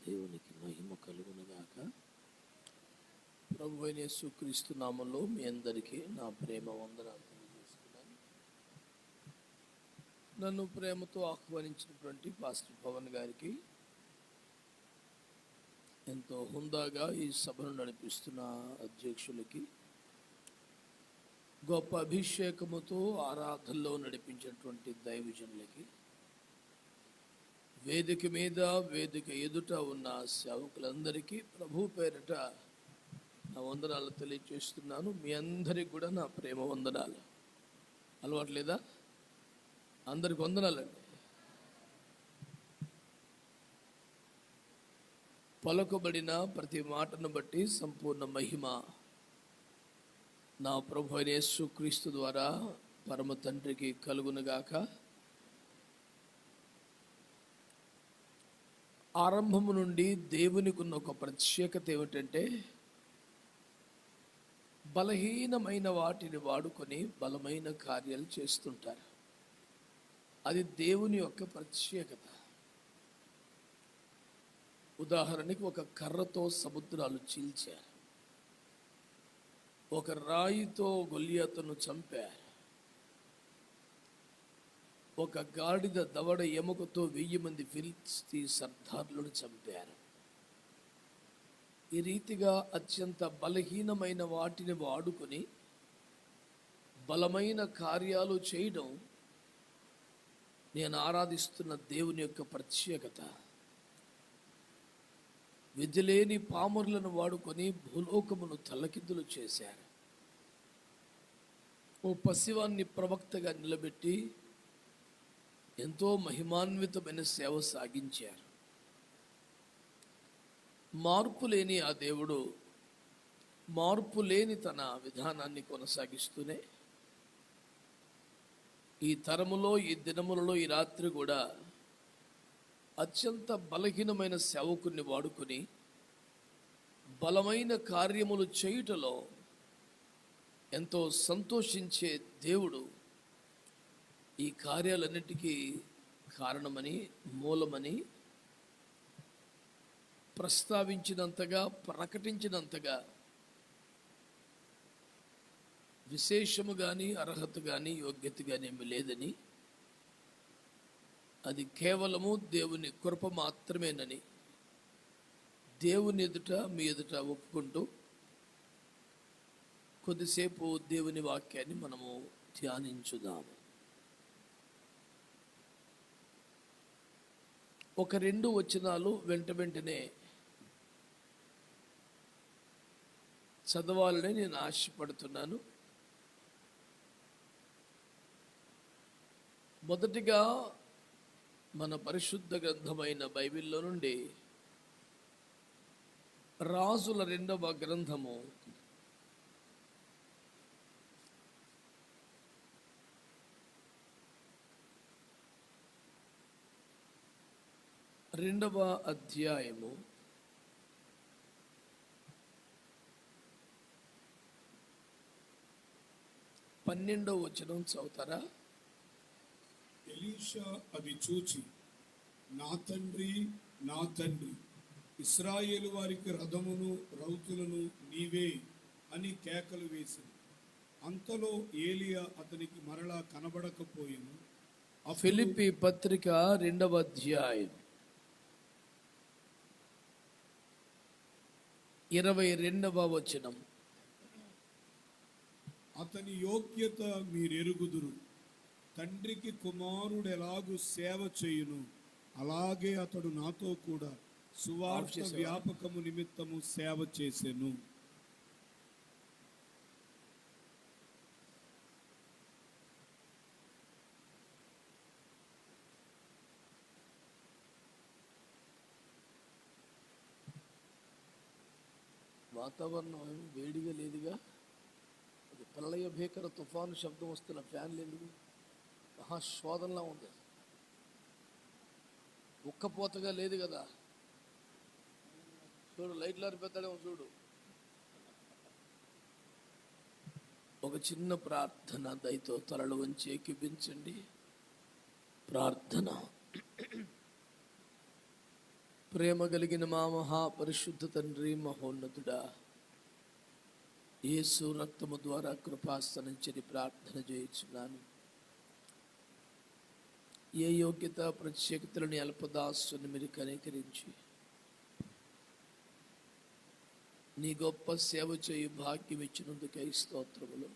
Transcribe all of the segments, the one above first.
దేవునికి మహిమ కలుగునుగాక. ప్రభు అయిన యేసుక్రీస్తు నామములో మీ అందరికీ నా ప్రేమ వందనాలు తెలియజేస్తున్నాను. నన్ను ప్రేమతో ఆహ్వానించినటువంటి పాస్టర్ పవన్ గారికి, ఎంతో హుందాగా ఈ సభను నడిపిస్తున్న అధ్యక్షులకి, గొప్ప అభిషేకముతో ఆరాధనలో నడిపించినటువంటి దైవజనులకి, వేదిక మీద వేదిక ఎదుట ఉన్న సేవకులందరికీ ప్రభు పేరిట నా వందనాలు తెలియజేస్తున్నాను. మీ అందరికి కూడా నా ప్రేమ వందనాలు. అలవాట్లేదా? అందరికి వందనాలండి. పలుకబడిన ప్రతి మాటను బట్టి సంపూర్ణ మహిమ నా ప్రభు అయిన యేసుక్రీస్తు ద్వారా పరమ తండ్రికి కలుగునుగాక. ఆరంభము నుండి దేవునికి ఉన్న ఒక ప్రత్యేకత ఏమిటంటే, బలహీనమైన వాటిని వాడుకొని బలమైన కార్యాలు చేస్తుంటారు. అది దేవుని యొక్క ప్రత్యేకత. ఉదాహరణకి, ఒక కర్రతో సముద్రాలు చీల్చారు, ఒక రాయితో గొల్లియాతును చంపారు, ఒక గాడిద దవడ ఎముకతో 1000 మంది ఫిలిష్తీ సర్దార్లను చంపారు. ఈ రీతిగా అత్యంత బలహీనమైన వాటిని వాడుకొని బలమైన కార్యాలు చేయడం నేను ఆరాధిస్తున్న దేవుని యొక్క ప్రత్యేకత. విధిలేని పామరులను వాడుకొని భూలోకమును తలకిందులు చేశారు. ఓ పసివాన్ని ప్రవక్తగా నిలబెట్టి ఎంతో మహిమాన్వితమైన సేవ సాగించారు. మార్పు లేని ఆ దేవుడు మార్పు లేని తన విధానాన్ని కొనసాగిస్తూనే ఈ తరములో, ఈ దినములలో, ఈ రాత్రి కూడా అత్యంత బలహీనమైన సేవకుని వాడుకొని బలమైన కార్యములు చేయుటలో ఎంతో సంతోషించే దేవుడు ఈ కార్యాలన్నిటికీ కారణమని, మూలమని ప్రస్తావించినంతగా, ప్రకటించినంతగా విశేషము కానీ, అర్హత కానీ, యోగ్యత కానీ ఏమి లేదని, అది కేవలము దేవుని కృప మాత్రమేనని దేవుని ఎదుట, మీ ఎదుట ఒప్పుకుంటూ కొద్దిసేపు దేవుని వాక్యాన్ని మనము ధ్యానించుదాము. ఒక 2 వచనాలు వెంటనే చదవాలని నేను ఆశపడుతున్నాను. మొదటిగా మన పరిశుద్ధ గ్రంథమైన బైబిల్లో నుండి రాజుల 2వ గ్రంథము 2వ అధ్యాయము 12వ వచనం చదువుతారా? ఎలీషా అది చూచి, నా తండ్రి, నా తండ్రి, ఇశ్రాయేలు వారికి రథమును రౌతులను నీవే అని కేకలు వేసింది. అంతలో ఏలియా అతనికి మరలా కనబడకపోయెను. ఫిలిప్పీ పత్రిక 2వ అధ్యాయం 22వ వచనం. అతని యోగ్యత మీరెరుగుదురు. తండ్రికి కుమారుడు ఎలాగూ సేవ చేయును, అలాగే అతడు నాతో కూడా సువార్త వ్యాపకము నిమిత్తము సేవ చేసెను. వాతావరణం వేడిగా లేదుగా, అది ప్రళయ భీకర తుఫాను శబ్దం వస్తున్న ఫ్యాన్లు ఎందుకు? మహాశ్వాదంలా ఉంది. ఉక్కపోతగా లేదు కదా. చూడు, లైట్లు అరిపెత్తాడేమో చూడు. ఒక చిన్న ప్రార్థన దయతో తలలు వంచి ఏకీభించండి. ప్రార్థన. ప్రేమ కలిగిన మా మహాపరిశుద్ధ తండ్రి, మహోన్నతుడా, యేసు రక్తము ద్వారా కృపాసనించని ప్రార్థన చేయించున్నాను. ఏ యోగ్యత ప్రత్యేకతలని అల్పదాసుని మీరు కనికరించి నీ గొప్ప సేవ చేయు భాగ్యం ఇచ్చినందుకై స్తోత్రములు.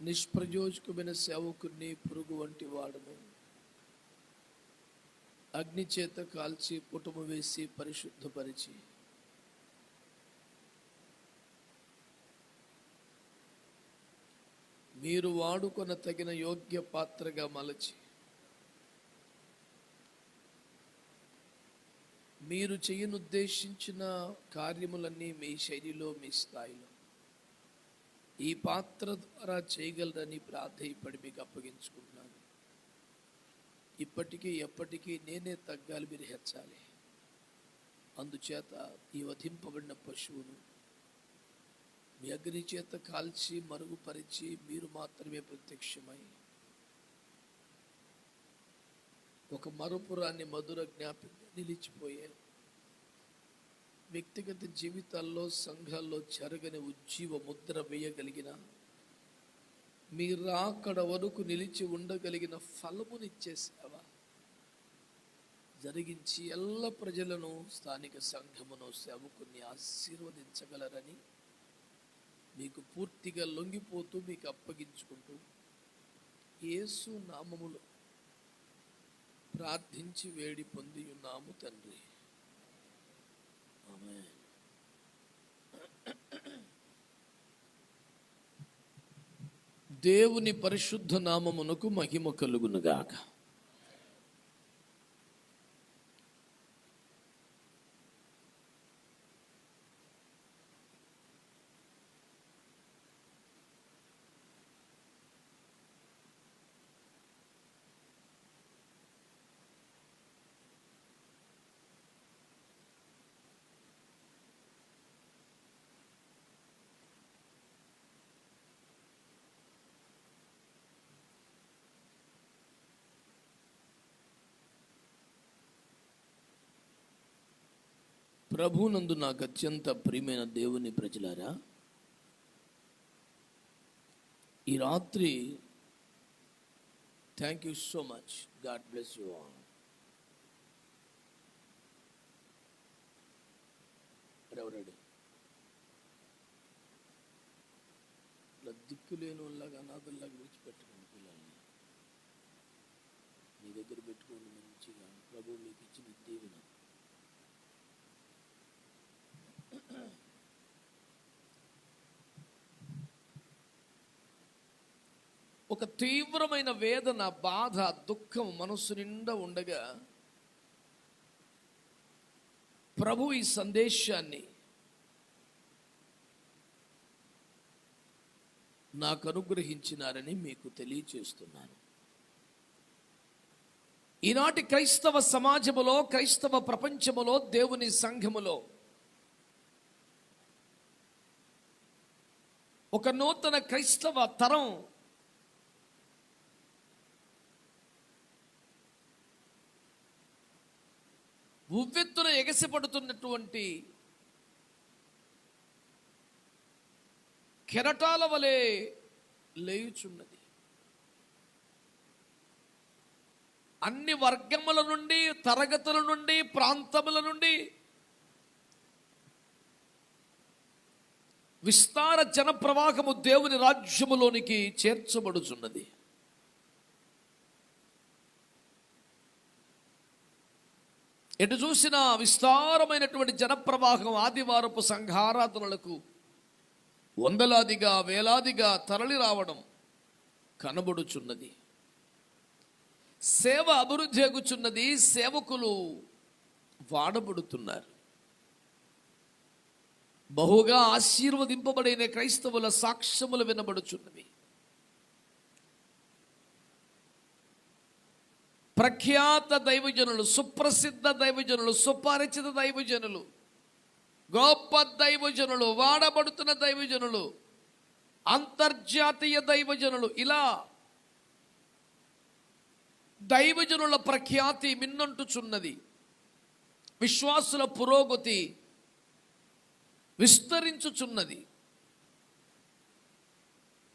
నిష్ప్రయోజకమైన సేవకుని పురుగు వంటి వాడను, అగ్ని చేత కాల్చి పుటము వేసి పరిశుద్ధపరిచి మీరు వాడుకొన తగిన యోగ్య పాత్రగా మలచి మీరు చేయనుద్దేశించిన కార్యములన్నీ మీ శైలిలో, మీ స్థాయిలో ఈ పాత్ర ద్వారా చేయగలరని ప్రాధేయపడి మీకు అప్పగించుకుంటున్నాను. ఇప్పటికీ ఎప్పటికీ నేనే తగ్గాలి, మీరు హెచ్చాలి. అందుచేత ఈ వధింపబడిన పశువును మీ అగ్ని చేత కాల్చి మరుగుపరిచి మీరు మాత్రమే ప్రత్యక్షమై ఒక మరుపురాన్ని మధుర జ్ఞాపకంగా నిలిచిపోయే వ్యక్తిగత జీవితాల్లో, సంఘాల్లో జరగని ఉజ్జీవ ముద్ర వేయగలిగిన, మీ రాకడ వరకు నిలిచి ఉండగలిగిన ఫలమునిచ్చే సేవ జరిగించి ఎల్ల ప్రజలను, స్థానిక సంఘమును, సేవకుని ఆశీర్వదించగలరని మీకు పూర్తిగా లొంగిపోతూ మీకు అప్పగించుకుంటూ యేసు నామములో ప్రార్థించి వేడి పొంది ఉన్నాము తండ్రి, ఆమేన్. దేవుని పరిశుద్ధ నామమునకు మహిమ కలుగునుగాక. ప్రభునందు నాకు అత్యంత ప్రియమైన దేవుని ప్రజలారా, ఈ రాత్రి thank you so much. God bless you all. Eveready ఇలా దిక్కులేని వాళ్ళగా, అనాథల్లాగా విడిచిపెట్టకండి పిల్లల్ని. మీ దగ్గర పెట్టుకోండి. మంచిగా ప్రభు మీకు ఇచ్చిన దీవెన. ఒక తీవ్రమైన వేదన, బాధ, దుఃఖం మనస్సు నిండా ఉండగా ప్రభు ఈ సందేశాన్ని నాకు అనుగ్రహించినారని మీకు తెలియచేస్తున్నాను. ఈనాటి క్రైస్తవ సమాజములో, క్రైస్తవ ప్రపంచములో, దేవుని సంఘములో ఒక నూతన క్రైస్తవ తరం ఉవ్వెత్తున ఎగసిపడుతున్నటువంటి కెరటాల వలె లేయుచున్నది. అన్ని వర్గముల నుండి, తరగతుల నుండి, ప్రాంతముల నుండి విస్తార జన ప్రవాహము దేవుని రాజ్యములోనికి చేర్చబడుచున్నది. ఎటు చూసినా విస్తారమైనటువంటి జనప్రవాహం ఆదివారపు సంఘారాధనలకు వందలాదిగా, వేలాదిగా తరలి రావడం కనబడుచున్నది. సేవ అభివృద్ధి ఎగుచున్నది. సేవకులు వాడబడుతున్నారు. బహుగా ఆశీర్వదింపబడిన క్రైస్తవుల సాక్ష్యములు వినబడుచున్నవి. ప్రఖ్యాత దైవజనులు, సుప్రసిద్ధ దైవజనులు, సుపరిచిత దైవజనులు, గొప్ప దైవజనులు, వాడబడుతున్న దైవజనులు, అంతర్జాతీయ దైవజనులు, ఇలా దైవజనుల ప్రఖ్యాతి మిన్నంటుచున్నది. విశ్వాసుల పురోగతి విస్తరించుచున్నది.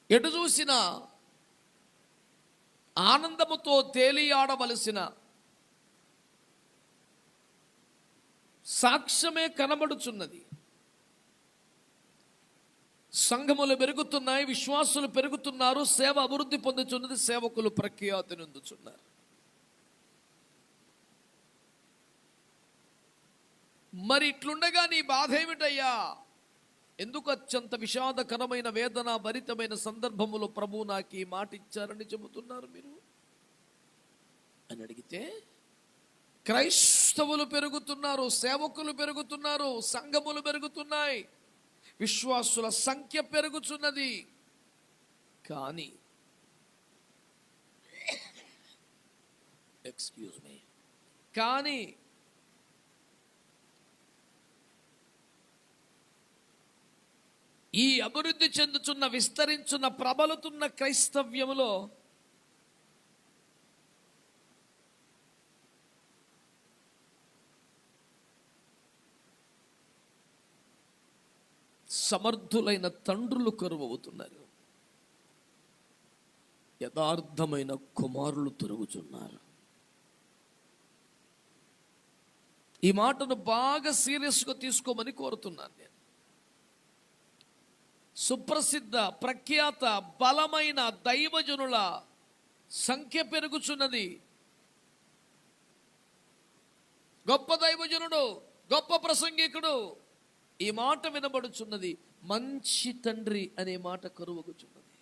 ఎటు చూసినా ఆనందముతో తేలియాడవలసిన సాక్ష్యమే కనబడుచున్నది. సంఘములు పెరుగుతున్నాయి, విశ్వాసులు పెరుగుతున్నారు, సేవ అభివృద్ధి పొందుచున్నది, సేవకులు ప్రఖ్యాతి నొందుచున్నారు. మరి ఇట్లుండగా నీ బాధ ఏమిటయ్యా? ఎందుకు అత్యంత విషాదకరమైన వేదన భరితమైన సందర్భములో ప్రభు నాకు ఈ మాట ఇచ్చారని చెబుతున్నారు మీరు అని అడిగితే, క్రైస్తవులు పెరుగుతున్నారు, సేవకులు పెరుగుతున్నారు, సంఘములు పెరుగుతున్నాయి, విశ్వాసుల సంఖ్య పెరుగుతున్నది. కానీ కానీ ఈ అభివృద్ధి చెందుతున్న, విస్తరించున్న, ప్రబలుతున్న క్రైస్తవ్యములో సమర్థులైన తండ్రులు కరువవుతున్నారు, యథార్థమైన కుమారులు తొరుగుచున్నారు. ఈ మాటను బాగా సీరియస్గా తీసుకోమని కోరుతున్నాను నేను. సుప్రసిద్ధ, ప్రఖ్యాత, బలమైన దైవజనుల సంఖ్య పెరుగుచున్నది. గొప్ప దైవజనుడు, గొప్ప ప్రసంగికుడు, ఈ మాట వినబడుచున్నది. మంచి తండ్రి అనే మాట కరువగుచున్నది.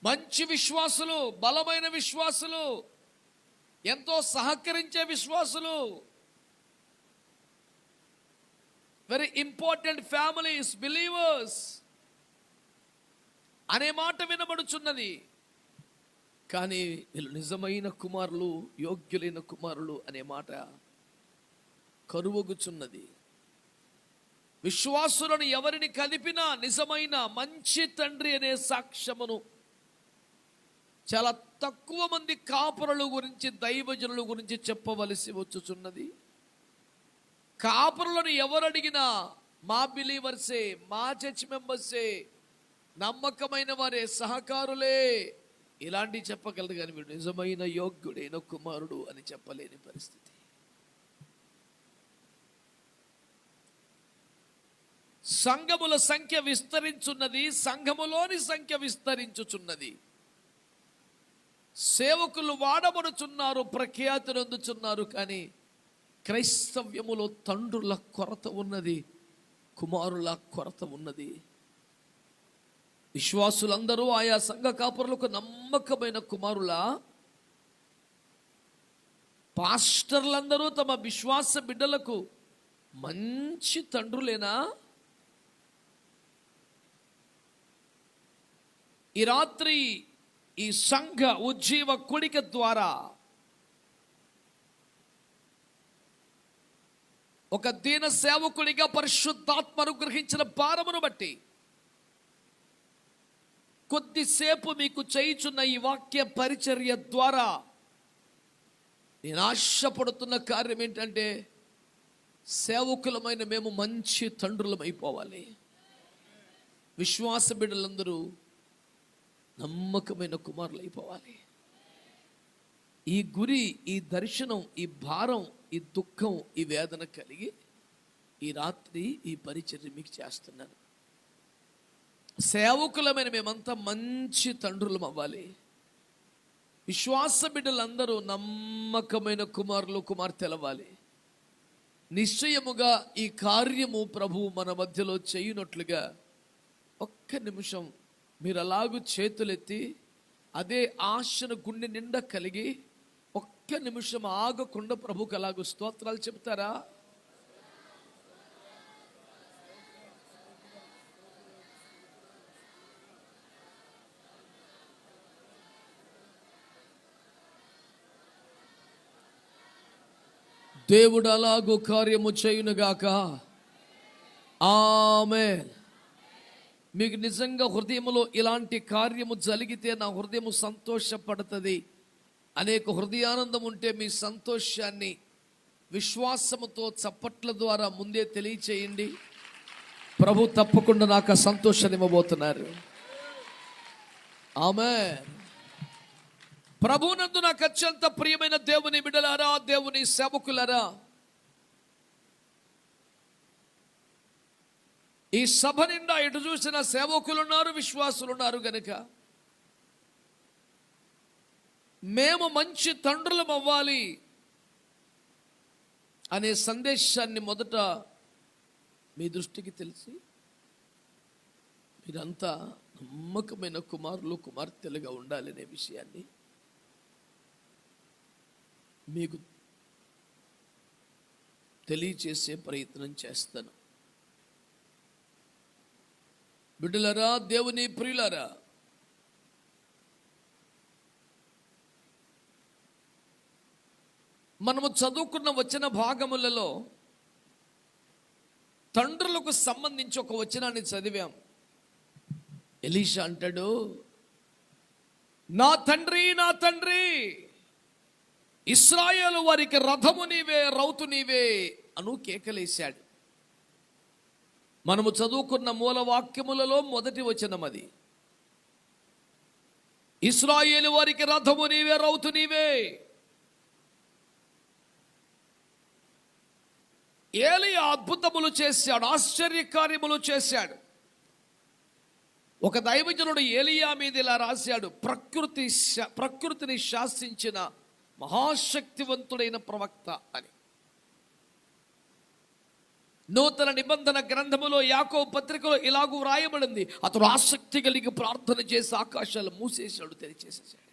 మంచి విశ్వాసులు, బలమైన విశ్వాసులు, ఎంతో సహకరించే విశ్వాసులు, వెరీ ఇంపార్టెంట్ ఫ్యామిలీస్, బిలీవర్స్ అనే మాట వినబడుచున్నది. కానీ వీళ్ళు నిజమైన కుమారులు, యోగ్యులైన కుమారులు అనే మాట కరువగుచున్నది. విశ్వాసులను ఎవరిని కలిపినా నిజమైన మంచి తండ్రి అనే సాక్ష్యమును చాలా తక్కువ మంది కాపురుల గురించి, దైవజనుల గురించి చెప్పవలసి వచ్చుచున్నది. కాపురులను ఎవరు అడిగినా మా బిలీవర్సే, మా చర్చ్ మెంబర్సే, నమ్మకమైన వారే, సహకారులే ఇలాంటివి చెప్పగలరు. కానీ వీడు నిజమైన యోగ్యుడైన కుమారుడు అని చెప్పలేని పరిస్థితి. సంఘముల సంఖ్య విస్తరించున్నది, సంఘములోని సంఖ్య విస్తరించుచున్నది, సేవకులు వాడబడుచున్నారు, ప్రఖ్యాతి నొందుచున్నారు. కానీ క్రైస్తవ్యములో తండ్రుల కొరత ఉన్నది, కుమారుల కొరత ఉన్నది. విశ్వాసులందరూ ఆయా సంఘ కాపురులకు నమ్మకమైన కుమారుల, పాస్టర్లందరూ తమ విశ్వాస బిడ్డలకు మంచి తండ్రులేనా? ఈ రాత్రి ఈ సంఘ ఉజ్జీవ కూడిక ద్వారా ఒక దీన సేవకుడిగా పరిశుద్ధాత్మను గ్రహించిన భారమును బట్టి కొద్దిసేపు మీకు చేయుచున్న ఈ వాక్య పరిచర్య ద్వారా నేను ఆశపడుతున్న కార్యం ఏంటంటే, సేవకులమైన మేము మంచి తండ్రులం అయిపోవాలి. విశ్వాస బిడ్డలందరూ నమ్మకమైన కుమారులు అయిపోవాలి. ఈ గురి, ఈ దర్శనం, ఈ భారం, ఈ దుఃఖం, ఈ వేదన కలిగి ఈ రాత్రి ఈ పరిచర్య మీకు చేస్తున్నాను. సేవకులమైన మేమంతా మంచి తండ్రులం అవ్వాలి. విశ్వాస బిడ్డలందరూ నమ్మకమైన కుమారులు, కుమార్తెలు అవ్వాలి. నిశ్చయముగా ఈ కార్యము ప్రభువు మన మధ్యలో చేయునట్లుగా ఒక్క నిమిషం మీరు అలాగూ చేతులెత్తి అదే ఆశను గుండె నిండా కలిగి ఒక్క నిమిషం ఆగకుండా ప్రభుకు అలాగూ స్తోత్రాలు చెప్తారా? దేవుడు అలాగూ కార్యము చేయునుగాక. ఆమేన్. మీకు నిజంగా హృదయంలో ఇలాంటి కార్యము జరిగితే నా హృదయం సంతోషపడుతుంది. అనేక హృదయానందం ఉంటే మీ సంతోషాన్ని విశ్వాసముతో చప్పట్ల ద్వారా ముందే తెలియచేయండి. ప్రభు తప్పకుండా నాకు ఆ సంతోషాన్ని ఇవ్వబోతున్నారు. ఆమేన్. ప్రభునందు నాకు అత్యంత ప్రియమైన దేవుని బిడ్డలారా, దేవుని సేవకులారా, ఈ సభ నిండా ఎటు చూసిన సేవకులు ఉన్నారు, విశ్వాసులు ఉన్నారు గనుక మేము మంచి తండ్రులం అవ్వాలి అనే సందేశాన్ని మొదట మీ దృష్టికి తెలిసి మీరంతా నమ్మకమైన కుమారులు కుమార్తెలుగా ఉండాలనే విషయాన్ని మీకు తెలియచేసే ప్రయత్నం చేస్తాను. బిడ్డలారా, దేవుని ప్రియులారా, మనము చదువుకున్న వచన భాగములలో తండ్రులకు సంబంధించి ఒక వచనాన్ని చదివాం. ఎలీషా అంటాడు, నా తండ్రి, నా తండ్రి, ఇశ్రాయేలు వారికి రథము నీవే, రౌతు నీవే అను కేకలేశాడు. మనము చదువుకున్న మూల వాక్యములలో మొదటి వచనం అది. ఇశ్రాయేలు వారికి రథము నీవే, రౌతు నీవే. ఏలీయా అద్భుతములు చేశాడు, ఆశ్చర్యకార్యములు చేశాడు. ఒక దైవజనుడు ఏలీయా మీద ఇలా రాశాడు, ప్రకృతిని శాసించిన మహాశక్తివంతుడైన ప్రవక్త అని. నూతన నిబంధన గ్రంథములో యాకోబు పత్రికలో ఇలాగూ వ్రాయబడింది, అతడు ఆసక్తి కలిగి ప్రార్థన చేసి ఆకాశాలు మూసేశాడు, తెరిచేసేసాడు.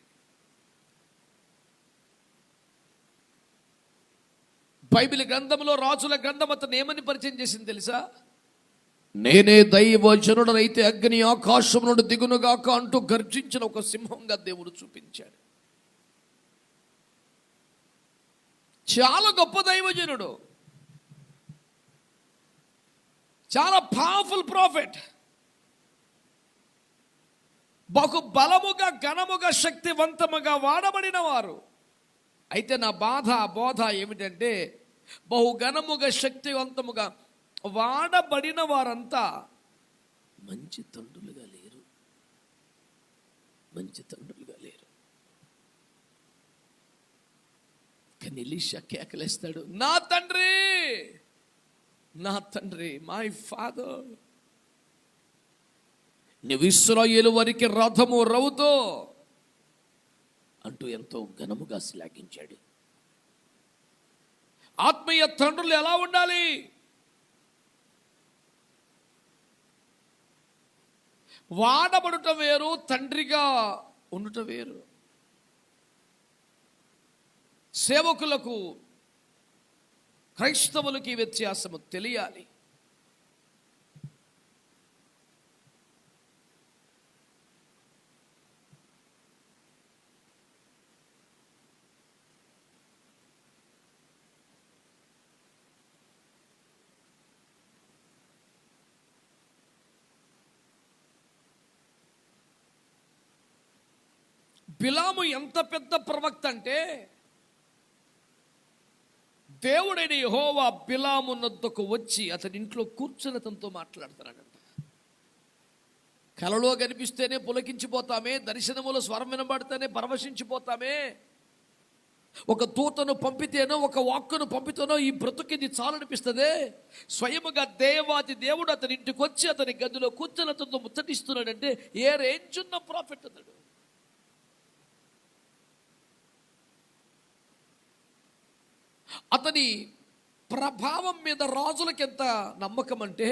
బైబిల్ గ్రంథంలో రాజుల గ్రంథం అతను ఏమని పరిచయం చేసింది తెలుసా? నేనే దైవజనుడనైతే అగ్ని ఆకాశం నుండి దిగునుగాక అంటూ గర్జించిన ఒక సింహంగా దేవుడు చూపించాడు. చాలా గొప్ప దైవజనుడు, చాలా పవర్ఫుల్ ప్రాఫిట్, బహు బలముగా ఘనముగా శక్తివంతముగా వాడబడిన వారు. అయితే నా బోధ ఏమిటంటే, బహు ఘనముగా శక్తివంతముగా వాడబడిన వారంతా మంచి తండ్రులుగా లేరు, మంచి తండ్రులుగా లేరు. కానీ ఎలీషా కేకలేస్తాడు, నా తండ్రి, నా తండ్రి, మై ఫాదర్, నీవు ఇశ్రాయేలు వారికి రథము, రౌతో అంటూ ఎంతో ఘనముగా శ్లాఘించాడు. ఆత్మీయ తండ్రులు ఎలా ఉండాలి? వాడబడుట వేరు, తండ్రిగా ఉండుట వేరు. సేవకులకు, క్రైస్తవులకి వ్యత్యాసము తెలియాలి. బిలాము ఎంత పెద్ద ప్రవక్త అంటే, దేవుడైన యెహోవా బిలాము నొద్దకు వచ్చి అతని ఇంట్లో కూర్చుని అతనితో మాట్లాడుతున్నాడంట. కలలో కనిపిస్తేనే పులకించిపోతామే, దర్శనములో స్వరం వినబడితేనే పరవశించిపోతామే, ఒక దూతను పంపితేనో ఒక వాక్కును పంపితేనో ఈ బ్రతుకిది చాలనిపిస్తుంది. స్వయముగా దేవాది దేవుడు అతని ఇంటికి వచ్చి అతని గదిలో కూర్చొని అతనితో ముచ్చటిస్తున్నాడంటే ఏ రేంజ్ ఉన్న ప్రాఫిట్ అతడు. అతని ప్రభావం మీద రాజులకు ఎంత నమ్మకం అంటే,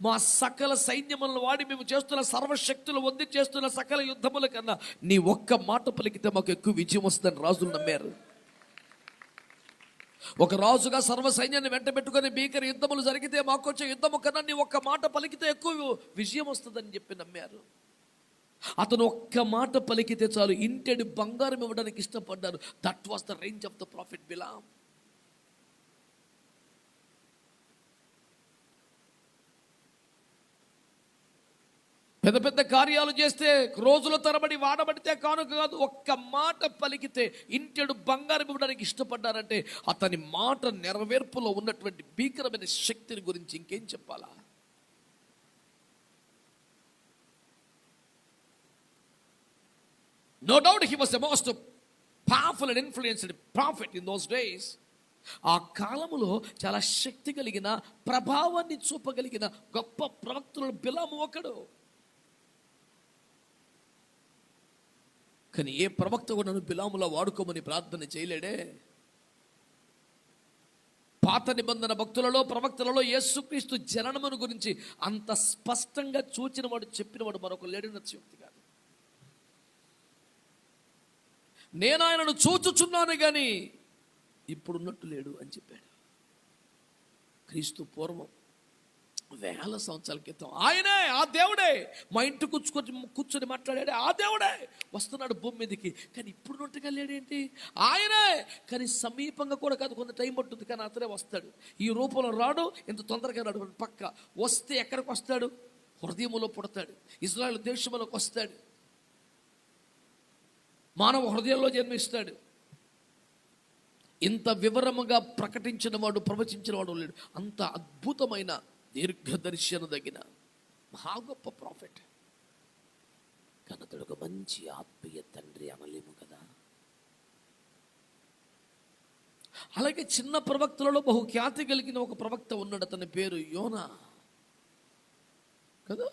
మా సకల సైన్యములను వాడి మేము చేస్తున్న సర్వశక్తులు వంది చేస్తున్న సకల యుద్ధముల కన్నా నీ ఒక్క మాట పలికితే మాకు ఎక్కువ విజయం వస్తుందని రాజులు నమ్మారు. ఒక రాజుగా సర్వ సైన్యాన్ని వెంట పెట్టుకుని భీకర యుద్ధములు జరిగితే మాకు వచ్చే యుద్ధము కన్నా నీ ఒక్క మాట పలికితే ఎక్కువ విజయం వస్తుందని చెప్పి నమ్మారు. అతను ఒక్క మాట పలికితే చాలు ఇంటెడు బంగారం ఇవ్వడానికి ఇష్టపడ్డారు. That was the range of the profit బిలామ్. పెద్ద పెద్ద కార్యాలు చేస్తే రోజుల తరబడి వాడబడితే కానుక కాదు, ఒక్క మాట పలికితే ఇంటెడు బంగారం ఇవ్వడానికి ఇష్టపడ్డారంటే అతని మాట నెరవేర్పులో ఉన్నటువంటి భీకరమైన శక్తిని గురించి ఇంకేం చెప్పాలా? No doubt he was the most powerful and influenced prophet in those days. ఆ కాలములో చాలా శక్తి కలిగిన, ప్రభావాన్ని చూపగలిగిన గొప్ప ప్రవక్తలు బిలాము ఒకడు. కానీ ఏ ప్రవక్త కూడా నన్ను బిలాములా వాడుకోమని ప్రార్థన చేయలేడే. పాత నిబంధన భక్తులలో, ప్రవక్తలలో యేసుక్రీస్తు జననమును గురించి అంత స్పష్టంగా చూచినవాడు, చెప్పినవాడు మరొక లేడని అతిశయోక్తి కాదు. నేను ఆయనను చూచుచున్నాను కానీ ఇప్పుడున్నట్టు లేడు అని చెప్పాడు. క్రీస్తు పూర్వం వేల సంవత్సరాల క్రితం ఆయనే, ఆ దేవుడే మా ఇంటి కూర్చొని మాట్లాడాడు. ఆ దేవుడే వస్తున్నాడు భూమి మీదకి, కానీ ఇప్పుడున్నట్టుగా లేడేంటి? ఆయనే, కానీ సమీపంగా కూడా కాదు, కొంత టైం పట్టుద్ది, కానీ అతనే వస్తాడు. ఈ రూపంలో రాడు, ఇంత తొందరగా రాడు. పక్క వస్తే ఎక్కడికి వస్తాడు? హృదయంలో పుడతాడు, ఇజ్రాయెల్ దేశంలోకి వస్తాడు, మానవ హృదయంలో జన్మిస్తాడు. ఇంత వివరముగా ప్రకటించిన వాడు, ప్రవచించిన వాడు లేడు. అంత అద్భుతమైన దీర్ఘదర్శన తగిన మహా గొప్ప ప్రాఫిట్. కానీ అతడు ఒక మంచి ఆత్మీయ తండ్రి అనలేము కదా. అలాగే చిన్న ప్రవక్తలలో బహుఖ్యాతి కలిగిన ఒక ప్రవక్త ఉన్నాడు, అతని పేరు యోనా కదా.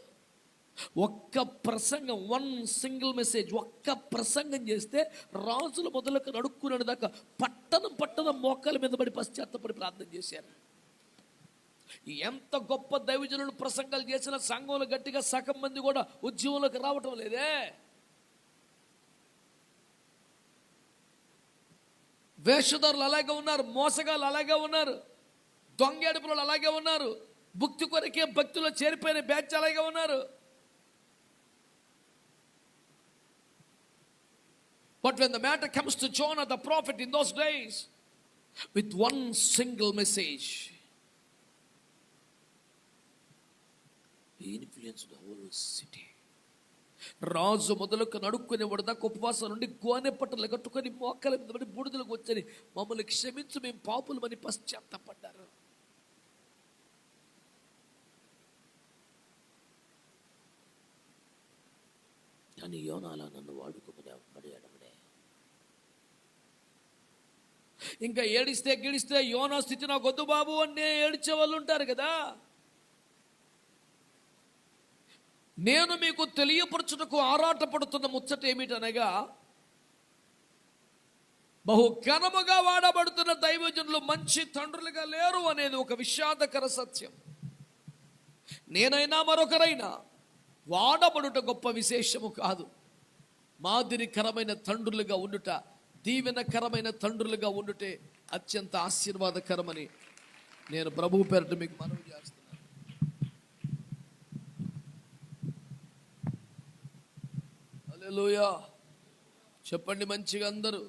ఒక్క ప్రసంగం, వన్ సింగిల్ మెసేజ్, ఒక్క ప్రసంగం చేస్తే రాజుల మొదలకు నడుక్కునే దాకా పట్టణం మోకాల మీద పడి పశ్చాత్తపడి ప్రార్థన చేశారు. ఎంత గొప్ప దైవజనులు ప్రసంగాలు చేసిన సంఘంలో గట్టిగా సగం మంది కూడా ఉద్యమంలోకి రావటం లేదే. వేషధారులు అలాగే ఉన్నారు, మోసగాళ్ళు అలాగే ఉన్నారు, దొంగేడుపులు అలాగే ఉన్నారు, భక్తి కొరకే భక్తిలో చేరిపోయిన బ్యాచ్ అలాగే ఉన్నారు. But when the matter comes to Jonah the prophet in those days, with one single message, he influenced the whole city. రాజు మొదలుకు నడుక్కునే వడదాకా ఉపవాసం నుండి గోనె పట్టలు కట్టుకొని మోకాల మీద పడి బూడిదలకు వచ్చని మమ్మల్ని క్షమించు, మేము పాపులమని పశ్చాత్తపడ్డారు. కానీ యోనాలా నన్ను వాడుకోమని పడేయడమే. ఇంకా ఏడిస్తే గిడిస్తే యోనా స్థితి నాకు వద్దు బాబు అని ఏడిచే వాళ్ళు ఉంటారు కదా. నేను మీకు తెలియపరచుటకు ఆరాటపడుతున్న ముచ్చట ఏమిటనగా, బహు ఘనముగా వాడబడుతున్న దైవజనులు మంచి తండ్రులుగా లేరు అనేది ఒక విషాదకర సత్యం. నేనైనా మరొకరైనా వాడబడుట గొప్ప విశేషము కాదు. మాదిరికరమైన తండ్రులుగా ఉండుట, దీవెనకరమైన తండ్రులుగా ఉండుటే అత్యంత ఆశీర్వాదకరమని నేను ప్రభువు పేరట మీకు మనవి చేస్తున్నాను. హల్లెలూయా చెప్పండి మంచిగా అందరూ.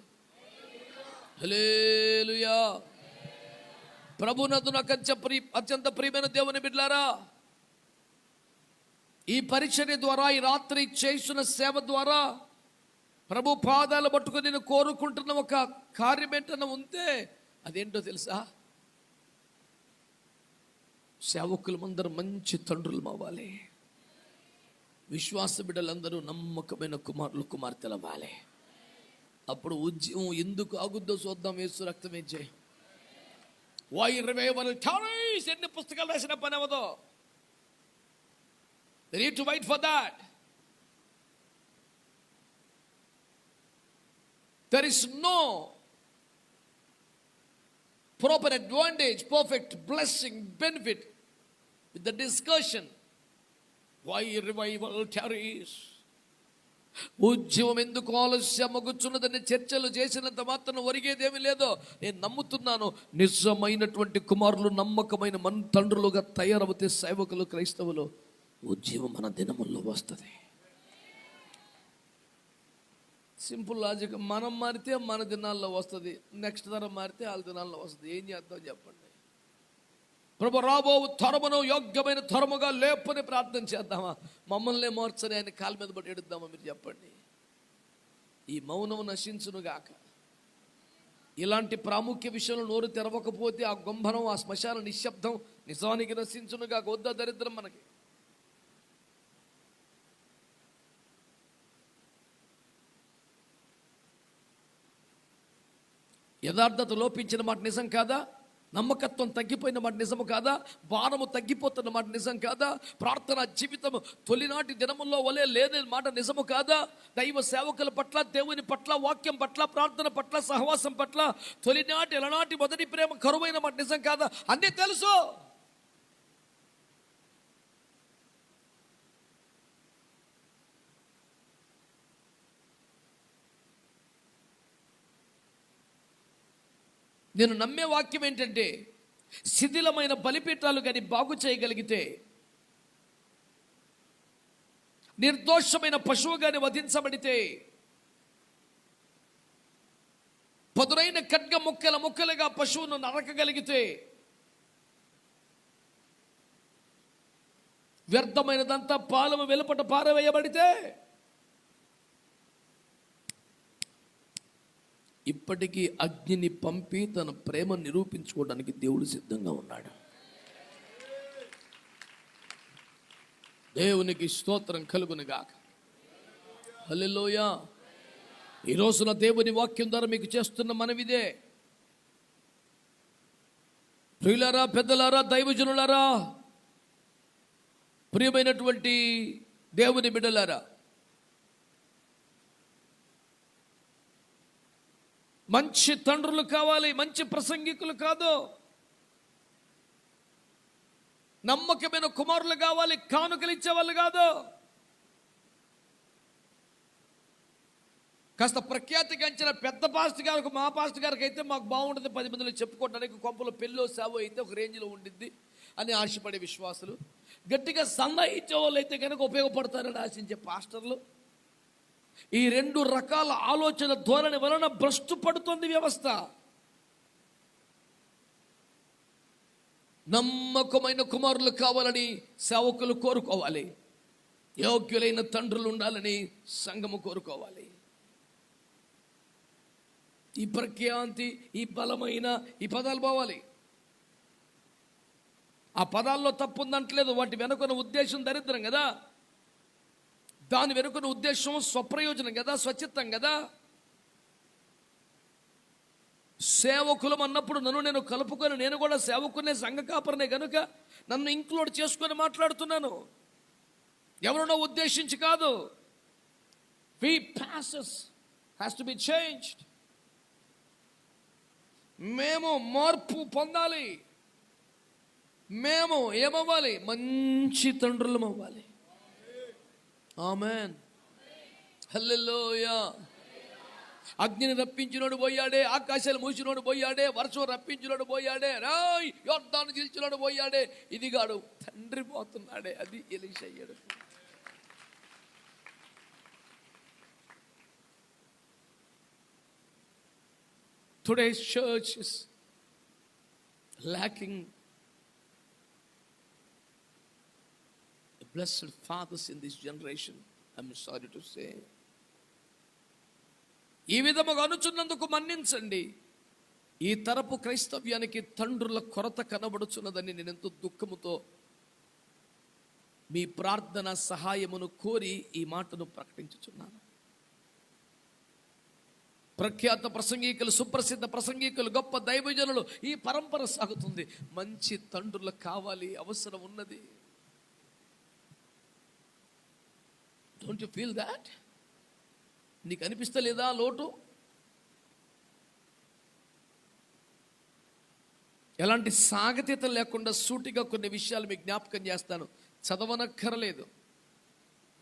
హల్లెలూయా. ప్రభునందు నాకు అత్యంత ప్రియమైన దేవుని బిడ్డలారా, ఈ పరిచర్య ద్వారా, ఈ రాత్రి చేస్తున్న సేవ ద్వారా ప్రభు పాదాలు పట్టుకొని నేను కోరుకుంటున్న ఒక కార్యం ఏంటన్నా ఉంటే అదేంటో తెలుసా? సేవకులందరూ మంచి తండ్రులు అవ్వాలి, విశ్వాస బిడ్డలందరూ నమ్మకమైన కుమారులు కుమార్తెలు అవ్వాలి. అప్పుడు ఉద్యమం ఎందుకు ఆగుద్దో చూద్దాం. యేసు రక్తం ఇచ్చే వై రివైవల్ టారీస్ ఎన్ని పుస్తకాలు రాసిన పని అవ్వదో. They need to wait for that. There is no proper advantage, perfect blessing, benefit with the discussion. Why revival tarries? ఉద్యమం ఎందుకు ఆలస్యమగుచున్నదని చర్చలు చేసినంత మాత్రం ఒరిగేదేమీ లేదో. నేను నమ్ముతున్నాను, నిజమైనటువంటి కుమారులు నమ్మకమైన మన తండ్రులుగా తయారవుతే సేవకులు, క్రైస్తవులు, ఉద్యమం మన దినముల్లో వస్తుంది. Simple logic. మనం మారితే మన దినాల్లో వస్తుంది, నెక్స్ట్ తరం మారితే వాళ్ళ దినాల్లో వస్తుంది. ఏం చేద్దాం చెప్పండి. ప్రభు రాబో తరమును యోగ్యమైన తరముగా లేపని ప్రార్థన చేద్దామా? మమ్మల్ని మార్చని ఆయన కాళ్ళ మీద పడి ఎడుద్దామా? మీరు చెప్పండి. ఈ మౌనం నశించునుగాక. ఇలాంటి ప్రాముఖ్య విషయంలో నోరు తెరవకపోతే ఆ గుంభనం, ఆ శ్మశాన నిశ్శబ్దం నిజానికి నశించునుగాక. వద్ద దరిద్రం మనకి. యథార్థత లోపించిన మాట నిజం కాదా? నమ్మకత్వం తగ్గిపోయిన మాట నిజము కాదా? భారము తగ్గిపోతున్న మాట నిజం కాదా? ప్రార్థన జీవితము తొలినాటి దినముల్లో వలె లేని మాట నిజము కాదా? దైవ సేవకుల పట్ల, దేవుని పట్ల, వాక్యం పట్ల, ప్రార్థన పట్ల, సహవాసం పట్ల తొలినాటి ఎలనాటి మొదటి ప్రేమ కరువైన మాట నిజం కాదా? అన్నీ తెలుసు. నేను నమ్మే వాక్యం ఏంటంటే, శిథిలమైన బలిపీఠాలు కానీ బాగు చేయగలిగితే, నిర్దోషమైన పశువు కానీ వధించబడితే, పదునైన ఖడ్గ ముక్కలుగా పశువును నరకగలిగితే, వ్యర్థమైనదంతా పాలము వెలుపట పారవేయబడితే, ఇప్పటికీ అగ్నిని పంపి తన ప్రేమ నిరూపించుకోవడానికి దేవుడు సిద్ధంగా ఉన్నాడు. దేవునికి స్తోత్రం కలుగునుగాక. హల్లెలూయా. ఈ రోజున దేవుని వాక్యం ద్వారా మీకు చేస్తున్న మనవిదే. ప్రియులారా, పెద్దలారా, దైవజనులారా, ప్రియమైనటువంటి దేవుని బిడ్డలారా, మంచి తండ్రులు కావాలి, మంచి ప్రసంగికులు కాదు. నమ్మకమైన కుమారులు కావాలి, కానుకలు ఇచ్చేవాళ్ళు కాదు. కాస్త ప్రఖ్యాతిగాంచిన పెద్ద పాస్టర్ గారికి, మా పాస్టర్ గారికి అయితే మాకు బాగుంటుంది, 10 మందిలో చెప్పుకోవడానికి, కొంపలో పెళ్ళో సేవ అయితే ఒక రేంజ్లో ఉండిద్ది అని ఆశపడే విశ్వాసులు, గట్టిగా సందాయించే వాళ్ళు అయితే కనుక ఉపయోగపడతారని ఆశించే పాస్టర్లు. ఈ 2 రకాల ఆలోచన ధోరణి వలన భ్రష్టు పడుతుంది వ్యవస్థ. నమ్మకమైన కుమారులు కావాలని సేవకులు కోరుకోవాలి, యోగ్యులైన తండ్రులు ఉండాలని సంఘము కోరుకోవాలి. ఈ ప్రఖ్యాంతి, ఈ బలమైన, ఈ పదాలు పోవాలి. ఆ పదాల్లో తప్పు ఉందంటలేదు, వాటి వెనుకున్న ఉద్దేశం దరిద్రం కదా, దాని వెనుకున్న ఉద్దేశం స్వప్రయోజనం కదా, స్వచిత్తం కదా. సేవకులం అన్నప్పుడు నన్ను నేను కలుపుకొని, నేను కూడా సేవకునే, సంఘ కాపరనే కనుక నన్ను ఇంక్లూడ్ చేసుకొని మాట్లాడుతున్నాను, ఎవరినో ఉద్దేశించి కాదు. We pastors has to be changed. మేము మార్పు పొందాలి. మేము ఏమవ్వాలి? మంచి తండ్రులం అవ్వాలి. ఆమేన్. హల్లెలూయా. అగ్నిని రప్పించినోడు పోయాడే, ఆకాశాలు మూసినోడు పోయాడే, వర్షం రప్పించినోడు పోయాడే, రాయ్ యోర్దాను చీల్చినోడు పోయాడే, ఇదిగాడు తండ్రి పోతున్నాడే, అది ఎలీషా అయ్యాడు. Today's church is lacking the blessed fathers in this generation. I'm sorry to say. ఈ విధముగా అనుచున్నందుకు మన్నించండి. ఈ తరపు క్రైస్తవ్యానికి తండ్రుల కొరత కనబడుచున్నదని నేను ఎంతో దుఃఖముతో మీ ప్రార్థన సహాయమును కోరి ఈ మాటను ప్రకటించుచున్నాను. ప్రఖ్యాత ప్రసంగికులు, సుప్రసిద్ధ ప్రసంగికులు, గొప్ప దైవజనులు, ఈ పరంపర సాగుతుంది. మంచి తండ్రులు కావాలి, అవసరం ఉన్నది. Don't you feel that? నీకు అనిపిస్తలేదా లోటు? ఎలాంటి సాగతీత లేకుండా సూటిగా కొన్ని విషయాలు మీకు జ్ఞాపకం చేస్తాను. చదవనక్కరలేదు,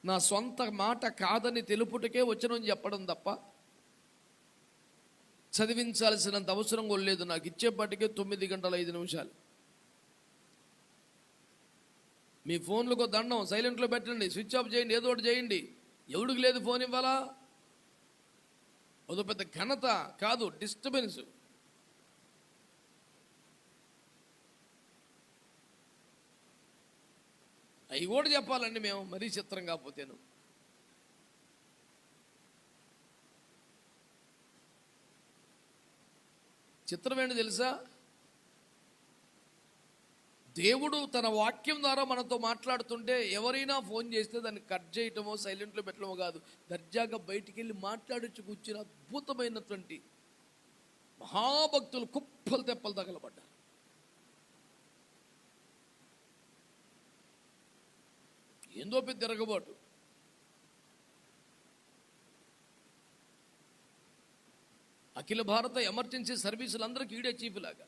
నా సొంత మాట కాదని తెలుపుటకే వచనం చెప్పడం తప్ప చదివించాల్సినంత అవసరం కూడా లేదు. నాకు ఇచ్చేపాటికే 9 గంటల 5 నిమిషాలు. మీ ఫోన్లకు దండం, సైలెంట్లో పెట్టండి, స్విచ్ ఆఫ్ చేయండి, ఏదో ఒకటి చేయండి. ఎవడికి లేదు ఫోన్ ఇవ్వాలా? అదో పెద్ద ఘనత కాదు, డిస్టర్బెన్స్. అవి కూడా చెప్పాలండి మేము, మరీ చిత్రం కాకపోతేను. చిత్రం ఏంటో తెలుసా? దేవుడు తన వాక్యం ద్వారా మనతో మాట్లాడుతుంటే ఎవరైనా ఫోన్ చేస్తే దాన్ని కట్ చేయటమో సైలెంట్లో పెట్టడమో కాదు, దర్జాగా బయటికి వెళ్ళి మాట్లాడించి కూర్చుని అద్భుతమైనటువంటి మహాభక్తులు కుప్పలు తెప్పలు తగలబడ్డారు. ఏందో పెద్ద తిరగబాటు. అఖిల భారత ఎమర్జెన్సీ సర్వీసులందరికీ ఈడే చీఫ్ లాగా.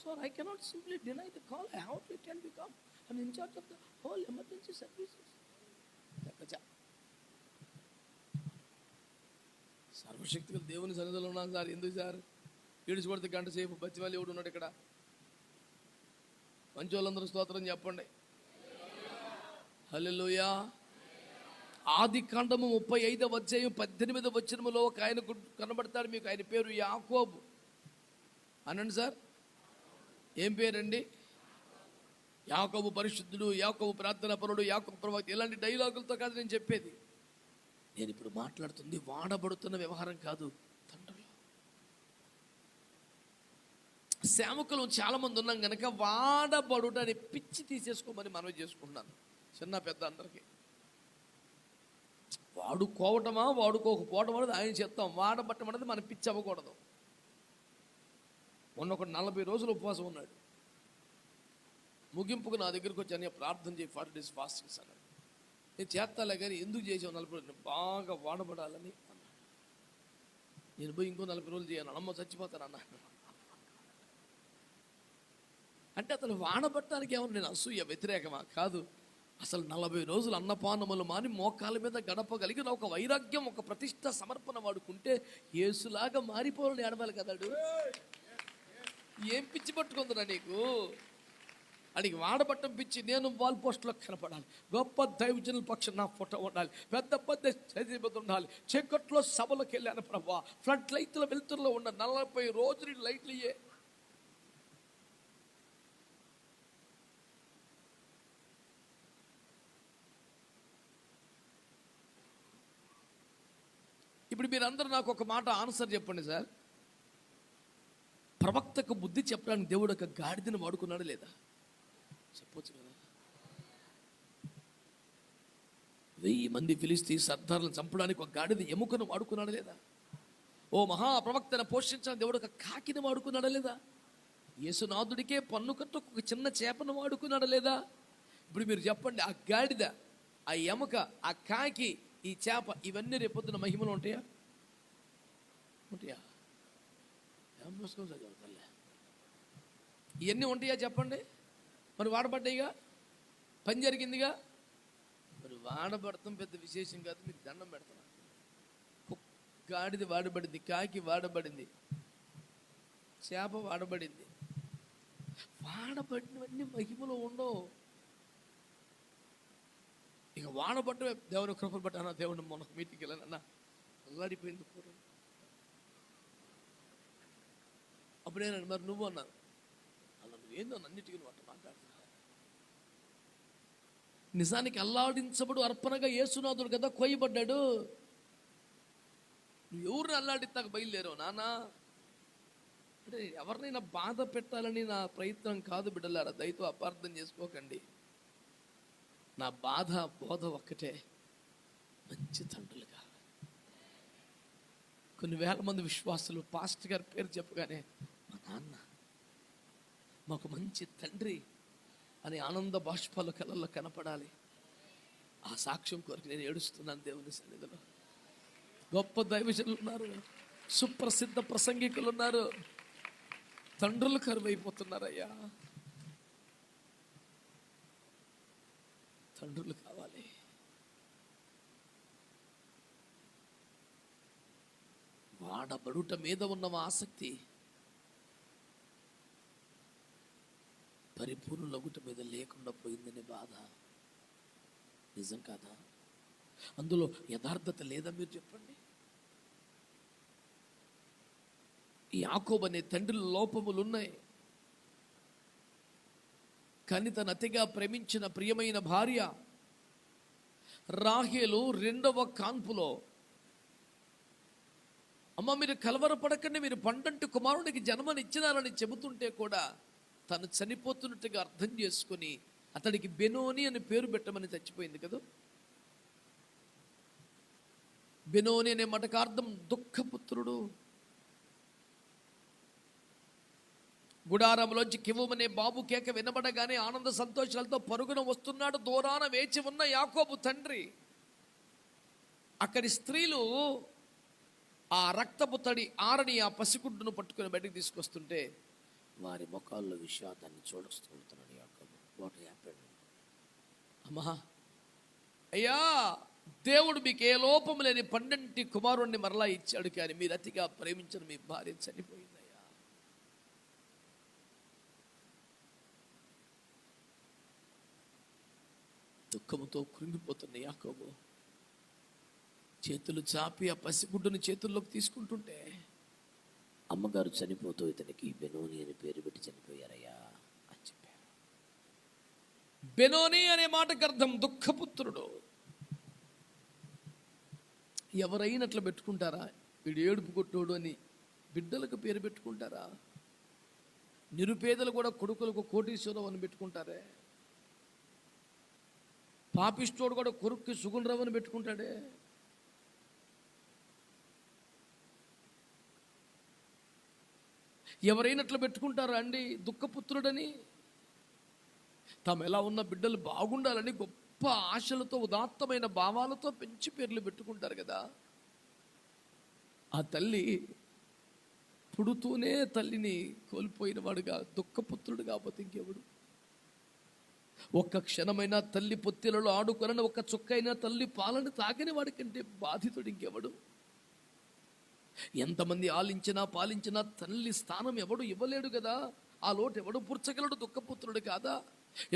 Sir, I cannot simply deny the call. How it can become? I'm in charge of the whole emergency services. సర్వశక్తిగా దేవుని సన్నిధిలో ఉన్నాను సార్. ఎందుకు సార్ ఈడ్చిపడితే గంట సేపు బతివాలి? ఎవడు ఉన్నాడు ఇక్కడ? మంచి వాళ్ళందరూ స్తోత్రం చెప్పండి. హల్లెలూయా. ఆది కాండము 35వ అధ్యాయం 18వ వచనములో ఒక ఆయన కనబడతాడు మీకు. ఆయన పేరు యాకోబు. అనండి సార్, ఏం పేరండి? యాకోబు పరిశుద్ధుడు, యాకోబు ప్రార్థనా పరుడు, యాకోబు ప్రవక్త. ఇలాంటి డైలాగులతో కాదు నేను చెప్పేది. నేను ఇప్పుడు మాట్లాడుతుంది వాడబడుతున్న వ్యవహారం కాదు, తండ్రులు. సేవకులు చాలా మంది ఉన్నాం కనుక వాడబడుట అనే పిచ్చి తీసేసుకోమని మనవి చేసుకుంటున్నాను, చిన్న పెద్ద అందరికీ. వాడుకోవటమా వాడుకోకపోవటం అనేది ఆయన చెప్తాం. వాడబట్టం అనేది మన పిచ్చి అవ్వకూడదు. మొన్న ఒక 40 రోజులు ఉపవాసం ఉన్నాడు. ముగింపుకు నా దగ్గరకు వచ్చి అని ప్రార్థన చేయి 40 days ఫాస్టింగ్స్ అన్నాడు. నేను చేస్తాలే కానీ ఎందుకు చేసావు 40 రోజులు? బాగా వాడబడాలని అన్నాడు. నేను పోయి ఇంకో 40 రోజులు చేయను, అమ్మ చచ్చిపోతాను అన్నాడు. అంటే అతను వాడబట్టడానికి ఏమన్నా నేను అసూయ వ్యతిరేకమా? కాదు. అసలు 40 రోజులు అన్నపానములు మాని మోకాల మీద గడపగలిగిన ఒక వైరాగ్యం, ఒక ప్రతిష్ట, సమర్పణ వాడుకుంటే యేసులాగా మారిపోవాలని ఏడవాలి కదాడు. ఏం పిచ్చి పట్టుకుందిరా నీకు? అడిగి వాడబట్టం పిచ్చి. నేను వాల్ పోస్ట్లో కనపడాలి, గొప్ప దైవజనుల పక్షం నా ఫోటో ఉండాలి, పెద్ద పెద్ద చదివిపోతు ఉండాలి. చీకట్లో సభలకు వెళ్ళాను ప్రభా, ఫ్లడ్ లైట్ల వెలుతురులో ఉన్న 40 రోజులు లైట్లు ఇయ్యే. ఇప్పుడు మీరందరూ నాకు ఒక మాట ఆన్సర్ చెప్పండి సార్. ప్రవక్తకు బుద్ధి చెప్పడానికి దేవుడు ఒక గాడిదను వాడుకున్నాడు లేదా? చెప్పొచ్చు కదా. 1000 మంది ఫిలిస్తీ సర్దార్లను చంపడానికి ఒక గాడిద ఎముకను వాడుకున్నాడు లేదా? ఓ మహాప్రవక్తను పోషించడానికి దేవుడు ఒక కాకిని వాడుకున్నాడా లేదా? యేసునాథుడికే పన్నుకట్టు ఒక చిన్న చేపను వాడుకున్నాడా లేదా? ఇప్పుడు మీరు చెప్పండి, ఆ గాడిద, ఆ ఎముక, ఆ కాకి, ఈ చేప, ఇవన్నీ రేపొద్దున మహిమలో ఉంటాయా? ఉంటాయా? ఇవన్నీ ఉంటాయా చెప్పండి? మరి వాడబడ్డాయిగా, పని జరిగిందిగా. మరి వాడబడతాం పెద్ద విశేషం కాదు, మీకు దండం పెడతాం. గాడిది వాడబడింది, కాకి వాడబడింది, చేప వాడబడింది. వాడబడినవన్నీ మహిమలో ఉండవు. ఇక వాడబడ్డ దేవుని కృపను బట్టి అన్న, దేవుని మొన్న మీటింగ్కి వెళ్ళానన్నా అల్లాడిపోయింది పూర్వం. అప్పుడేనండి మరి నువ్వు అన్నాను. అలా నువ్వేందో అన్నిటికీ నువ్వు అట్లా మాట్లాడుతున్నా. నిజానికి అల్లాడించబడు అర్పణగా యేసునాథుడు కదా కోయబడ్డాడు. నువ్వు ఎవరిని అల్లాడిస్తాక బయలుదేరావు నానా? అంటే ఎవరినైనా బాధ పెట్టాలని నా ప్రయత్నం కాదు బిడ్డలారా, దయతో అపార్థం చేసుకోకండి. నా బాధ బోధ ఒక్కటే, మంచి తండ్రులు కావాలి. కొన్ని వేల మంది విశ్వాసులు పాస్టర్ గారి పేరు చెప్పగానే మా నాన్న మాకు మంచి తండ్రి అని ఆనంద బాష్పాలు కళ్ళల్లో కనపడాలి. ఆ సాక్ష్యం కొరకు నేను ఏడుస్తున్నాను దేవుని సన్నిధిలో. గొప్ప దైవజనులు ఉన్నారు, సుప్రసిద్ధ ప్రసంగికులు ఉన్నారు, తండ్రులు కరువైపోతున్నారయ్యా. తండ్రులు కావాలి. వాడబడుట మీద ఉన్న ఆసక్తి పరిపూర్ణులగుట మీద లేకుండా పోయిందనే బాధ నిజం కాదా? అందులో యథార్థత లేదా? మీరు చెప్పండి. ఈ యాకోబు అనే తండ్రి లోపములు ఉన్నాయి. కానీ తను అతిగా ప్రేమించిన ప్రియమైన భార్య రాహేలు రెండవ కాన్పులో, అమ్మ మీరు కలవరపడకండి, మీరు పండంటి కుమారునికి జన్మనిచ్చినారని చెబుతుంటే కూడా తను చనిపోతున్నట్టుగా అర్థం చేసుకుని అతడికి బెనోని అని పేరు పెట్టమని చచ్చిపోయింది కదా. బెనోని అనే మాటకు అర్థం దుఃఖపుత్రుడు. గుడారంలోంచి కివ్వమనే బాబు కేక వినబడగానే ఆనంద సంతోషాలతో పరుగున వస్తున్నాడు దూరాన వేచి ఉన్న యాకోబు తండ్రి. అక్కడి స్త్రీలు ఆ రక్తపు తడి ఆరని ఆ పసిగుడ్డును పట్టుకుని బయటికి తీసుకొస్తుంటే వారి ముఖాల్లో విషాదాన్ని చూడస్తున్నాడు యాకోబు. What happened? అమ్మా, అయ్యా, దేవుడు మీకు ఏ లోపం లేని పండంటి కుమారుణ్ణి మరలా ఇచ్చాడు, కానీ మీరు అతిగా ప్రేమించిన మీ భార్య చనిపోయిందయ్యా. దుఃఖముతో కృంగిపోతున్న యాకోబు చేతులు చాపి ఆ పసిగుడ్డును చేతుల్లోకి తీసుకుంటుంటే అమ్మగారు చనిపోతూ ఇతనికి బెనోని అని పేరు పెట్టి చనిపోయారయ్యా అని చెప్పారు. బెనోని అనే మాటకు అర్థం దుఃఖపుత్రుడు. ఎవరైనా అట్లా పెట్టుకుంటారా? వీడు ఏడుపు కొట్టోడు అని బిడ్డలకు పేరు పెట్టుకుంటారా? నిరుపేదలు కూడా కొడుకులకు కోటీశ్వరం అని పెట్టుకుంటారే. పాపిష్టోడు కూడా కొడుక్కి సుగుణరావు అని పెట్టుకుంటాడే. ఎవరైనా అట్లా పెట్టుకుంటారా అండి దుఃఖపుత్రుడని? తాము ఎలా ఉన్న బిడ్డలు బాగుండాలని గొప్ప ఆశలతో ఉదాత్తమైన భావాలతో పెంచి పేర్లు పెట్టుకుంటారు కదా. ఆ తల్లి పుడుతూనే తల్లిని కోల్పోయిన వాడుగా దుఃఖపుత్రుడు కాకపోతే ఇంకెవడు? ఒక్క క్షణమైనా తల్లి పొత్తిలలో ఆడుకొనని ఒక్క చుక్కైనా తల్లి పాలను తాగని వాడికంటే బాధితుడు ఇంకెవడు? ఎంతమంది ఆలించినా పాలించినా తల్లి స్థానం ఎవడు ఇవ్వలేడు కదా. ఆ లోటు ఎవడు పూడ్చగలడు? దుఃఖపుత్రుడు కాదా?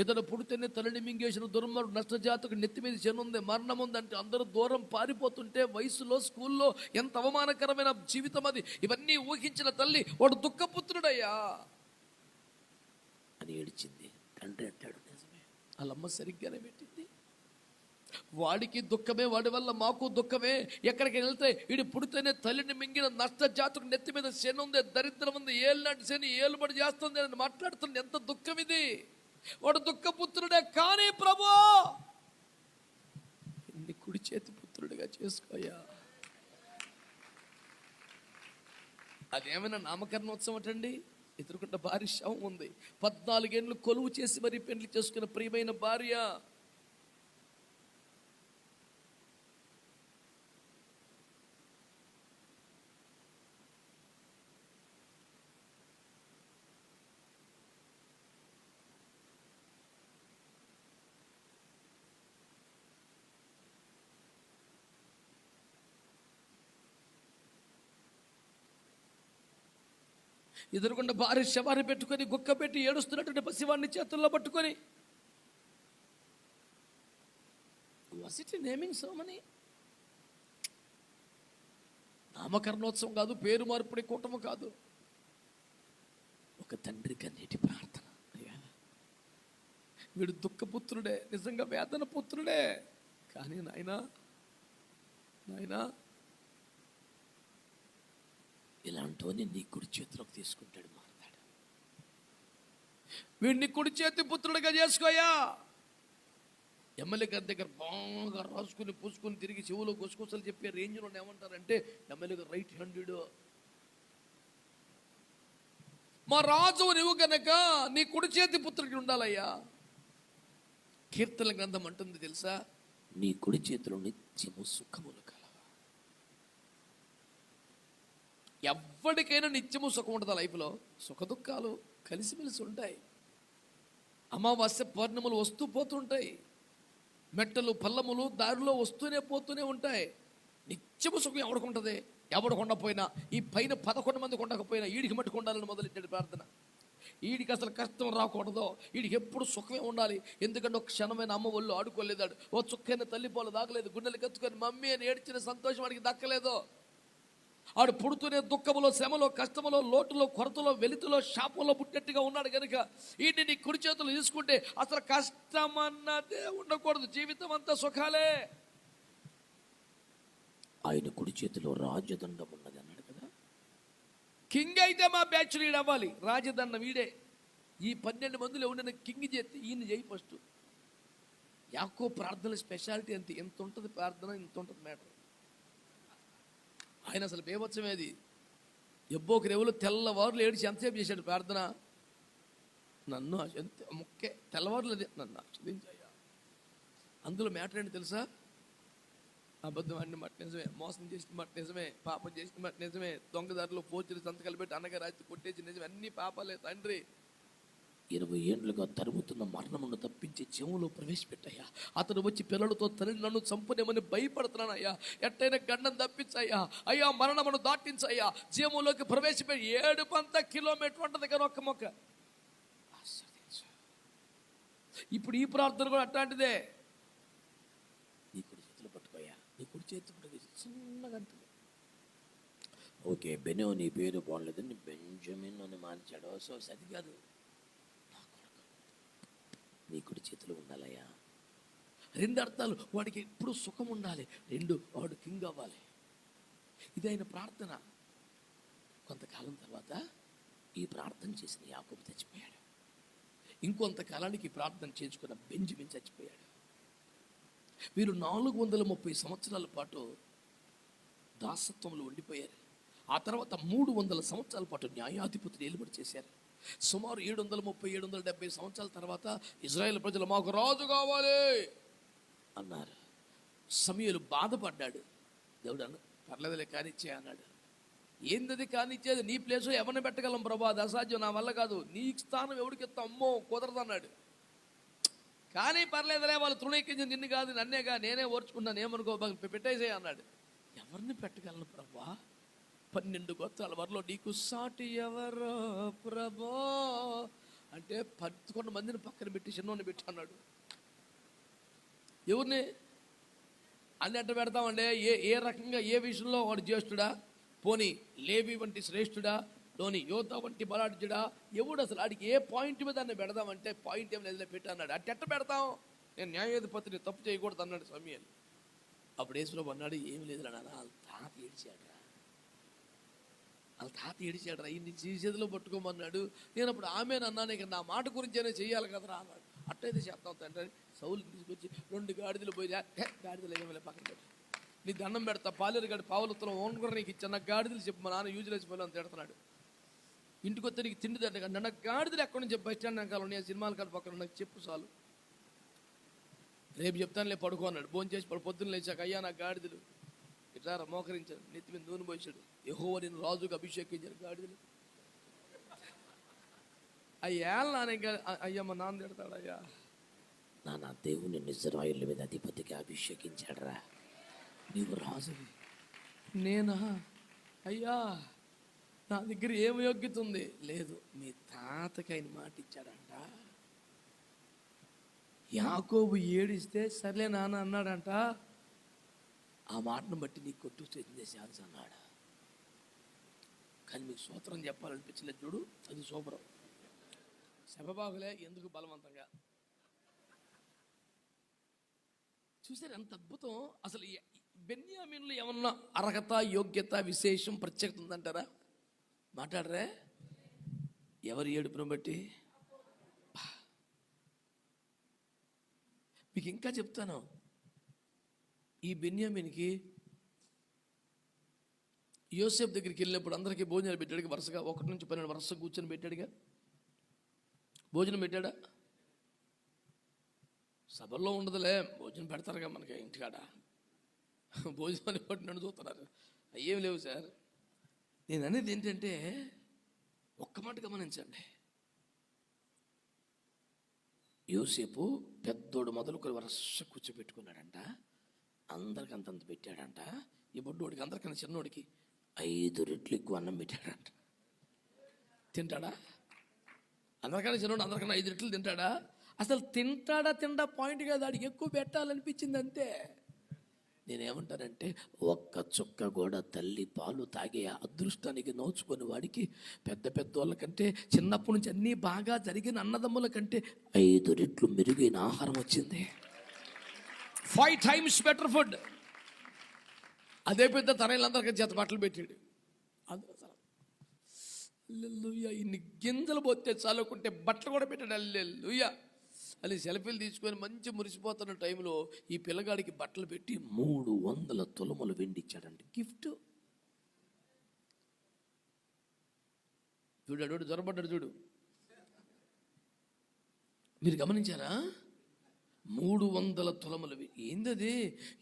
ఇతడు పుడితేనే తల్లిని మింగేసిన దుర్మార్గుడు నష్టజాతకు నెత్తి మీద చెనుంది, మరణం ఉందంటే అందరూ దూరం పారిపోతుంటే వయసులో స్కూల్లో ఎంత అవమానకరమైన జీవితం అది. ఇవన్నీ ఊహించిన తల్లి వాడు దుఃఖపుత్రుడయ్యా అని ఏడిచింది. తండ్రి అంటాడు, నిజమే, వాళ్ళమ్మ సరిగ్గానే పెట్టింది. వాడికి దుఃఖమే, వాడి వల్ల మాకు దుఃఖమే. ఎక్కడికి వెళ్తే వీడి పుడితేనే తల్లిని మింగిన నష్ట జాతకు నెత్తి మీద శని ఉంది, దరిద్రం ఉంది, ఏళ్ళనాటి శని ఏలుబడి చేస్తుంది అని మాట్లాడుతుంది. ఎంత దుఃఖం ఇది! వాడు దుఃఖపుత్రుడే. కానీ ప్రభు ఇన్ని కుడి చేతి పుత్రుడిగా చేసుకోయా. అదేమైనా నామకరణోత్సవం అటండి? ఎదురుకుంట భార్య శవం ఉంది, 14 ఏళ్ళు కొలువు చేసి మరి పెళ్లి చేసుకున్న ప్రియమైన భార్య. ఎదురుకుండా భార్య శవాన్ని పెట్టుకొని గుక్క పెట్టి ఏడుస్తున్నటువంటి పసివాడిని చేతుల్లో పట్టుకొని, was it a naming ceremony? నామకరణోత్సవం కాదు, పేరు మార్పుడి కూటము కాదు, ఒక తండ్రి కన్నీటి ప్రార్థన. అయ్యా, వీడు దుఃఖపుత్రుడే, నిజంగా వేదన పుత్రుడే. కానీ నాయనా ఇలాంటి నీ కుడి చేతిలోకి తీసుకుంటాడు, మారతాడు. వీడిని కుడి చేతి పుత్రుడిగా చేసుకోయా. ఎమ్మెల్యే గారి దగ్గర బాగా రాసుకుని పూసుకుని తిరిగి చెవులో గుసగుసలు చెప్పే రేంజ్లో ఏమంటారంటే, ఎమ్మెల్యే గారు రైట్ హ్యాండెడ్. మా రాజు నువ్వు కనుక నీ కుడి చేతి పుత్రుడికి ఉండాలయ్యా. కీర్తన గ్రంథం అంటుంది తెలుసా, నీ కుడి చేతిలో నిత్యము సుఖములు కలవా. ఎవరికైనా నిత్యము సుఖం ఉంటుంది లైఫ్లో. సుఖ దుఃఖాలు కలిసిమెలిసి ఉంటాయి. అమావాస్య పౌర్ణములు వస్తూ పోతుంటాయి. మెట్టలు పల్లములు దారిలో వస్తూనే పోతూనే ఉంటాయి. నిత్యము సుఖం ఎవరికి ఉంటుంది? ఎవడు కొండపోయినా, ఈ పైన 11 మంది కొండకపోయినా ఈడికి మట్టుకు ఉండాలని మొదలెట్టాడు ప్రార్థన. వీడికి అసలు కష్టం రాకూడదు, వీడికి ఎప్పుడు సుఖమే ఉండాలి. ఎందుకంటే ఒక క్షణమైన అమ్మ ఒళ్ళు ఆడుకోలేదాడు, ఓ చుక్కైన తల్లిపోలు దాకలేదు, గుండెలు కత్తుకొని మమ్మీ అని ఏడ్చిన సంతోషం వాడికి దక్కలేదు. ఆడు పుడుతూనే దుఃఖములో, శ్రమలో, కష్టములో, లోటులో, కొరతలో, వెలితిలో, శాపంలో పుట్టినట్టుగా ఉన్నాడు కనుక వీటిని నీ కుడి చేతులు తీసుకుంటే అసలు కష్టం అన్నదే ఉండకూడదు, జీవితం అంతా సుఖాలే. ఆయన కుడి చేతిలో రాజదండం ఉన్నది అన్నాడు కదా. కింగ్ అయితే మా బ్యాచ్ లీడ్ అవ్వాలి, రాజదండం వీడే. ఈ 12 మందిలో ఉండిన కింగ్ చేస్తే ఈయన చేయి ఫస్ట్. యాకోబు ప్రార్థన స్పెషాలిటీ అంతే, ఎంత ఉంటుంది ప్రార్థన, ఇంత ఉంటుంది మ్యాటర్. ఆయన అసలు బేవత్సమేది. ఎబ్బోకి రేవులు తెల్లవారులు ఏడిచి ఎంతసేపు చేశాడు ప్రార్థన. నన్ను ముక్కే తెల్లవారులు నన్ను ఆశ్రదించాయా. అందులో మ్యాటర్ ఏంటి తెలుసా? అబద్ధం ఆడిన మాట నిజమే, మోసం చేసిన మాట నిజమే, పాపం చేసిన మాట నిజమే, దొంగదారులు పోచులు సంతకాలు పెట్టి అన్నగా రాసి కొట్టేసి నిజమే, అన్ని పాపాలే తండ్రి. 20 ఏళ్ళుగా తరుగుతున్న మరణమును తప్పించి జీవంలో ప్రవేశపెట్టయ్యా. అతను వచ్చి పిల్లలతో తల్లి నన్ను చంపునేమని భయపడుతున్నానయ్యా. ఎట్టయినా గండం తప్పించయ్యా. అయ్యా మరణమును దాటించయ్యా. జీవంలోకి ప్రవేశపెట్టి 7 కిలోమీటర్ ఉంటుంది కానీ ఒక్క మొక్క. ఇప్పుడు ఈ ప్రార్థన కూడా అట్లాంటిదే. నీ కుడి చేతులు పట్టుకోయా, నీ కుడి చేతి పట్టుకు చిన్నగా అంటుంది. ఓకే, బెనో నీ పేరు బాగలేదని బెంజమిన్ అని మార్చాడు. సో అది కాదు, నీ కుడి చేతులు ఉండాలయ్యా. 2 అర్థాలు, వాడికి ఎప్పుడు సుఖం ఉండాలి. 2, వాడు కింగ్ అవ్వాలి. ఇది ఆయన ప్రార్థన. కొంతకాలం తర్వాత ఈ ప్రార్థన చేసిన యాకోబు చచ్చిపోయాడు. ఇంకొంతకాలానికి ప్రార్థన చేసుకున్న బెంజమిన్ చచ్చిపోయాడు. వీరు 430 సంవత్సరాల పాటు దాసత్వంలో ఉండిపోయారు. ఆ తర్వాత 300 సంవత్సరాల పాటు న్యాయాధిపతిని ఏలుబడి చేశారు. సుమారు 730-770 సంవత్సరాల తర్వాత ఇజ్రాయేల్ ప్రజలు మాకు రాజు కావాలి అన్నారు. సమూయేలు బాధపడ్డాడు. దేవుడు అన్న పర్లేదులే కానిచ్చే అన్నాడు. ఏందది కానిచ్చేది? నీ ప్లేస్ ఎవరిని పెట్టగలం ప్రభా, అది అసాధ్యం, నా వల్ల కాదు, నీ స్థానం ఎవరికి ఇస్తా, అమ్మో కుదరదు అన్నాడు. కానీ పర్లేదులే, వాళ్ళు తృణీకరించి నిన్ను కాదు నన్నేగా, నేనే ఓర్చుకున్నాను, ఏమనుకో పెట్టేసే అన్నాడు. ఎవరిని పెట్టగలను ప్రభా? 12 గోత్రాల వారిలో నీకు సాటి ఎవరో ప్రభో అంటే 11 మందిని పక్కన పెట్టి చిన్నోని పెట్టి అన్నాడు. ఎవరిని అన్ని అట్ట పెడతామంటే ఏ రకంగా, ఏ విషయంలో వాడు జ్యేష్ఠుడా, పోనీ లేవి వంటి శ్రేష్ఠుడా, లోని యోధ వంటి బలాఢ్యుడా, ఎవడు అసలు ఆడికి ఏ పాయింట్ మీద దాన్ని పెడదామంటే పాయింట్ ఏం లేదులే పెట్టి అన్నాడు. అట్టెట్ట పెడతాం, నేను న్యాయాధిపతిని తప్పు చేయకూడదు అన్నాడు సమూయేలు. అప్పుడు యేసుప్రభువు అన్నాడు, ఏమి లేదు నాన్న, వాళ్ళ తాత ఏడిచాడు, వాళ్ళ తాత ఏడిచాడు, ఇన్ని చేతిలో పట్టుకోమన్నాడు. నేను అప్పుడు ఆమెనన్నాను, ఇక నా మాట గురించైనా చెయ్యాలి కదరా అన్నాడు. అట్టయితే చేస్తాం తండ్రి. సౌలు తీసుకొచ్చి 2 గాడిదలు పోయి, గాడిదలు ఏమలే పక్కన పెట్టి, నీ దండం పెడతా, పాలేరు గడి పావులతో ఓన్గుర నీకు ఇచ్చా, నాకు గాడిదలు చెప్పు, మా నాన్న యూజ్లెస్ పోలే అని తిడుతున్నాడు. ఇంటికి వస్తే నీకు తిండి తండ్రి కంటే, నాకు గాడిదలు ఎక్కడి నుంచి బస్ స్టాండ్ వెనకాల ఉన్నాయి, సినిమాల కాడ పక్కన నాకు చెప్పు చాలు, రేపు చెప్తానులే పడుకో అన్నాడు. భోజనం చేసి పొద్దున్న లేచాక, అయ్యా నాకు గాడిదలు ఇట్లా మోకరించాడు, నెత్తి మీద నూనె పోసాడు, యెహోవా నిన్ను రాజుకు అభిషేకించాడు గాడిదలు. అయ్యా నాన్న ఇంకా అయ్యా మా నాన్న తిడతాడు, అయ్యా నాన్న దేవుని ఇశ్రాయేలు మీద అధిపతికి అభిషేకించాడరా, నీవు రాజువి. నేనా? అయ్యా నా దగ్గర ఏం యోగ్యత ఉంది? లేదు, మీ తాతకి ఆయన మాట ఇచ్చాడంట. యాకోబు ఏడిస్తే సర్లే నాన్న అన్నాడంట, ఆ మాటను బట్టి నీకు కొట్టు చేసి అన్నాడు. కానీ మీకు సూత్రం చెప్పాలనిపించలేదు చూడు, అది సూపరం. శబబాగులే ఎందుకు బలవంతంగా చూసారు, ఎంత అద్భుతం. అసలు బెన్యామీనులో ఏమన్నా అర్హత, యోగ్యత, విశేషం, ప్రత్యేకత ఉందంటారా? మాట్లాడరే? ఎవరి ఏడుపును బట్టి? మీకు ఇంకా చెప్తాను. ఈ బెన్యామీనికి యోసేపు దగ్గరికి వెళ్ళినప్పుడు అందరికీ భోజనాలు పెట్టాడుగా, వరుసగా 1 నుంచి 12 వరుసగా కూర్చొని పెట్టాడుగా. భోజనం పెట్టాడా? సభల్లో ఉండదులే, భోజనం పెడతారుగా మనకి ఇంటికాడ. భోజనాన్ని బట్టి నన్ను చూస్తున్నారు, అయ్యేం లేవు సార్. నేను అనేది ఏంటంటే, ఒక్క మాట గమనించండి. యోసేపు పెద్దోడు మొదలుకొని వరుస కూర్చోబెట్టుకున్నాడంట, అందరికి అంతంత పెట్టాడంట. ఈ బొడ్డోడికి అందరికన్నా చిన్నోడికి 5 రెట్లు ఎక్కువ అన్నం పెట్టాడంట. తింటాడా? అందరికన్నా చిన్నోడు అందరికన్నా 5 రెట్లు తింటాడా? అసలు తింటా పాయింట్ కాదు, ఆడికి ఎక్కువ పెట్టాలనిపించింది అంతే. నేనేమంటానంటే ఒక్క చుక్క కూడా తల్లి పాలు తాగే అదృష్టానికి నోచుకొని వాడికి పెద్ద పెద్ద వాళ్ళకంటే చిన్నప్పటి నుంచి అన్నీ బాగా జరిగిన అన్నదమ్ముల కంటే 5 రెట్లు మెరుగైన ఆహారం వచ్చింది. 5 times బెటర్ ఫుడ్. అదే పెద్ద తనలందరికీ చేత బట్టలు పెట్టాడు. అల్లెలుయ్య, ఇన్ని గింజలు పోతే చాలుకుంటే బట్టలు కూడా పెట్టాడు. అల్లెలుయ్య అని సెల్ఫీలు తీసుకొని మంచి మురిసిపోతున్న టైంలో ఈ పిల్లగాడికి బట్టలు పెట్టి 300 తులములు వెండి ఇచ్చాడండి గిఫ్ట్. చూడాడు జ్వరపడ్డాడు చూడు. మీరు గమనించారా? 300 తులములు. ఏందది?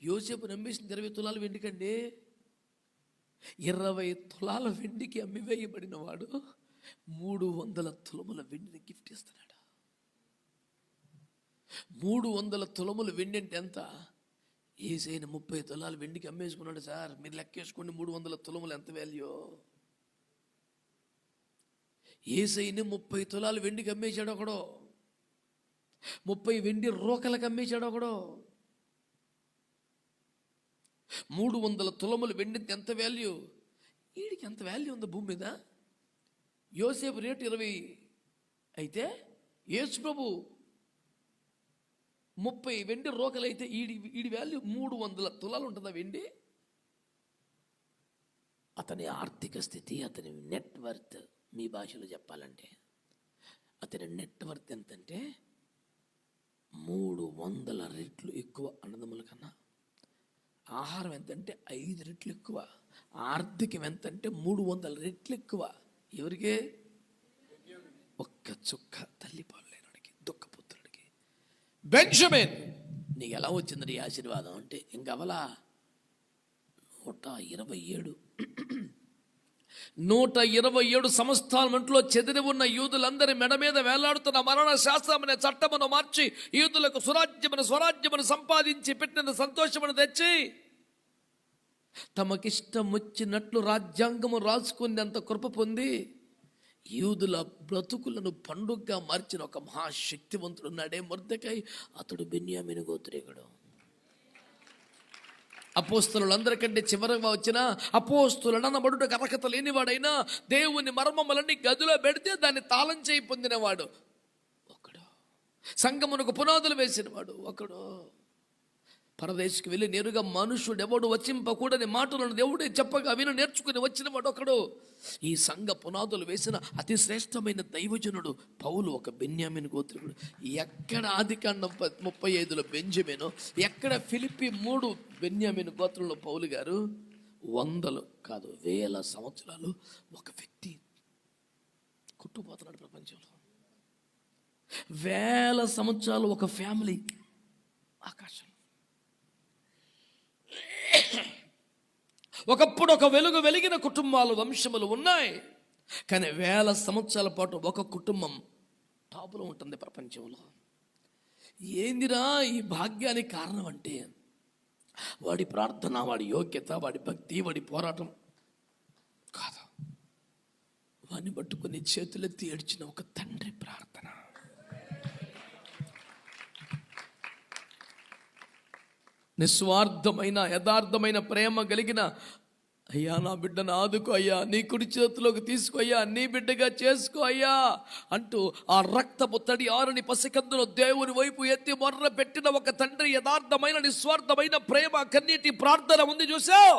యోసేపు నమ్మేసిన 20 తులాలు వెండికండి. 20 తులాల వెండికి అమ్మివేయబడిన వాడు 300 తులముల వెండిని గిఫ్ట్ ఇస్తున్నాడు. 300 తులములు వెండి అంటే ఎంత? ఏసైన 30 తులాలు వెండికి అమ్మేసుకున్నాడు సార్. మీరు లెక్కేసుకోండి 300 తులములు ఎంత వాల్యూ. ఏసైని 30 తులాలు వెండికి అమ్మేశాడు ఒకడు. 30 వెండి రోకలకు అమ్మేశాడు ఒకడు. 300 తులములు వెండికి ఎంత వాల్యూ? వీడికి ఎంత వాల్యూ ఉంది భూమి మీద? యోసేపు రేటు 20 అయితే యేసు ప్రభు 30 వెండి రోకలైతే ఈడి వాల్యూ 300 తులాలు ఉంటుందా వెండి? అతని ఆర్థిక స్థితి, అతని నెట్వర్త్, మీ భాషలో చెప్పాలంటే అతని నెట్వర్త్ ఎంతంటే 300 రెట్లు ఎక్కువ అన్నదమ్ముల కన్నా. ఆహారం ఎంతంటే 5 రెట్లు ఎక్కువ. ఆర్థికం ఎంతంటే 300 రెట్లు ఎక్కువ. ఎవరికి? ఒక్క చుక్క తల్లి పాలు లేనాడికి, దుఃఖపుత్రుడికి. బెంజమిన్, నీకు ఎలా వచ్చింది ఈ ఆశీర్వాదం అంటే ఇంకవలా 127 సంవత్సరాల మంటలో చెదిరి ఉన్న యూదులందరి మెడ మీద వేలాడుతున్న మరణ శాస్త్రం అనే చట్టమును మార్చి యూదులకు స్వరాజ్యమును సంపాదించి పెట్టిన సంతోషమును తెచ్చి తమకిష్టం వచ్చినట్లు రాజ్యాంగము రాసుకునేంత కృప పొంది యూదుల బ్రతుకులను పండుగగా మార్చిన ఒక మహాశక్తివంతుడు ఉన్నాడే మొర్దెకై. అతడు బెన్యామీను గోత్రీకుడు. అపోస్తలులందరికంటే చివరగా వచ్చిన అపోస్తలుడనబడుటకు అర్హత లేనివాడైనా దేవుని మర్మములన్నీ గదిలో పెడితే దాన్ని తాళం చేయి పొందినవాడు ఒకడు. సంఘమునకు పునాదులు వేసినవాడు ఒకడు. పరదేశికి వెళ్ళి నేరుగా మనుషుడు ఎవడు వచింపకూడని మాటలను దేవుడే చెప్పగా విని నేర్చుకుని వచ్చినవాడు ఒకడు. ఈ సంఘ పునాదులు వేసిన అతి శ్రేష్టమైన దైవజనుడు పౌలు ఒక బెన్యామీను గోత్రీకుడు. ఎక్కడ ఆదికాండం 35లో బెంజమిను, ఎక్కడ ఫిలిప్పి 3 బెన్యామీను గోత్రంలో పౌలు గారు. 100 కాదు 1000 సంవత్సరాలు ఒక వ్యక్తి కుట్టుపోతున్నాడు ప్రపంచంలో. 1000 సంవత్సరాలు ఒక ఫ్యామిలీ ఆకాశం. ఒకప్పుడు ఒక వెలిగిన కుటుంబాలు, వంశములు ఉన్నాయి. కానీ 1000 సంవత్సరాల పాటు ఒక కుటుంబం టాపులో ఉంటుంది ప్రపంచంలో. ఏందిరా ఈ భాగ్యానికి కారణం అంటే వాడి ప్రార్థన, వాడి యోగ్యత, వాడి భక్తి, వాడి పోరాటం కాదు. వాడిని పట్టుకుని చేతులెత్తి ఏడ్చిన ఒక తండ్రి ప్రార్థన. నిస్వార్థమైన యథార్థమైన ప్రేమ కలిగిన, అయ్యా నా బిడ్డను ఆదుకో అయ్యా, నీ కుడి చేతిలోకి తీసుకో అయ్యా, నీ బిడ్డగా చేసుకో అయ్యా అంటూ ఆ రక్తపు తడి ఆరని పసికందులో దేవుని వైపు ఎత్తి మొర్ర పెట్టిన ఒక తండ్రి యథార్థమైన నిస్వార్థమైన ప్రేమ కన్నీటి ప్రార్థన ఉంది చూసావు.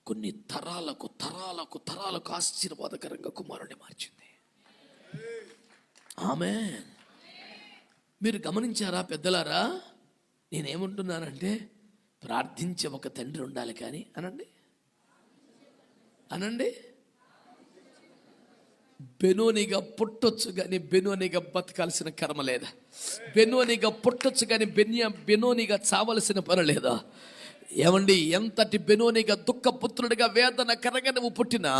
కొన్ని తరాలకు ఆశీర్వాదకరంగా కుమారుని మార్చింది. ఆమేన్. మీరు గమనించారా పెద్దలారా? నేనేమంటున్నానంటే ప్రార్థించే ఒక తండ్రి ఉండాలి. కానీ అనండి బెనోనిగా పుట్టొచ్చు కానీ బెనోనిగా బతకాల్సిన కర్మ లేదా? బెనోనిగా పుట్టొచ్చు కానీ బెనోనిగా చావలసిన పని లేదా? ఏమండి, ఎంతటి బెనోనిగా దుఃఖపుత్రుడిగా వేదన కరగా నువ్వు పుట్టినా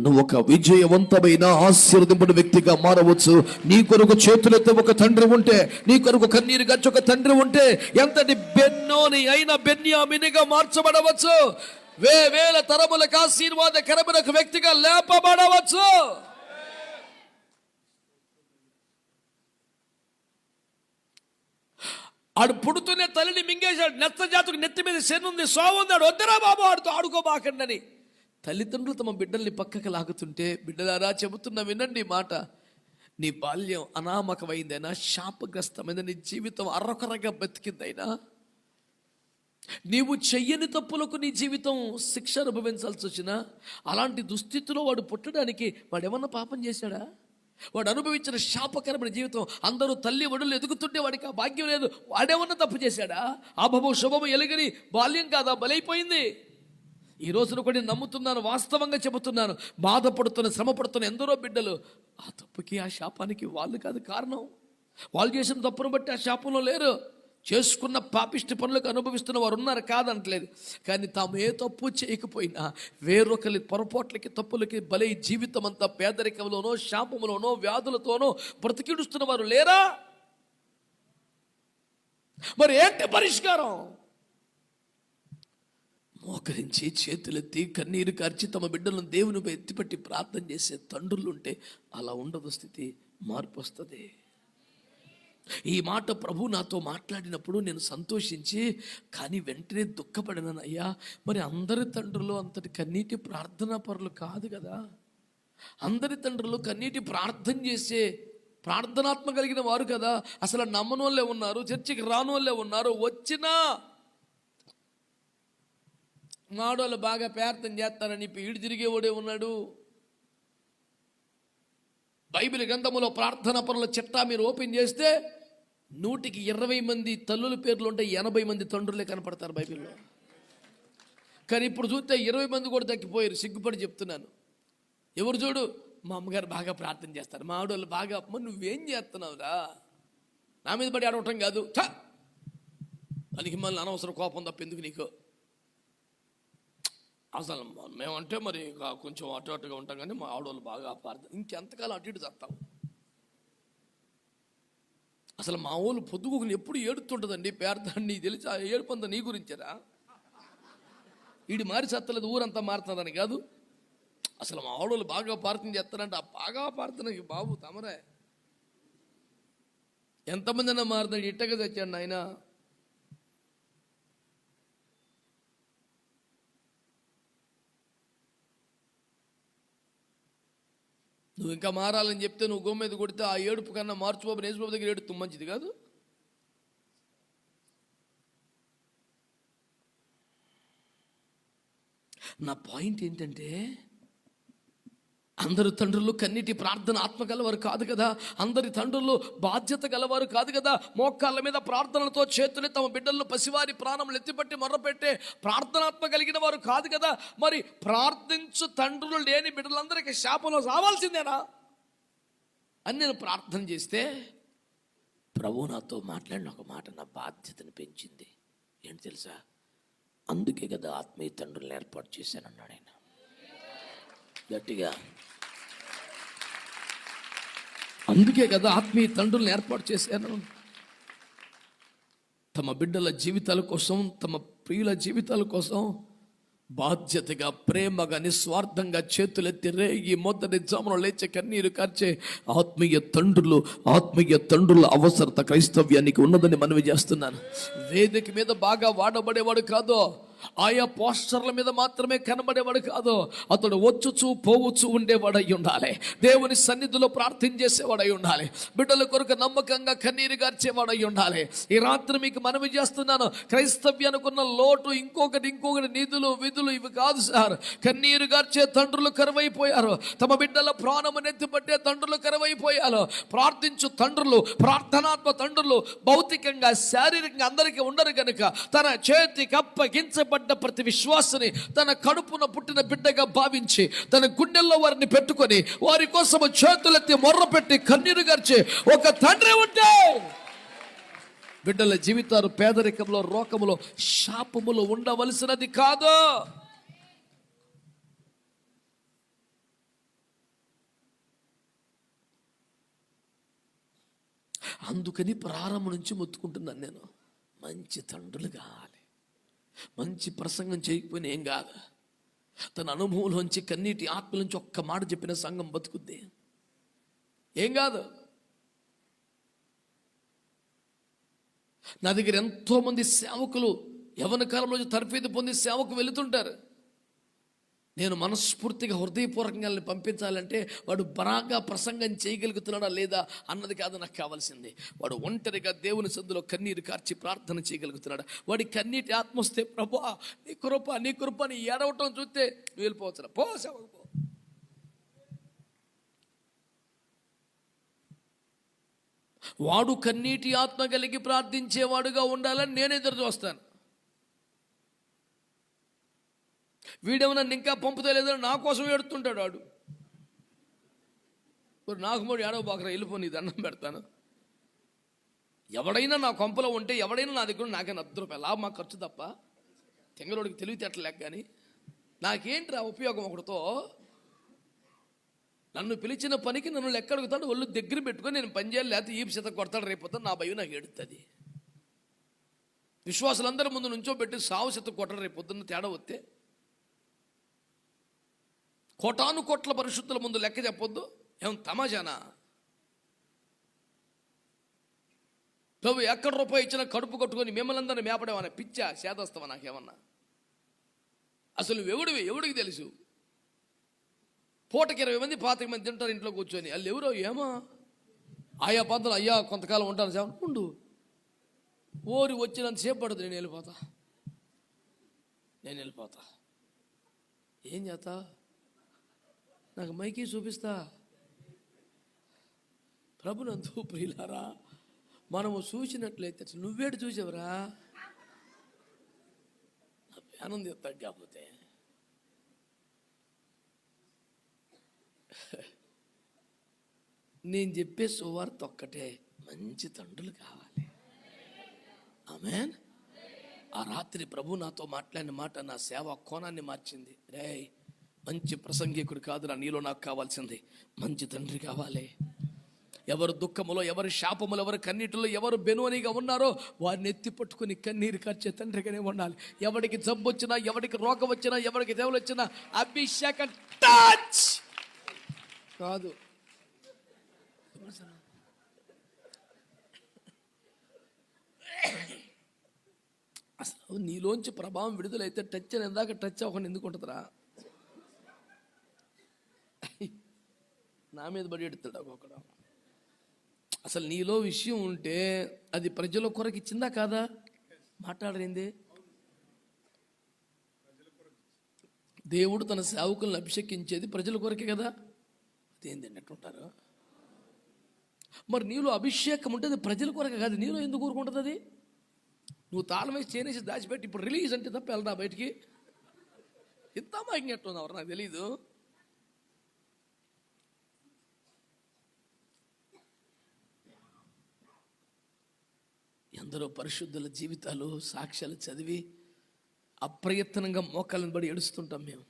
నువ్వు ఒక విజయవంతమైన ఆశీర్వదింపని వ్యక్తిగా మారవచ్చు. నీ కొరకు చేతులెత్తే ఒక తండ్రి ఉంటే, నీ కొరకు కన్నీరు గచ్చి ఒక తండ్రి ఉంటే ఎంతటి బెన్నోని అయినా బెన్యామీనుగా మార్చబడవచ్చు. వేల తరములకు ఆశీర్వాదకరమైన ఒక వ్యక్తిగా లేపబడవచ్చు. ఆడు పుడుతూనే తల్లిని మింగేశాడు. నెత్త జాతుకు నెత్తి మీద శనుంది, సోముందాడు, వద్దరా బాబు ఆడుతూ ఆడుకోబాకండి. తల్లిదండ్రులు తమ బిడ్డల్ని పక్కకు లాగుతుంటే, బిడ్డలారా చెబుతున్నా వినండి మాట, నీ బాల్యం అనామకమైందైనా, శాపగ్రస్తమైన నీ జీవితం అర్రకొరగా బతికిందైనా, నీవు చెయ్యని తప్పులకు నీ జీవితం శిక్ష అనుభవించాల్సి వచ్చినా, అలాంటి దుస్థితిలో వాడు పుట్టడానికి వాడేమన్నా పాపం చేశాడా? వాడు అనుభవించిన శాపకరమైన జీవితం, అందరూ తల్లి ఒడులు ఎదుగుతుంటే వాడికి ఆ భాగ్యం లేదు, వాడేమన్నా తప్పు చేశాడా? అభము శుభము ఎలుగని బాల్యం కాదా బలైపోయింది? ఈ రోజున కూడా నేను నమ్ముతున్నాను, వాస్తవంగా చెబుతున్నాను, బాధపడుతున్న శ్రమపడుతున్న ఎందరో బిడ్డలు ఆ తప్పుకి ఆ శాపానికి వాళ్ళు కాదు కారణం. వాళ్ళు చేసిన తప్పును బట్టి ఆ శాపంలో లేరు. చేసుకున్న పాపిష్టి పనులకు అనుభవిస్తున్న వారు ఉన్నారు, కాదంటలేదు. కానీ తాము ఏ తప్పు చేయకపోయినా వేరొకరి పొరపాట్లకి తప్పులకి బలై జీవితం అంతా పేదరికంలోనో శాపంలోనో వ్యాధులతోనో బ్రతికిడుస్తున్న వారు లేరా? మరి ఏంటి పరిష్కారం? మోకరించి చేతులెత్తి కన్నీరు కార్చి తమ బిడ్డలను దేవునిపై ఎత్తిపట్టి ప్రార్థన చేసే తండ్రులు ఉంటే అలా ఉండదు స్థితి, మార్పు వస్తుంది. ఈ మాట ప్రభు నాతో మాట్లాడినప్పుడు నేను సంతోషించి, కానీ వెంటనే దుఃఖపడినాను. అయ్యా, మరి అందరి తండ్రులు అంతటి కన్నీటి ప్రార్థనా పరులు కాదు కదా. అందరి తండ్రులు కన్నీటి ప్రార్థన చేసే ప్రార్థనాత్మ కలిగిన వారు కదా. అసలు నమ్మనోళ్ళే ఉన్నారు, చర్చికి రానోళ్ళే ఉన్నారు. వచ్చినా మాడోళ్ళు బాగా ప్రార్థన చేస్తారని ఈడు తిరిగేవాడే ఉన్నాడు. బైబిల్ గ్రంథములో ప్రార్థనా పనుల చిట్టా మీరు ఓపెన్ చేస్తే 120 మంది తల్లుల పేర్లు ఉంటాయి, 80 మంది తండ్రులే కనపడతారు బైబిల్లో. కానీ ఇప్పుడు చూస్తే 20 మంది కూడా తగ్గిపోయారు. సిగ్గుపడి చెప్తున్నాను. ఎవరు చూడు, మా అమ్మగారు బాగా ప్రార్థన చేస్తారు, మా ఆడవాళ్ళు బాగా. నువ్వేం చేస్తున్నావురా? నా మీద పడి ఆడవటం కాదు, దానికి మళ్ళీ అనవసరం కోపం తప్ప ఎందుకు నీకు? అసలు మేమంటే మరి కొంచెం అటు అటుగా ఉంటాం, కానీ మా ఆడవాళ్ళు బాగా ప్రార్థన. ఇంకెంతకాలం అటు ఇటు చేస్తావు? అసలు మా ఊళ్ళు పొద్దుగుని ఎప్పుడు ఏడుతుంటుందండి ప్రార్థన. నీ తెలిసి ఆ ఏడుపంతా నీ గురించేరా? వీడి మారి సత్తలేదు, ఊరంతా మారుతుందని కాదు. అసలు మా ఆడవాళ్ళు బాగా ప్రార్థన చేస్తారంటే, ఆ బాగా ప్రార్థనకి బాబు తమరే ఎంతమంది అన్నా మారుతాడు. ఇట్టగా తెచ్చాడు ఆయన. నువ్వు ఇంకా మారాలని చెప్తే నువ్వు గోమ మీద కొడితే ఆ ఏడుపు కన్నా మార్చుబాబు నేసుబాబు దగ్గర ఏడుతూ మంచిది కాదు. నా పాయింట్ ఏంటంటే, అందరు తండ్రులు కన్నీటి ప్రార్థన ఆత్మ గలవారు కాదు కదా. అందరి తండ్రులు బాధ్యత గలవారు కాదు కదా. మోకాళ్ళ మీద ప్రార్థనలతో చేతులు తమ బిడ్డలను పసివారి ప్రాణములు ఎత్తిపట్టి మొర్రపెట్టే ప్రార్థనాత్మ కలిగిన వారు కాదు కదా. మరి ప్రార్థించు తండ్రులు లేని బిడ్డలందరికీ శాపంలో రావాల్సిందేనా అని నేను ప్రార్థన చేస్తే, ప్రభు నాతో మాట్లాడిన ఒక మాట నా బాధ్యతను పెంచింది. ఏంటి తెలుసా? అందుకే కదా ఆత్మీయ తండ్రులను ఏర్పాటు చేశానన్నాడు ఆయన గట్టిగా. అందుకే కదా ఆత్మీయ తండ్రులను ఏర్పాటు చేశాను. తమ బిడ్డల జీవితాల కోసం, తమ ప్రియుల జీవితాల కోసం బాధ్యతగా, ప్రేమగా, నిస్వార్థంగా చేతులెత్తి రేగి మొదటి జామున లేచే కన్నీరు కార్చే ఆత్మీయ తండ్రుల అవసరత క్రైస్తవ్యానికి ఉన్నదని మనవి చేస్తున్నాను. వేదిక మీద బాగా వాడబడేవాడు కాదు, ఆయా పోస్టర్ల మీద మాత్రమే కనబడేవాడు కాదు. అతడు వచ్చుచూ పోవచ్చు ఉండేవాడై ఉండాలి. దేవుని సన్నిధిలో ప్రార్థన చేసేవాడై ఉండాలి. బిడ్డల కొరకు నమ్మకంగా కన్నీరు గార్చేవాడై ఉండాలి. ఈ రాత్రి మీకు మనవి చేస్తున్నాను, క్రైస్తవ్యానికున్న లోటు ఇంకొకటి నిధులు విధులు ఇవి కాదు సార్. కన్నీరు గార్చే తండ్రులు కరువైపోయారు. తమ బిడ్డల ప్రాణము నెత్తిపట్టే తండ్రులు కరువైపోయారు. ప్రార్థించు తండ్రులు, ప్రార్థనాత్మ తండ్రులు భౌతికంగా శారీరకంగా అందరికీ ఉండరు కనుక, తన చేతికి అప్పగించబడ్డ ప్రతి విశ్వాసని తన కడుపున పుట్టిన బిడ్డగా భావించి తన గుండెల్లో వారిని పెట్టుకొని వారి కోసం చేతులెత్తి మొర్ర పెట్టి కన్నీరు గార్చే ఒక తండ్రి ఉంటే బిడ్డల జీవితాలు పేదరికంలో, రోకములో, శాపములో ఉండవలసినది కాదు. అందుకని ప్రారంభం నుంచి మొత్తుకుంటున్నాను నేను, మంచి తండ్రులు కావాలి. మంచి ప్రసంగం చేయకపోయినా ఏం కాదు, తన అనుభవంలోంచి కన్నీటి ఆత్మ నుంచి ఒక్క మాట చెప్పిన సంఘం బతుకుద్ది, ఏం కాదు. నా దగ్గర ఎంతోమంది సేవకులు యవ్వన కాలంలో తర్ఫీదు పొంది సేవకు వెళుతుంటారు. నేను మనస్ఫూర్తిగా హృదయపూర్వకంగా పంపించాలంటే వాడు బాగా ప్రసంగం చేయగలుగుతున్నాడా లేదా అన్నది కాదు నాకు కావాల్సింది. వాడు ఒంటరిగా దేవుని సన్నిధిలో కన్నీరు కార్చి ప్రార్థన చేయగలుగుతున్నాడా. వాడి కన్నీటి ఆత్మ వస్తే ప్రభువా నీ కృప నీ ఏడవటం చూస్తే నువ్వు వెళ్ళిపోవచ్చురా, పో సేవకు పో. వాడు కన్నీటి ఆత్మ కలిగి ప్రార్థించేవాడుగా ఉండాలని నేను ఎదురు చూస్తాను. వీడేమన్నా ఇంకా పంపుతలేదని నా కోసం ఏడుతుంటాడు వాడు. నాకు మూడు ఏడవ బాకరా వెళ్ళిపో, నీ దండం పెడతాను. ఎవడైనా నా కొంపలో ఉంటే ఎవడైనా నా దగ్గర నాకే ₹10 లాభం మా ఖర్చు తప్ప తెంగలోడికి తెలివితేటలేక కానీ నాకేంటి ఉపయోగం? ఒకటితో నన్ను పిలిచిన పనికి నన్ను లెక్క అడుగుతాడు, ఒళ్ళు దగ్గర పెట్టుకొని నేను పని చేయాలి, లేకపోతే ఈ చేత కొడతాడు రేపోతాను, నా భయం నాకు ఏడుతుంది. విశ్వాసులందరూ ముందు నుంచోబెట్టి సావు చేత కొట్టడం రేపు పొద్దున్న తేడా వస్తే కోటాను కోట్ల పరిశుద్ధుల ముందు లెక్క చెప్పొద్దు. ఏం తమాజానా? ప్రభు ఎక్కడ రూపాయి ఇచ్చినా కడుపు కట్టుకొని మిమ్మల్ని అందరినీ మేపడేమన్నా పిచ్చా చేదస్తావా? నాకేమన్నా అసలు ఎవడికి తెలుసు? పూటకి 20 మంది 25 మంది తింటారు ఇంట్లో కూర్చొని. వాళ్ళు ఎవరో ఏమో ఆయా పంతులు అయ్యా కొంతకాలం ఉంటాను సేవ ఉండు, ఓరి వచ్చినంతసేపు పడుతుంది, నేను వెళ్ళిపోతా. ఏం చేస్తా? నాకు మైకి చూపిస్తా. ప్రభునందు ప్రియులారా, మనము చూసినట్లయితే నువ్వేడు చూసావురా, నా ప్యానం తగ్గకపోతే నేను చెప్పే సువార్త ఒక్కటే, మంచి తండ్రులు కావాలి. ఆమేన్. ఆ రాత్రి ప్రభు నాతో మాట్లాడిన మాట నా సేవ కోణాన్ని మార్చింది. రేయ్, మంచి ప్రసంగికుడు కాదురా నీలో నాకు కావాల్సింది, మంచి తండ్రి కావాలి. ఎవరు దుఃఖములో, ఎవరి శాపములో, ఎవరి కన్నీటిలో, ఎవరు బెనువనిగా ఉన్నారో వారిని ఎత్తి పట్టుకుని కన్నీరు కార్చే తండ్రిగానే ఉండాలి. ఎవరికి జబ్బు వచ్చినా, ఎవరికి రోగం వచ్చినా, ఎవరికి దేవులు వచ్చినా అభిషేకం టచ్ కాదు. అసలు నీలోంచి ప్రభావం విడుదలైతే టచ్ అని ఎందాక టచ్ అవ్వకుండా ఎందుకు ఉంటుందిరా? నా మీద బడి ఎడుతాడు ఒక్కొక్కడు. అసలు నీలో విషయం ఉంటే అది ప్రజల కొరకు ఇచ్చిందా కాదా? మాట్లాడరేంది? దేవుడు తన సేవకులను అభిషేకించేది ప్రజల కొరకే కదా. అదేంది అన్నట్టుంటారు. మరి నీలో అభిషేకం ఉంటే అది ప్రజల కొరకే కాదు, నీలో ఎందుకు ఊరుకుంటుంది అది? నువ్వు తాళం వేసి చేనేసి దాచిపెట్టి ఇప్పుడు రిలీజ్ అంటే తప్ప వెళ్దా బయటికి? ఇంత మాగినట్టుంది ఎవరు నాకు తెలీదు. ఎందరో పరిశుద్ధుల జీవితాలు సాక్ష్యాలు చదివి అప్రయత్నంగా మోకాలను బడి ఏడుస్తుంటాం మేము.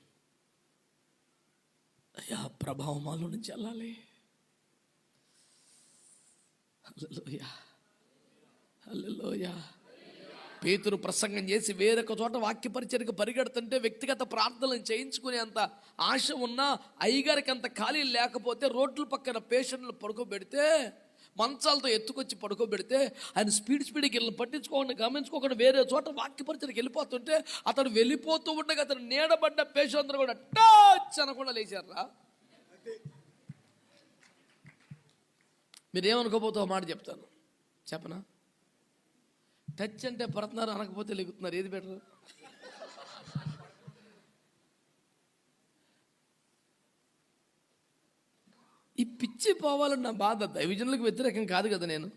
అయ్యా ప్రభావం మాలో నుంచి వెళ్ళాలి. హల్లెలూయా, హల్లెలూయా. పేతురు ప్రసంగం చేసి వేరొక చోట వాక్య పరిచర్యకు పరిగెడుతుంటే వ్యక్తిగత ప్రార్థనలు చేయించుకునే అంత ఆశ ఉన్నా అయ్యగారికి అంత ఖాళీ లేకపోతే రోడ్ల పక్కన పేషెంట్లు పడుకోబెడితే, మంచాలతో ఎత్తుకొచ్చి పడుకోబెడితే ఆయన స్పీడ్కి వెళ్ళి పట్టించుకోకుండా గమనించుకోకుండా వేరే చోట వాక్య పరిచర్యకు వెళ్ళిపోతుంటే అతడు వెళ్ళిపోతూ ఉండగా అతను నీడబడ్డ పేషెంట్ అందరూ కూడా టచ్ అనకుండా లేచారా? మీరేమనుకోపోతావు మాట చెప్తాను, చెప్పనా? టచ్ అంటే పడుతున్నారు, అనకపోతే లెగుతున్నారు, ఏది బెటర్? ఈ పిచ్చి పోవాలని నా బాధ. దైవజనులకు వ్యతిరేకం కాదు కదా. నేను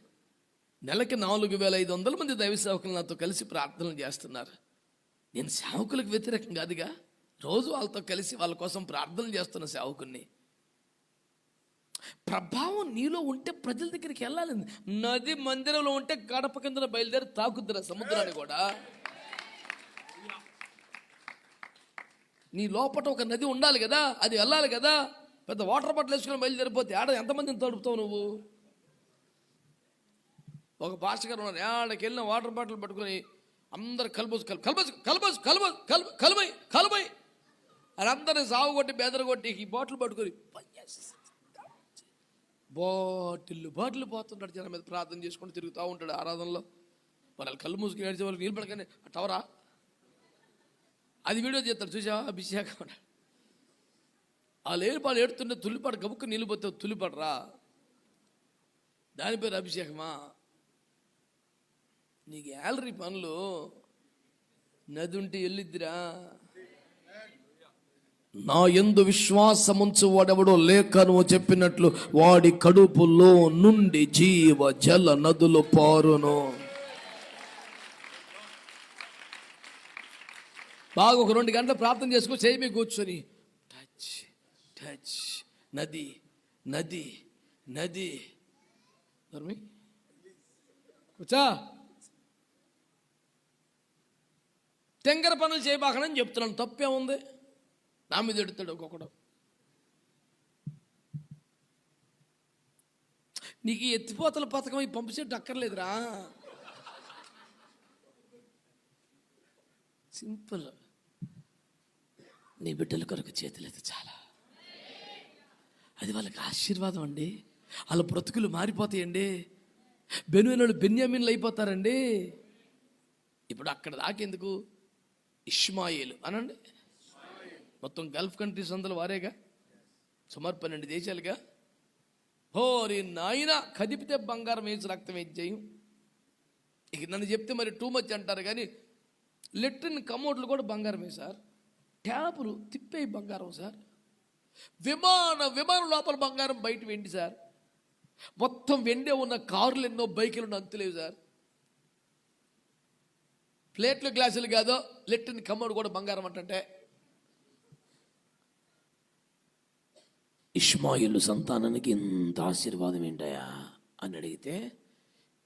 నెలకి 4500 మంది దైవ సేవకులు నాతో కలిసి ప్రార్థనలు చేస్తున్నారు. నేను సేవకులకు వ్యతిరేకం కాదుగా, రోజు వాళ్ళతో కలిసి వాళ్ళ కోసం ప్రార్థనలు చేస్తున్న సేవకుని. ప్రభావం నీలో ఉంటే ప్రజల దగ్గరికి వెళ్ళాలి. నది మందిరంలో ఉంటే గడప కింద బయలుదేరి తాకుద్దిరా సముద్రాన్ని కూడా. నీ లోపల ఒక నది ఉండాలి కదా, అది వెళ్ళాలి కదా. పెద్ద వాటర్ బాటిల్ వేసుకొని బయలుదేరిపోతే ఆడ ఎంతమందిని తడుపుతావు నువ్వు? ఒక భాష గారు ఉన్నారు, ఆడకి వెళ్ళిన వాటర్ బాటిల్ పట్టుకొని అందరు కలుబై అని అందరిని సాగు కొట్టి బెదర కొట్టి ఈ బాటిల్ పట్టుకొని బాటిల్ పోతుంటాడు. జనం మీద ప్రార్థన చేసుకుంటూ తిరుగుతూ ఉంటాడు ఆరాధనలో. వాళ్ళు కళ్ళు మూసుకుని ఏడ్చే వాళ్ళకి నీళ్ళు పడకనే టవరా అది వీడియో చేస్తాడు చూసావా అభిషేకం. ఆ లేనిపాడు ఏడుతుంటే తుల్లిపాడు గబుక్కు నీళ్ళు పోతే తుల్లిపాడరా, దాని పేరు అభిషేకమా? నీకు యాలరీ పనులు నది ఉంటే వెళ్ళిద్దిరా. నా యందు విశ్వాసముంచు వాడెవడో లేఖనము చెప్పినట్లు వాడి కడుపులో నుండి జీవ జల నదులు పారును. బాగా ఒక 2 గంటలు ప్రార్థన చేసుకో, చేయి మీద కూర్చొని టచ్ టచ్ నది నది నది కూర్చా. తెంగర పనులు చేయబాకనని చెప్తున్నాను, తప్పే ఉంది? నా మీద ఎడుతాడు ఒక్కొక్కడు. నీకు ఈ ఎత్తిపోతల పథకం ఈ పంపు చెట్టు అక్కర్లేదురా, సింపుల్. నీ బిడ్డల కొరకు చేతులైతే చాలా, అది వాళ్ళకి ఆశీర్వాదం అండి. వాళ్ళ బ్రతుకులు మారిపోతాయండి. బెన్యామీనులు బెన్యామీన్లు అయిపోతారండి. ఇప్పుడు అక్కడ దాకెందుకు? ఇష్మాయేలు అనండి, మొత్తం గల్ఫ్ కంట్రీస్ అందులో వారేగా, సుమారు 12 దేశాలుగా. హోరి నాయన, కదిపితే బంగారం వేసి రక్తం వేసి చేయం. ఇక నన్ను చెప్తే మరి టూ మచ్ అంటారు, కానీ లెట్రిన్ కమోడ్లు కూడా బంగారమే సార్, ట్యాపులు తిప్పే బంగారం సార్, విమానం లోపల బంగారం, బయట వెండి సార్, మొత్తం వెండే ఉన్న కార్లు ఎన్నో, బైకులు ఉన్న అంతులేవు సార్. ప్లేట్లు గ్లాసులు కాదో, లెట్రిన్ కమోడ్ కూడా బంగారం అంటే. ఇష్మాయేలు సంతానానికి ఇంత ఆశీర్వాదం ఏంటయా అని అడిగితే,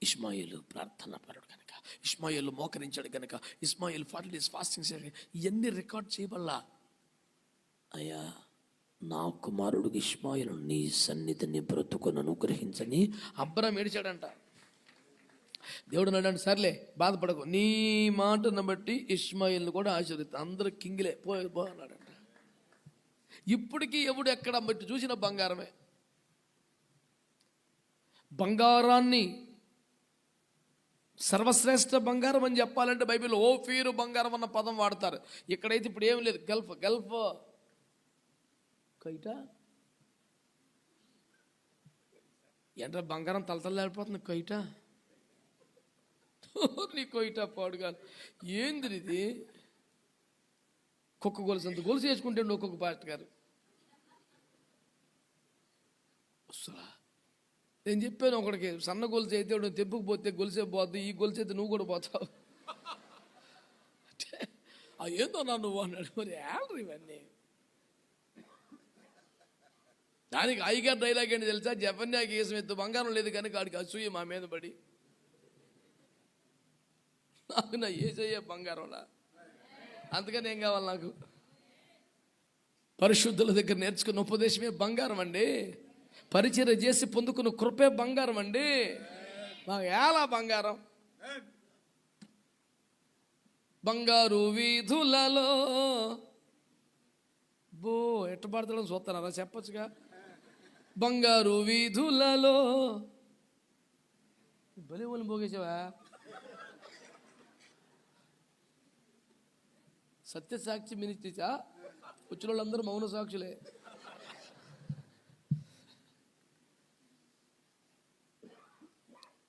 ఇష్మాయేలు ప్రార్థన పరుడు కనుక, ఇష్మాయేలు మోకరించాడు కనుక, ఇష్మాయేలు 40 days ఫాస్టింగ్ ఇవన్నీ రికార్డ్ చేయబల్లా. అయ్యా, నా కుమారుడికి ఇష్మాయేలు నీ సన్నిధిని బ్రతుకును అనుగ్రహించని అబ్రాహాము ఏడిచాడంట. దేవుడు అన్నాడు, సర్లే బాధపడకు, నీ మాటను బట్టి ఇష్మాయేల్ని కూడా ఆశీర్వదిస్తా, అందరూ కింగిలే పో అన్నాడంట. ఇప్పటికీ ఎవడు ఎక్కడ బట్టి చూసిన బంగారమే. బంగారాన్ని సర్వశ్రేష్ఠ బంగారం అని చెప్పాలంటే బైబిల్లో ఓఫీరు బంగారం అన్న పదం వాడతారు. ఇక్కడైతే ఇప్పుడు ఏం లేదు, గల్ఫ్ కైట ఏంట్రా బంగారం తలతల్లాడిపోతుంది, కైట నీ కొయిట పాడుగా ఏంది ఇది? కుక్క గొలుసు అంత గొలుసు వేసుకుంటే ఒక్కొక్క పాస్టర్ గారు. నేను చెప్పాను ఒకడికి, సన్న గొలుసు అయితే తెప్పుకుపోతే గొలుసే పోద్ది, ఈ గొలుసు అయితే నువ్వు కూడా పోతావు. ఏందో నా నువ్వు అన్నాడు. మరి ఏమరు ఇవన్నీ? దానికి ఐగారు డైలాగ్ ఏంటి తెలుసా? జపన్యా కేసం ఎత్తు బంగారం లేదు కనుక ఆడికి అసూయ మా మీద పడి, నాకు నా ఏసయ్యే బంగారంలా, అందుకని ఏం కావాలి నాకు? పరిశుద్ధుల దగ్గర నేర్చుకున్న ఉపదేశమే బంగారం అండి. పరిచర్య చేసి పొందుకున్న కృపే బంగారం అండి. మాకు ఎలా బంగారం? బంగారు వీధులలో బో ఎట్ట పడతాడని చూస్తున్నారా? చెప్పచ్చుగా. బంగారు వీధులలో బలి ఒళ్ళు పోగేసావా? సత్యసాక్షి మినిస్ట్రీసా? వచ్చిన వాళ్ళందరూ మౌన సాక్షులే.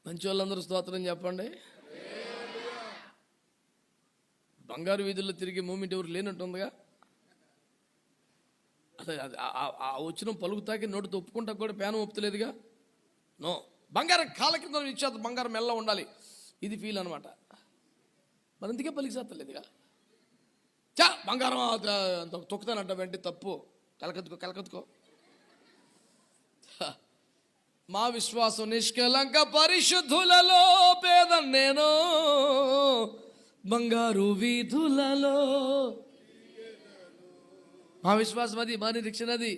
మంచి వాళ్ళందరూ స్తోత్రం చెప్పండి. బంగారు వీధుల్లో తిరిగి మూమెంట్ ఎవరు లేనట్టుందిగా. అసలు ఆ వచ్చిన పలుకు తాకి నోటితో ఒప్పుకుంటా కూడా పేనం ఒప్పుతలేదుగా. నో, బంగారం కాళ్ళ కింద ఇచ్చేది, బంగారం మెల్ల ఉండాలి, ఇది ఫీల్ అనమాట. మరి అందుకే పలికి చేస్తలేదుగా. బంగారం తొక్కుతానంట వెంటనే తప్పు, కలకత్తుకో. మా విశ్వాసం నిష్కలంక పరిశుద్ధులలో పేద నేను, బంగారు వీధులలో. మా విశ్వాసం అది, మా నిరీక్షణ అది.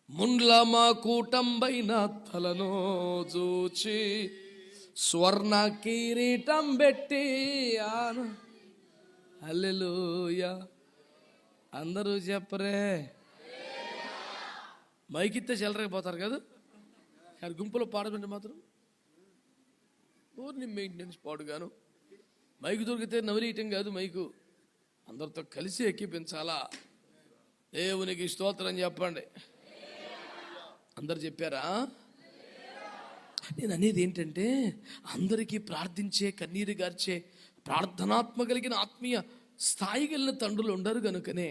ముండ్ల మా కూటంబైన తలను చూచి స్వర్ణ కిరీటం పెట్టి హల్లెలూయా అందరూ చెప్పరే. మైకిస్తే చెల్లరకపోతారు కదా, గుంపులో పాడమంటే మాత్రం ఊరిని మెయింటెనెన్స్ పాడుగాను. మైకు దొరికితే నవలీయటం కాదు, మైకు అందరితో కలిసి ఎక్కిపించాలా. దేవునికి స్తోత్రం చెప్పండి. అందరు చెప్పారా? నేను అనేది ఏంటంటే, అందరికీ ప్రార్థించే, కన్నీరు గార్చే, ప్రార్థనాత్మ కలిగిన ఆత్మీయ స్థాయి కలిగిన తండ్రులు ఉండరు కనుకనే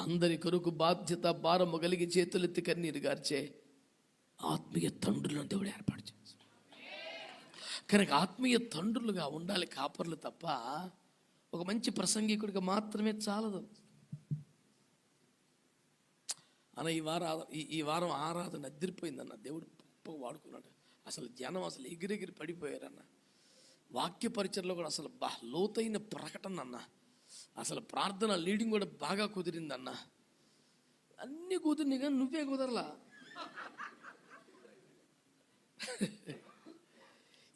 అందరి కొరకు బాధ్యత భారము కలిగి చేతులెత్తి కన్నీరు గార్చే ఆత్మీయ తండ్రులను దేవుడు ఏర్పాటు చేశాడు. కనుక ఆత్మీయ తండ్రులుగా ఉండాలి కాపర్లు తప్ప ఒక మంచి ప్రసంగికుడిగా మాత్రమే చాలదు. అన్న ఈ వారం ఆరాధన అదిరిపోయిందన్న, దేవుడు గొప్పగా వాడుకున్నాడు. అసలు జనం అసలు ఎగిరెగిరి పడిపోయారన్న. వాక్య పరిచయలో కూడా అసలు లోతైన ప్రకటన అన్న. అసలు ప్రార్థన లీడింగ్ కూడా బాగా కుదిరిందన్న. అన్నీ కుదిరినాయి కానీ నువ్వే కుదరలా.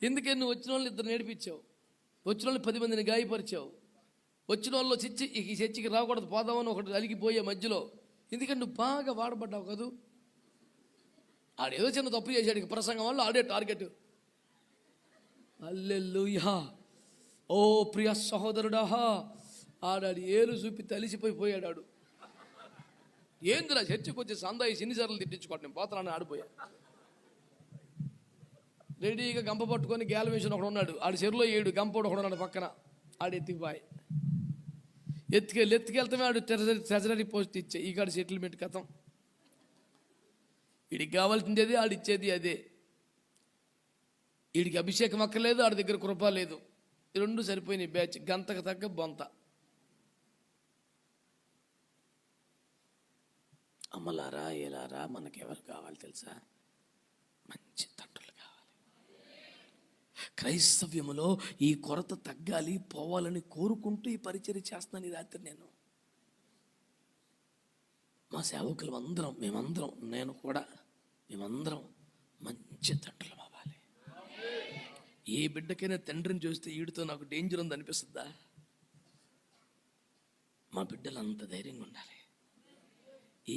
ఎందుకే నువ్వు వచ్చిన వాళ్ళని ఇద్దరు నేర్పించావు, వచ్చిన వాళ్ళని 10 మందిని గాయపరిచావు, వచ్చిన వాళ్ళు ఈ చర్చికి రాకూడదు పోదామని ఒకటి అలిగిపోయే మధ్యలో. ఎందుకంటే నువ్వు బాగా వాడబడ్డావు కదూ. ఆడేదో చిన్న తప్పు చేశాడు, ప్రసంగం వల్ల ఆడే టార్గెట్. హల్లెలూయా. ఓ ప్రియ సహోదరుడా, ఆడాడు ఏలు చూపి తలిసిపోయిపోయాడు. ఆడు ఏందిరా చర్చికి వచ్చి సందాయి ఎన్నిసార్లు తిట్టించుకోండి, నేను పోతానని ఆడిపోయా. రెడీగా గంప పట్టుకొని గేల వేసిన ఒకడు ఉన్నాడు, ఆడి చెరులో 7 గంపోడు ఒకడు ఉన్నాడు పక్కన. ఆడు ఎత్తికిపోయి ఎత్తుకెళ్తామే. ఆడు ట్రెజరీ పోస్ట్ ఇచ్చే ఈ కాడు సెటిల్మెంట్ కథం. వీడికి కావాల్సింది అదే, ఆడిచ్చేది అదే. వీడికి అభిషేకం అక్కర్లేదు, ఆడి దగ్గర కృప లేదు. ఈ 2 సరిపోయినాయి. బ్యాచ్ గంతకు తగ్గ బొంత. అమ్మలారా ఏలారా, మనకెవరు కావాలి తెలుసా? మంచి తండ్రులు కావాలి. క్రైస్తవ్యములో ఈ కొరత తగ్గాలి, పోవాలని కోరుకుంటూ ఈ పరిచర్య చేస్తున్నాను ఈ రాత్రి. నేను మా సేవకులు అందరం, మేమందరం, నేను కూడా, మేమందరం మంచి తండ్రులు అవ్వాలి. ఏ బిడ్డకైనా తండ్రిని చూస్తే వీడితో నాకు డేంజర్ ఉంది అనిపిస్తుందా? మా బిడ్డలు అంత ధైర్యంగా ఉండాలి.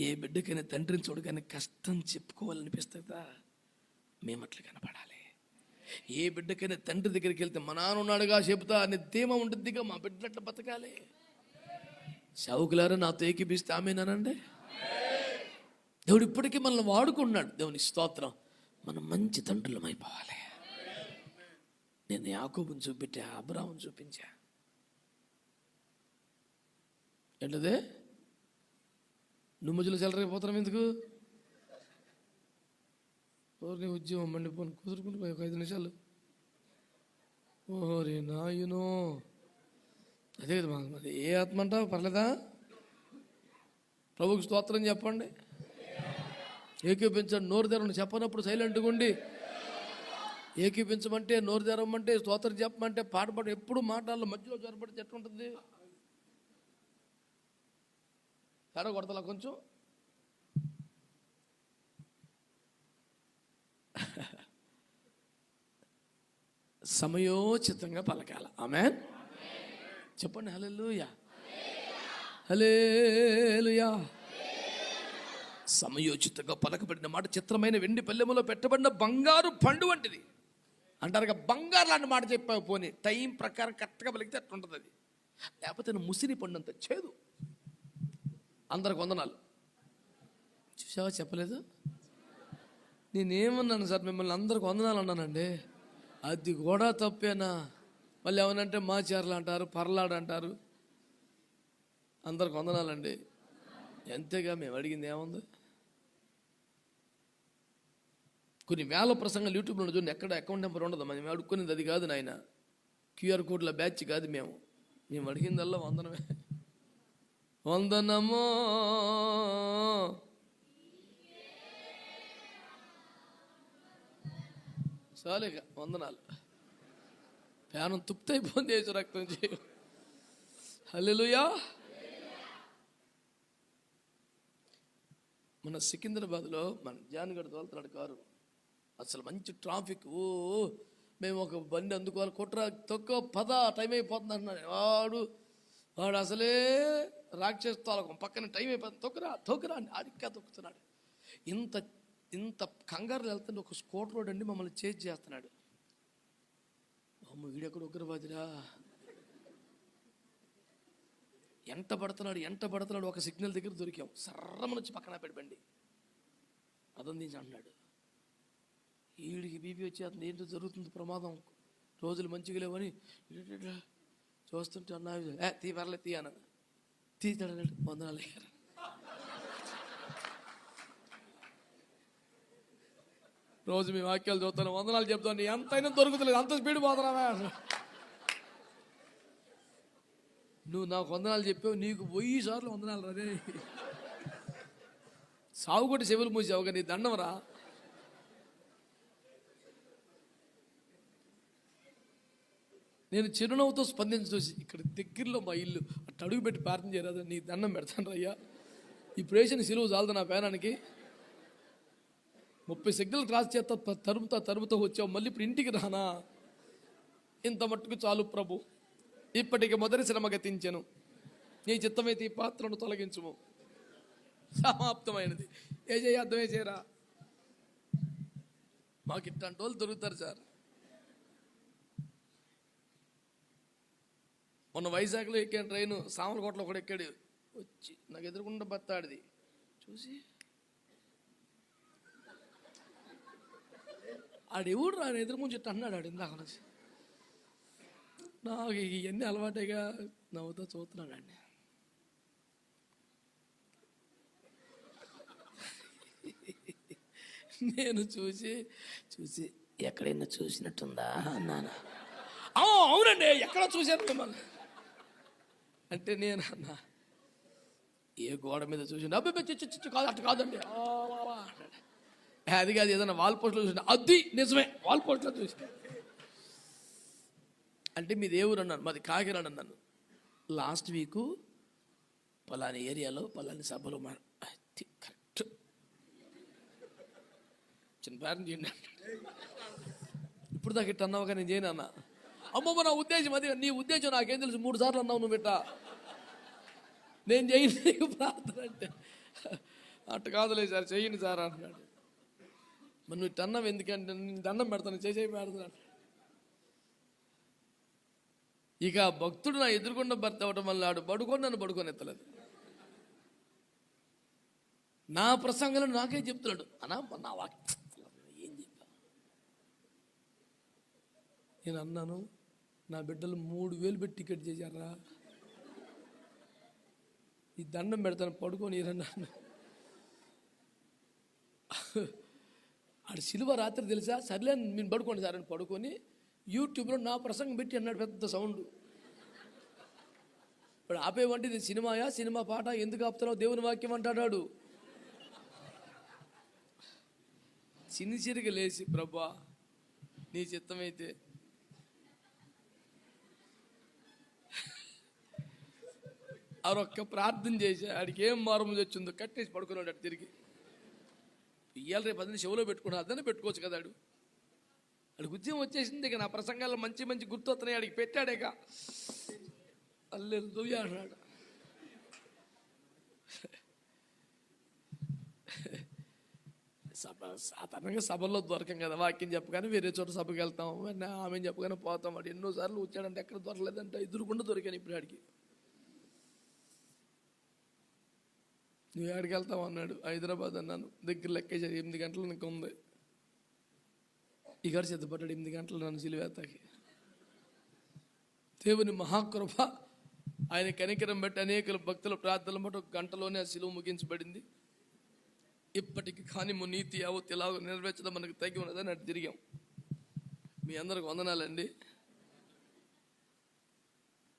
ఏ బిడ్డకైనా తండ్రిని చూడగానే కష్టం చెప్పుకోవాలనిపిస్తుందా? మేమట్లు కనపడాలి. ఏ బిడ్డకైనా తండ్రి దగ్గరికి వెళ్తే మా నాన్న ఉన్నాడుగా చెబుతా అనే ధీమా ఉంటుందిగా. మా బిడ్డలట్లా బతకాలి. సేవకులారా నాతో ఏకీపిస్తే ఆమేనండి. దేవుడు ఇప్పటికీ మనల్ని వాడుకున్నాడు. దేవుని స్తోత్రం. మనం మంచి తండ్రులం అయిపోవాలి. నేను యాకోబుని చూపెట్టా, అబ్రాహాముని చూపించా. ఏంటదే నువ్వు మధ్యలో చెలరైపోతున్నాం ఎందుకు? ఓరే ఉద్యమం మండిపోను కుదురుకుని పోయి 5 నిమిషాలు. ఓరే నాయనో, అదే కదా మరి. ఏ ఆత్మ అంటావు? పర్లేదా? ప్రభుకి స్తోత్రం చెప్పండి. ఏకీపించండి. నోరు తెరవండి. చెప్పనప్పుడు సైలెంట్గా ఉండి ఏకీపించమంటే, నోరు తెరవమంటే, స్తోత్రం చెప్పమంటే, పాట పాట ఎప్పుడు మాటల్లో మధ్యలో జరపడితే ఎట్లుంటుంది? సరే కొడతలా కొంచెం. సమయోచితంగా పలకాల. ఆమేన్ చెప్పండి. హల్లెలూయా, హల్లెలూయా. సమయోచితంగా పలకబడిన మాట చిత్రమైన వెండి పల్లెములో పెట్టబడిన బంగారు పండు వంటిది అంటారుగా. బంగారు లాంటి మాట చెప్పావు. పోనీ టైం ప్రకారం కరెక్ట్గా పలికితే అట్లుంటుంది అది. లేకపోతే ముసిరి పండు అంత చేదు. అందరికి వందనాలు. చూసావా? చెప్పలేదు. నేనేమన్నాను సార్? మిమ్మల్ని అందరికి వందనాలు అన్నానండి. అది కూడా తప్పేనా? మళ్ళీ ఏమనంటే మా చీరలు అంటారు, పర్లాడు అంటారు. అందరికి వందనాలండి. ఎంతేగా మేము అడిగింది ఏముంది? కొన్ని వేల ప్రసంగాలు యూట్యూబ్లో చూడండి. ఎక్కడ అకౌంట్ నెంబర్ ఉండదు. మేము అడుక్కునేది అది కాదు నాయన. క్యూఆర్ కోడ్ల బ్యాచ్ కాదు. మేము అడిగిందల్లా వందనమే. వందనమో చాలేగా వందనాలు. ప్యానం తుప్తైపోయింది యేసు రక్తం చేయ. హల్లెలూయా. మన సికింద్రాబాద్లో మన జాన్గఢ్ తోలుతున్నాడు కారు. అసలు మంచి ట్రాఫిక్. మేము ఒక బండి అందుకోవాలి, కొట్రా తొక్క పద టైం అయిపోతుంది అంటున్నాడు. వాడు అసలే రాక్షస్తాలకు పక్కన టైం అయిపోతుంది, తొక్కరా అని ఆడిక్కా తొక్కుతున్నాడు. ఇంత కంగారులు వెళ్తుంటే ఒక స్కూటర్ రోడ్ అండి మమ్మల్ని చేజ్ చేస్తున్నాడు. అమ్మ వీడెక్కడ ఉగ్రవాదిరా, ఎంట పడుతున్నాడు. ఒక సిగ్నల్ దగ్గర దొరికాం, సర్రమని వచ్చి పక్కన పెట్టండి అదందించి అంటున్నాడు. వీడికి బీపీ వచ్చి అతను ఏంటో జరుగుతుంది ప్రమాదం, రోజులు మంచిగా లేవని చూస్తుంటే అన్నా తీ పర్లే తీ అన్న తీస్తాడన్నాడు. వందనాలు అయ్యారు. రోజు మీ వాక్యాలు చూస్తాను, వందనాలు చెప్తాను, ఎంతైనా దొరుకుతలేదు, అంత స్పీడ్ పోతున్నావా. నువ్వు నాకు వందనాలు చెప్పావు, నీకు 1000 సార్లు వందనాలు రే. సాగు కొట్టి చెవులు మూసావు కానీ దండం రా. నేను చిరునవ్వుతో స్పందించి ఇక్కడ దగ్గరలో మా ఇల్లు అట్టు అడుగు పెట్టి ప్రార్థన చేయరాదు, నీ దండం పెడతాను రయ్యా, ఇప్పుడు వేసిన సిలువు చాలదు నా పేరానికి. 30 సిగ్నల్ క్రాస్ చేస్తా తరుముతా వచ్చావు, మళ్ళీ ఇప్పుడు ఇంటికి రానా, ఇంత మట్టుకు చాలు ప్రభు, ఇప్పటికి మొదటి శ్రమ గతించెను, నీ చిత్తమైతే ఈ పాత్రను తొలగించుము, సమాప్తమైనది. ఏ చేయ అర్థమే చేయరా. మాకు ఇట్లాంటి వాళ్ళు దొరుకుతారు సార్. మొన్న వైజాగ్లో ఎక్కాను ట్రైను, సామర్లకోటలో ఒకడు ఎక్కాడు, వచ్చి నాకు ఎదురుకుండా బత్తాడిది చూసి ఆడెవడు ఆయన ఎదురుకుంచి అన్నాడు. ఆడు ఇందాక నుంచి నాకు ఇవన్నీ అలవాటుగా నవ్వుతో చూస్తున్నాడండి. నేను చూసి ఎక్కడైనా చూసినట్టుందా అన్నాను. అవునండి ఎక్కడ చూశాను మిమ్మల్ని అంటే, నేను అన్నా ఏ గోడ మీద చూసి అబ్బాయి కాదు అట్ట కాదండి, అది కాదు ఏదైనా వాల్ పోస్ట్లో చూసి అది నిజమే వాల్ పోస్ట్లో చూసి. అంటే మీది ఏ ఊరు అన్నాను, మాది కాకినాడ అన్నాను. లాస్ట్ వీకు పలాని ఏరియాలో పలాని సభలో కరెక్ట్ చిన్న పేరెంట్ చేయండి. ఇప్పుడు దాకా ఇట్ట అన్నావుగా నేను చేయను అన్న. అమ్మమ్మ నా ఉద్దేశం అది, నీ ఉద్దేశం నాకేం తెలుసు, 3 సార్లు అన్నావు నువ్వు బిట్ట, నేను చేయను నీకు ప్రార్థన అంటే. అట్ట కాదులే సార్ చెయ్యండి సార్ అంటున్నాడు. మరి నువ్వు ఇట్ట అన్నావు ఎందుకంటే, నేను దండం పెడతాను చేసేయి పెడతాను. ఇక భక్తుడు నా ఎదురుకుండా భర్త అవ్వటం వల్ల ఆడు నన్ను పడుకొని ఎత్తలేదు. నా ప్రసంగంలో నాకే చెప్తున్నాడు అన్నా నా వాక్యం ఏం చెప్పా. నేను అన్నాను, నా బిడ్డలు 3000 పెట్టి టికెట్ చేశారా, ఈ దండం పెడతాను పడుకొని రన్నాను. ఆడు సిలువ రాత్రి తెలుసా, సర్లే నేను పడుకోండి సార్ అని పడుకొని యూట్యూబ్లో నా ప్రసంగం పెట్టి అన్నాడు పెద్ద సౌండ్. ఇప్పుడు ఆపేవంటే ఇది సినిమాయా, సినిమా పాట, ఎందుకు ఆపుతున్నావు, దేవుని వాక్యం అంటాడు. చిన్నచిరిగా లేచి ప్రభా నీ చిత్తమైతే ఆరొక్క ప్రార్థన చేసి ఆడికి ఏం మారుమూలు వచ్చిందో కట్టేసి పడుకున్నాడు. అటు తిరిగి ఇయ్యాల రేపు అదని చెవులో పెట్టుకున్నా, అదనే పెట్టుకోవచ్చు కదా. ఆడికి ఉద్యమం వచ్చేసింది. ఇక నా ప్రసంగాల్లో మంచి మంచి గుర్తొస్తున్నాయి, ఆడికి పెట్టాడేక హల్లెలూయా అన్నాడు. సాధారణంగా సభల్లో దొరకం కదా, వాక్యం చెప్పగానే వేరే చోట సభకి వెళ్తాం, ఆమె చెప్పగానే పోతాం. వాడు ఎన్నోసార్లు వచ్చాడంటే ఎక్కడ దొరకలేదంటే ఎదురుకుండా దొరికాను. ఇప్పుడు ఆడికి నువ్వు ఎక్కడికి వెళ్తావు అన్నాడు. హైదరాబాద్ అన్నాను. దగ్గర లెక్కేసారు 8 గంటలు నీకు ఉంది. ఇగాడు సిద్ధపడ్డాడు 8 గంటలు నన్ను సిలువేతాకి. దేవుని మహాకృప, ఆయన కనికరం బట్టి అనేక భక్తుల ప్రార్థనలు బట్టి 1 గంటలోనే ఆ సిలువ ముగించబడింది. ఇప్పటికి కానీ నీతి యావత్ ఇలాగ నెరవేర్చడం మనకు తగ్గి ఉన్నదని అటు తిరిగాం. మీ అందరికి వందనాలండి.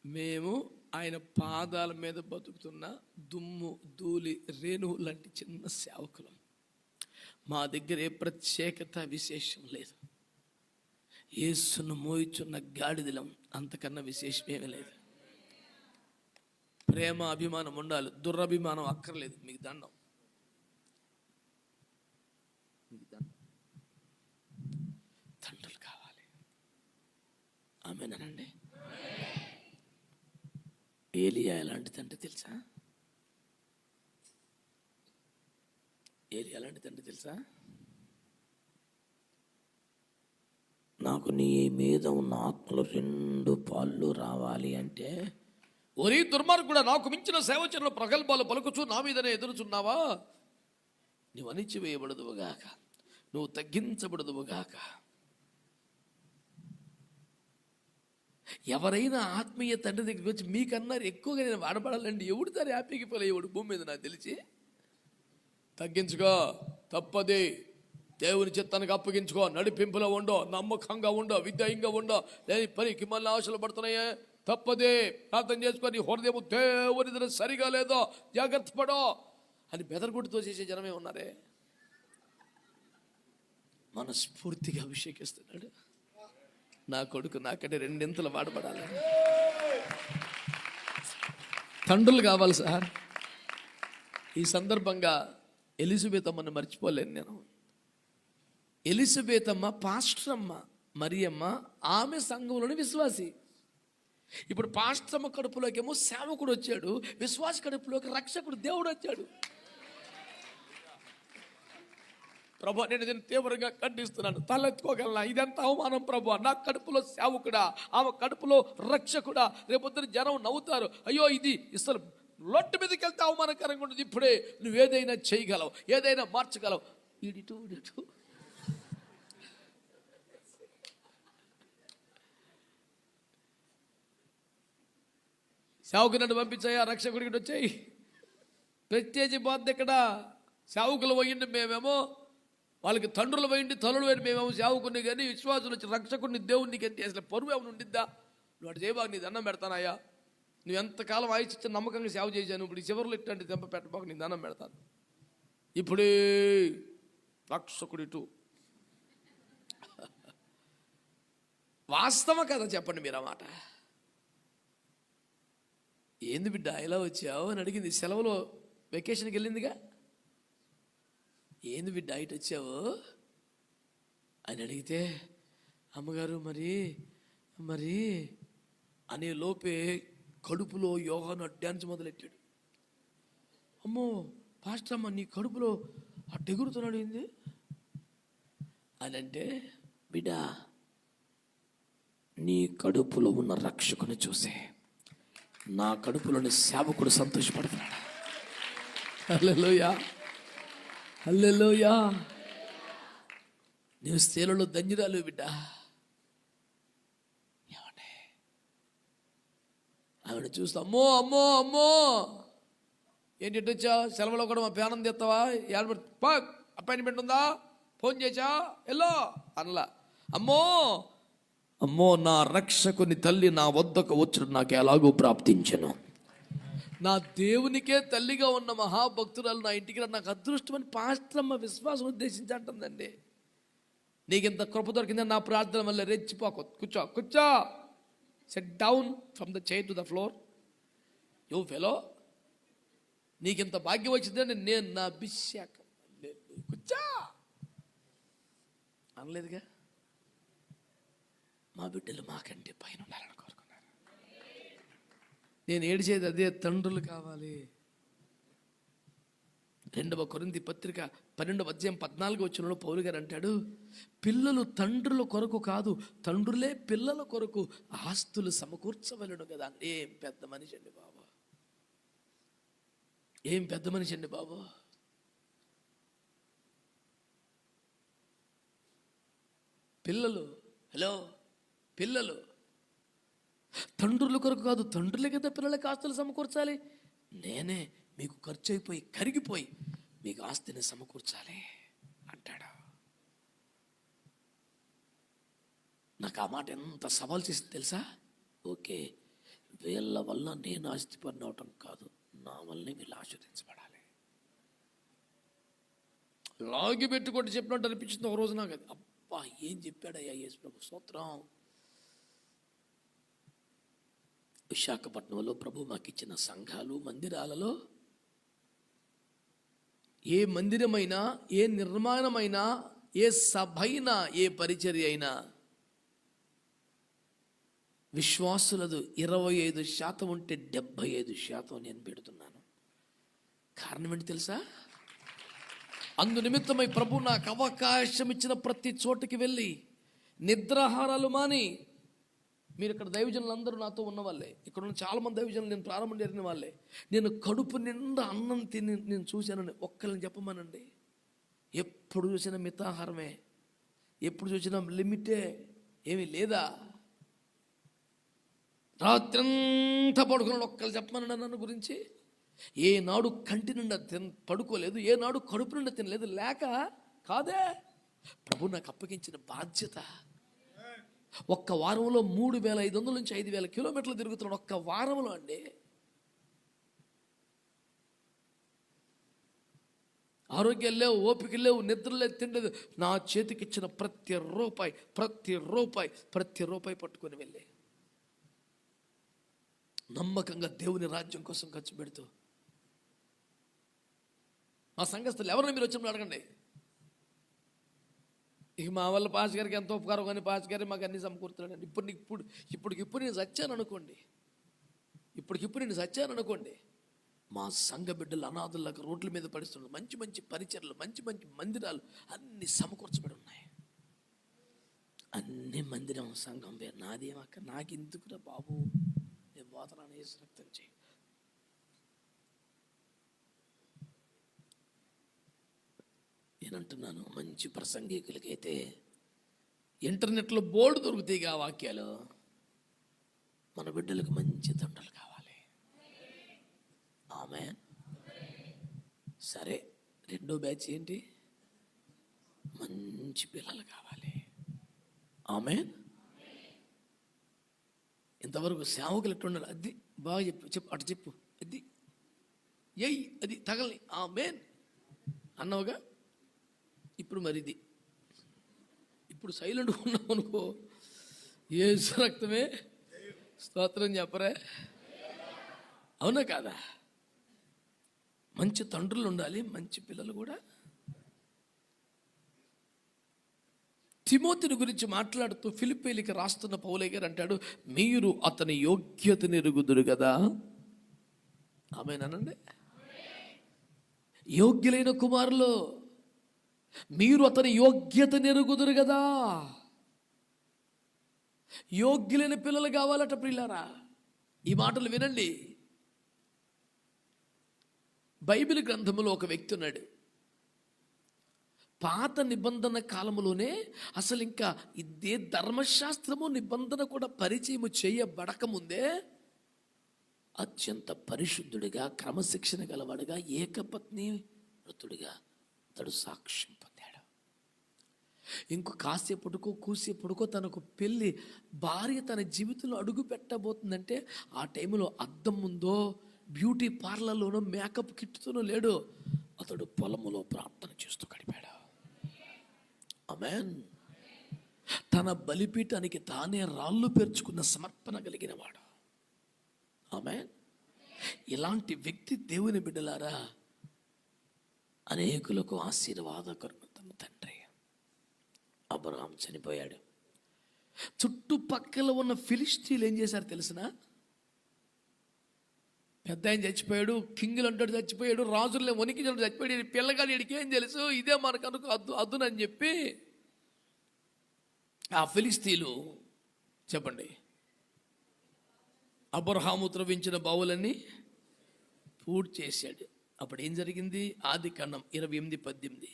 మేము ఆయన పాదాల మీద బతుకుతున్న దుమ్ము ధూళి రేణువు లాంటి చిన్న సేవకులం. మా దగ్గర ఏ ప్రత్యేకత విశేషం లేదు. యేసును మోయిచున్న గాడిదలం, అంతకన్నా విశేషమేమీ లేదు. ప్రేమ అభిమానం ఉండాలి, దురభిమానం అక్కర్లేదు. మీకు దండం, మీకు దండం. తండ్రులు కావాలి. ఆమేనండి. ఏలియా ఎలాంటిదంటే తెలుసా? ఏలియా ఎలాంటిదంటే తెలుసా? నాకు నాకు నీ మీద ఉన్న ఆత్మలు 2 పాళ్ళు రావాలి అంటే, ఒరే దుర్మార్గుడా, నాకు మించిన సేవచరుల ప్రగల్భాలు పలుకుచు నా మీదనే ఎదురుచున్నావా? నువ్వు అణిచివేయబడదువుగాక, నువ్వు తగ్గించబడదువుగాక. ఎవరైనా ఆత్మీయ తండ్రి దగ్గరికి వచ్చి మీకన్నారు ఎక్కువగా నేను వాడబడాలండి, ఎవడు దాని హ్యాపీకి పోలేవాడు భూమి మీద నాకు తెలిసి. తగ్గించుకో, తప్పది. దేవుని చిత్తానికి అప్పగించుకో, నడిపింపులో ఉండో, నమ్మకంగా ఉండో, విధేయంగా ఉండో. లేని పనికి మళ్ళీ ఆశలు పడుతున్నాయే, తప్పదే. ప్రార్థన చేసుకొని హృదయం దేవుని దగ్గర సరిగా లేదో జాగ్రత్త పడో అని బెదరగొట్టుతో చేసే జనమే ఉన్నారే. మనస్ఫూర్తిగా అభిషేకిస్తున్నాడు. నా కొడుకు నాకంటే 2 వాడబడాలి. తండ్రులు కావాలి సార్. ఈ సందర్భంగా ఎలిజబెత్ అమ్మని మర్చిపోలేను నేను. ఎలిజబెత్ అమ్మ పాస్టర్ అమ్మ మరియమ్మ, ఆమె సంఘంలోని విశ్వాసి. ఇప్పుడు పాస్టర్ అమ్మ కడుపులోకేమో సేవకుడు వచ్చాడు, విశ్వాస కడుపులోకి రక్షకుడు దేవుడు వచ్చాడు. ప్రభు, నేను దీన్ని తీవ్రంగా ఖండిస్తున్నాను. తలెత్తుకోగలనా? ఇదంతా అవమానం ప్రభు. నా కడుపులో సేవకుడా, ఆమె కడుపులో రక్షకుడా. రేపొద్దున జనం నవ్వుతారు, అయ్యో ఇది అసలు లొట్టు మీదకి వెళ్తే అవమానకరంగా ఉంటుంది. ఇప్పుడే నువ్వేదైనా చేయగలవు, ఏదైనా మార్చగలవు. ఇడిటు సేవకు నన్ను పంపించాయా, రక్షకుడికి వచ్చాయి. ప్రత్యేక బాధ ఇక్కడ. సేవకులు పోయిండి మేమేమో, వాళ్ళకి తండ్రులు పోయిండి తల్లులు పోయింది మేమేమో సేవకుని. కానీ విశ్వాసులు వచ్చి రక్షకుడిని దేవునికి అంటే అసలు పరువు ఏమైనా ఉండిద్దా? నువ్వు అటు చేయబాకు, నీ దండం పెడతానయ్యా. నువ్వు ఎంతకాలం ఆయుష్య నమ్మకంగా సేవ చేశాను, ఇప్పుడు ఈ చివరిలో ఇట్లాంటి దెబ్బ పెట్టబాకు, నీ దండం పెడతాను. ఇప్పుడే రక్షకుడిటు. వాస్తవం కదా, చెప్పండి మీరు ఆ మాట. ఏంది బిడ్డ ఇలా వచ్చావు అని అడిగింది. సెలవులో వెకేషన్కి వెళ్ళిందిగా. ఏంది బిడ్డ ఇటు వచ్చావు అని అడిగితే, అమ్మగారు మరి అనే లోపే కడుపులో యోహాను డ్యాన్స్ మొదలెట్టాడు. అమ్మో పాస్టర్ అమ్మ, నీ కడుపులో అట్టెగురుతున్నాడు ఏంది అని అంటే, బిడ్డ నీ కడుపులో ఉన్న రక్షకుని చూసే నా కడుపులోని సేవకుడు సంతోషపడుతున్నాడు. హల్లెలూయా, హల్లెలూయా. నీవు స్త్రీలలో ధన్యురాలు బిడ్డ. ఏమంటే ఆవిడ చూస్తా, అమ్మో అమ్మో అమ్మో ఏంటి ఇటు వచ్చా? సెలవులో కూడా మా పేనం తెస్తావా? అపాయింట్మెంట్ ఉందా? ఫోన్ చేసా ఎల్లో అనలా. అమ్మో అమ్మో, నా రక్షకుని తల్లి నా వద్దకు వచ్చుడు నాకు ఎలాగో ప్రాప్తించను. నా దేవునికే తల్లిగా ఉన్న మహాభక్తురాలు నా ఇంటికి నాకు అదృష్టమని పాస్టర్ అమ్మ విశ్వాసం ఉద్దేశించి అంటుందండి. నీకింత కృప దొరికిందని నా ప్రార్థన వల్ల రెచ్చిపోకు. కూర్చో. Set down from the chair to the floor. యో ఫెలో, నీకింత భాగ్యం వచ్చిందని నేను నా అభిషేకం కూర్చో అనలేదుగా. మా బిడ్డలు మాకంటే పైన ఉండాలని కోరుకున్నారు. నేను ఏడిచేది అదే, తండ్రులు కావాలి. 2వ కొరింథీ పత్రిక 12వ అధ్యాయం 14 పౌలు గారు అంటాడు, పిల్లలు తండ్రుల కొరకు కాదు, తండ్రులే పిల్లల కొరకు ఆస్తులు సమకూర్చవలను కదా. ఏం పెద్ద మనిషి అండి బాబు, ఏం పెద్ద మనిషి అండి బాబు. పిల్లలు తండ్రుల కొరకు కాదు, తండ్రులే కదా పిల్లలకి ఆస్తులు సమకూర్చాలి. నేనే మీకు ఖర్చు అయిపోయి కరిగిపోయి మీకు ఆస్తిని సమకూర్చాలి అంటాడు. నాకు ఆ మాట ఎంత సవాల్ చేసింది తెలుసా? ఓకే, వీళ్ళ వల్ల నేను ఆస్తి పని అవటం కాదు, నా వల్లనే వీళ్ళు ఆశీర్వదించబడాలి. లాగి పెట్టుకుంటూ చెప్పినట్టు అనిపించింది ఒక రోజు నాకు. అబ్బా ఏం చెప్పాడయ్యా యేసు ప్రభు, స్తోత్రం. విశాఖపట్నంలో ప్రభు మాకు ఇచ్చిన సంఘాలు, మందిరాలలో ఏ మందిరమైనా, ఏ నిర్మాణమైనా, ఏ సభ అయినా, ఏ పరిచర్య అయినా విశ్వాసులదు 25% ఉంటే 75% నేను పెడుతున్నాను. కారణం ఏంటి తెలుసా? అందు నిమిత్తమై ప్రభు నాకు అవకాశం ఇచ్చిన ప్రతి చోటుకి వెళ్ళి నిద్రాహారాలు మాని. మీరు ఇక్కడ దైవజనులందరూ నాతో ఉన్న వాళ్ళే, ఇక్కడ ఉన్న చాలామంది దైవజనులు నేను ప్రారంభం జరిగిన వాళ్ళే. నేను కడుపు నిండా అన్నం తిని నేను చూశానని ఒక్కరిని చెప్పమనండి. ఎప్పుడు చూసినా మితాహారమే, ఎప్పుడు చూసినా లిమిటే, ఏమీ లేదా. రాత్రంతా పడుకున్నాడు ఒక్కరు చెప్పమనండి నన్ను గురించి. ఏనాడు కంటి నిండా పడుకోలేదు, ఏనాడు కడుపు నిండా తినలేదు. లేక కాదే, ప్రభు నాకు అప్పగించిన బాధ్యత. ఒక్క వారంలో 3,500 నుంచి 5,000 కిలోమీటర్లు తిరుగుతున్నాడు ఒక్క వారంలో అండి. ఆరోగ్యం లేవు, ఓపిక లేవు, నిద్ర లేదు, తిండలేదు. నా చేతికిచ్చిన ప్రతి రూపాయి పట్టుకొని వెళ్ళి నమ్మకంగా దేవుని రాజ్యం కోసం ఖర్చు పెడుతూ, మా సంఘస్థులు ఎవరైనా మీరు వచ్చినప్పుడు అడగండి. ఇక మా వల్ల పాస్ గారికి ఎంతో ఉపకారం, కానీ పాస్ గారి మాకు అన్ని సమకూరుతున్నాడండి. ఇప్పటికిప్పుడు నేను చచ్చాను అనుకోండి, మా సంఘ బిడ్డలు అనాథులకు రోడ్ల మీద పడిస్తున్నారు. మంచి మంచి పరిచర్లు, మంచి మంచి మందిరాలు అన్ని సమకూర్చబడి ఉన్నాయి. అన్ని మందిరం సంఘం పేరు నాదేమక్క, నాకెందుకురా బాబు, నేను పోతున్నాను, యేసు రక్తం చేయి. నేనంటున్నాను, మంచి ప్రసంగికులకైతే ఇంటర్నెట్లో బోర్డు దొరుకుతాయి ఆ వాక్యాలు. మన బిడ్డలకు మంచి తండ్రులు కావాలి. ఆమేన్. సరే, రెండో బ్యాచ్ ఏంటి? మంచి పిల్లలు కావాలి. ఆమేన్. ఇంతవరకు సేవకులు ఎట్లుండాలి? అది బాగా చెప్పు అటు చెప్పు, అది ఎయ్, అది తగలని, ఆమేన్ అన్నావుగా. ఇప్పుడు మరిది, ఇప్పుడు సైలెంట్గా ఉన్నావు అనుకో, యేసు రక్తమే స్తోత్రం చెప్పరే. అవునా కాదా? మంచి తండ్రులు ఉండాలి, మంచి పిల్లలు కూడా. తిమోతిని గురించి మాట్లాడుతూ ఫిలిప్పీయులకు రాస్తున్న పౌలయ్య గారు అంటాడు, మీరు అతని యోగ్యతని ఎరుగుదురు కదా. ఆమేనండి. యోగ్యులైన కుమారులు, మీరు అతని యోగ్యతని ఎరుగుదురు కదా. యోగ్యులైన పిల్లలు కావాలట ప్రియులారా. ఈ మాటలు వినండి. బైబిల్ గ్రంథంలో ఒక వ్యక్తి ఉన్నాడు. పాత నిబంధన కాలంలోనే అసలు ఇంకా ఇదే ధర్మశాస్త్రము నిబంధన కూడా పరిచయం చేయబడకముందే అత్యంత పరిశుద్ధుడిగా, క్రమశిక్షణ గలవాడుగా, ఏకపత్ని వృతుడిగా అతడు సాక్ష్యం పొందాడు. ఇంకో కాసేపటికో కూసేపటికో తనకు పెళ్ళి భార్య తన జీవితంలో అడుగు పెట్టబోతుందంటే ఆ టైంలో అద్దం ముందో, బ్యూటీ పార్లర్లోనో, మేకప్ కిట్తోనో లేడు. అతడు పొలములో ప్రార్థన చేస్తూ గడిపాడు. ఆమేన్. తన బలిపీఠానికి తానే రాళ్ళు పేర్చుకున్న సమర్పణ కలిగిన వాడు. ఆమేన్. ఇలాంటి వ్యక్తి దేవుని బిడ్డలారా అనేకులకు ఆశీర్వాదకరుడు తన తండ్రి. అబ్రహాం చనిపోయాడు. చుట్టుపక్కల ఉన్న ఫిలిష్తీయులు ఏం చేశారు తెలిసిన? పెద్ద ఆయన చచ్చిపోయాడు, కింగులు అంటాడు చచ్చిపోయాడు, రాజులే వణికి చచ్చిపోయాడు, పిల్లగాడు వీడికి ఏం తెలుసు, ఇదే మనకు అనుకో అద్దునని చెప్పి ఆ ఫిలిష్తీయులు చెప్పండి అబ్రహాము త్రవ్వించిన బావులన్నీ పూర్తి చేశాడు. అప్పుడు ఏం జరిగింది? ఆదికాండం 28:18.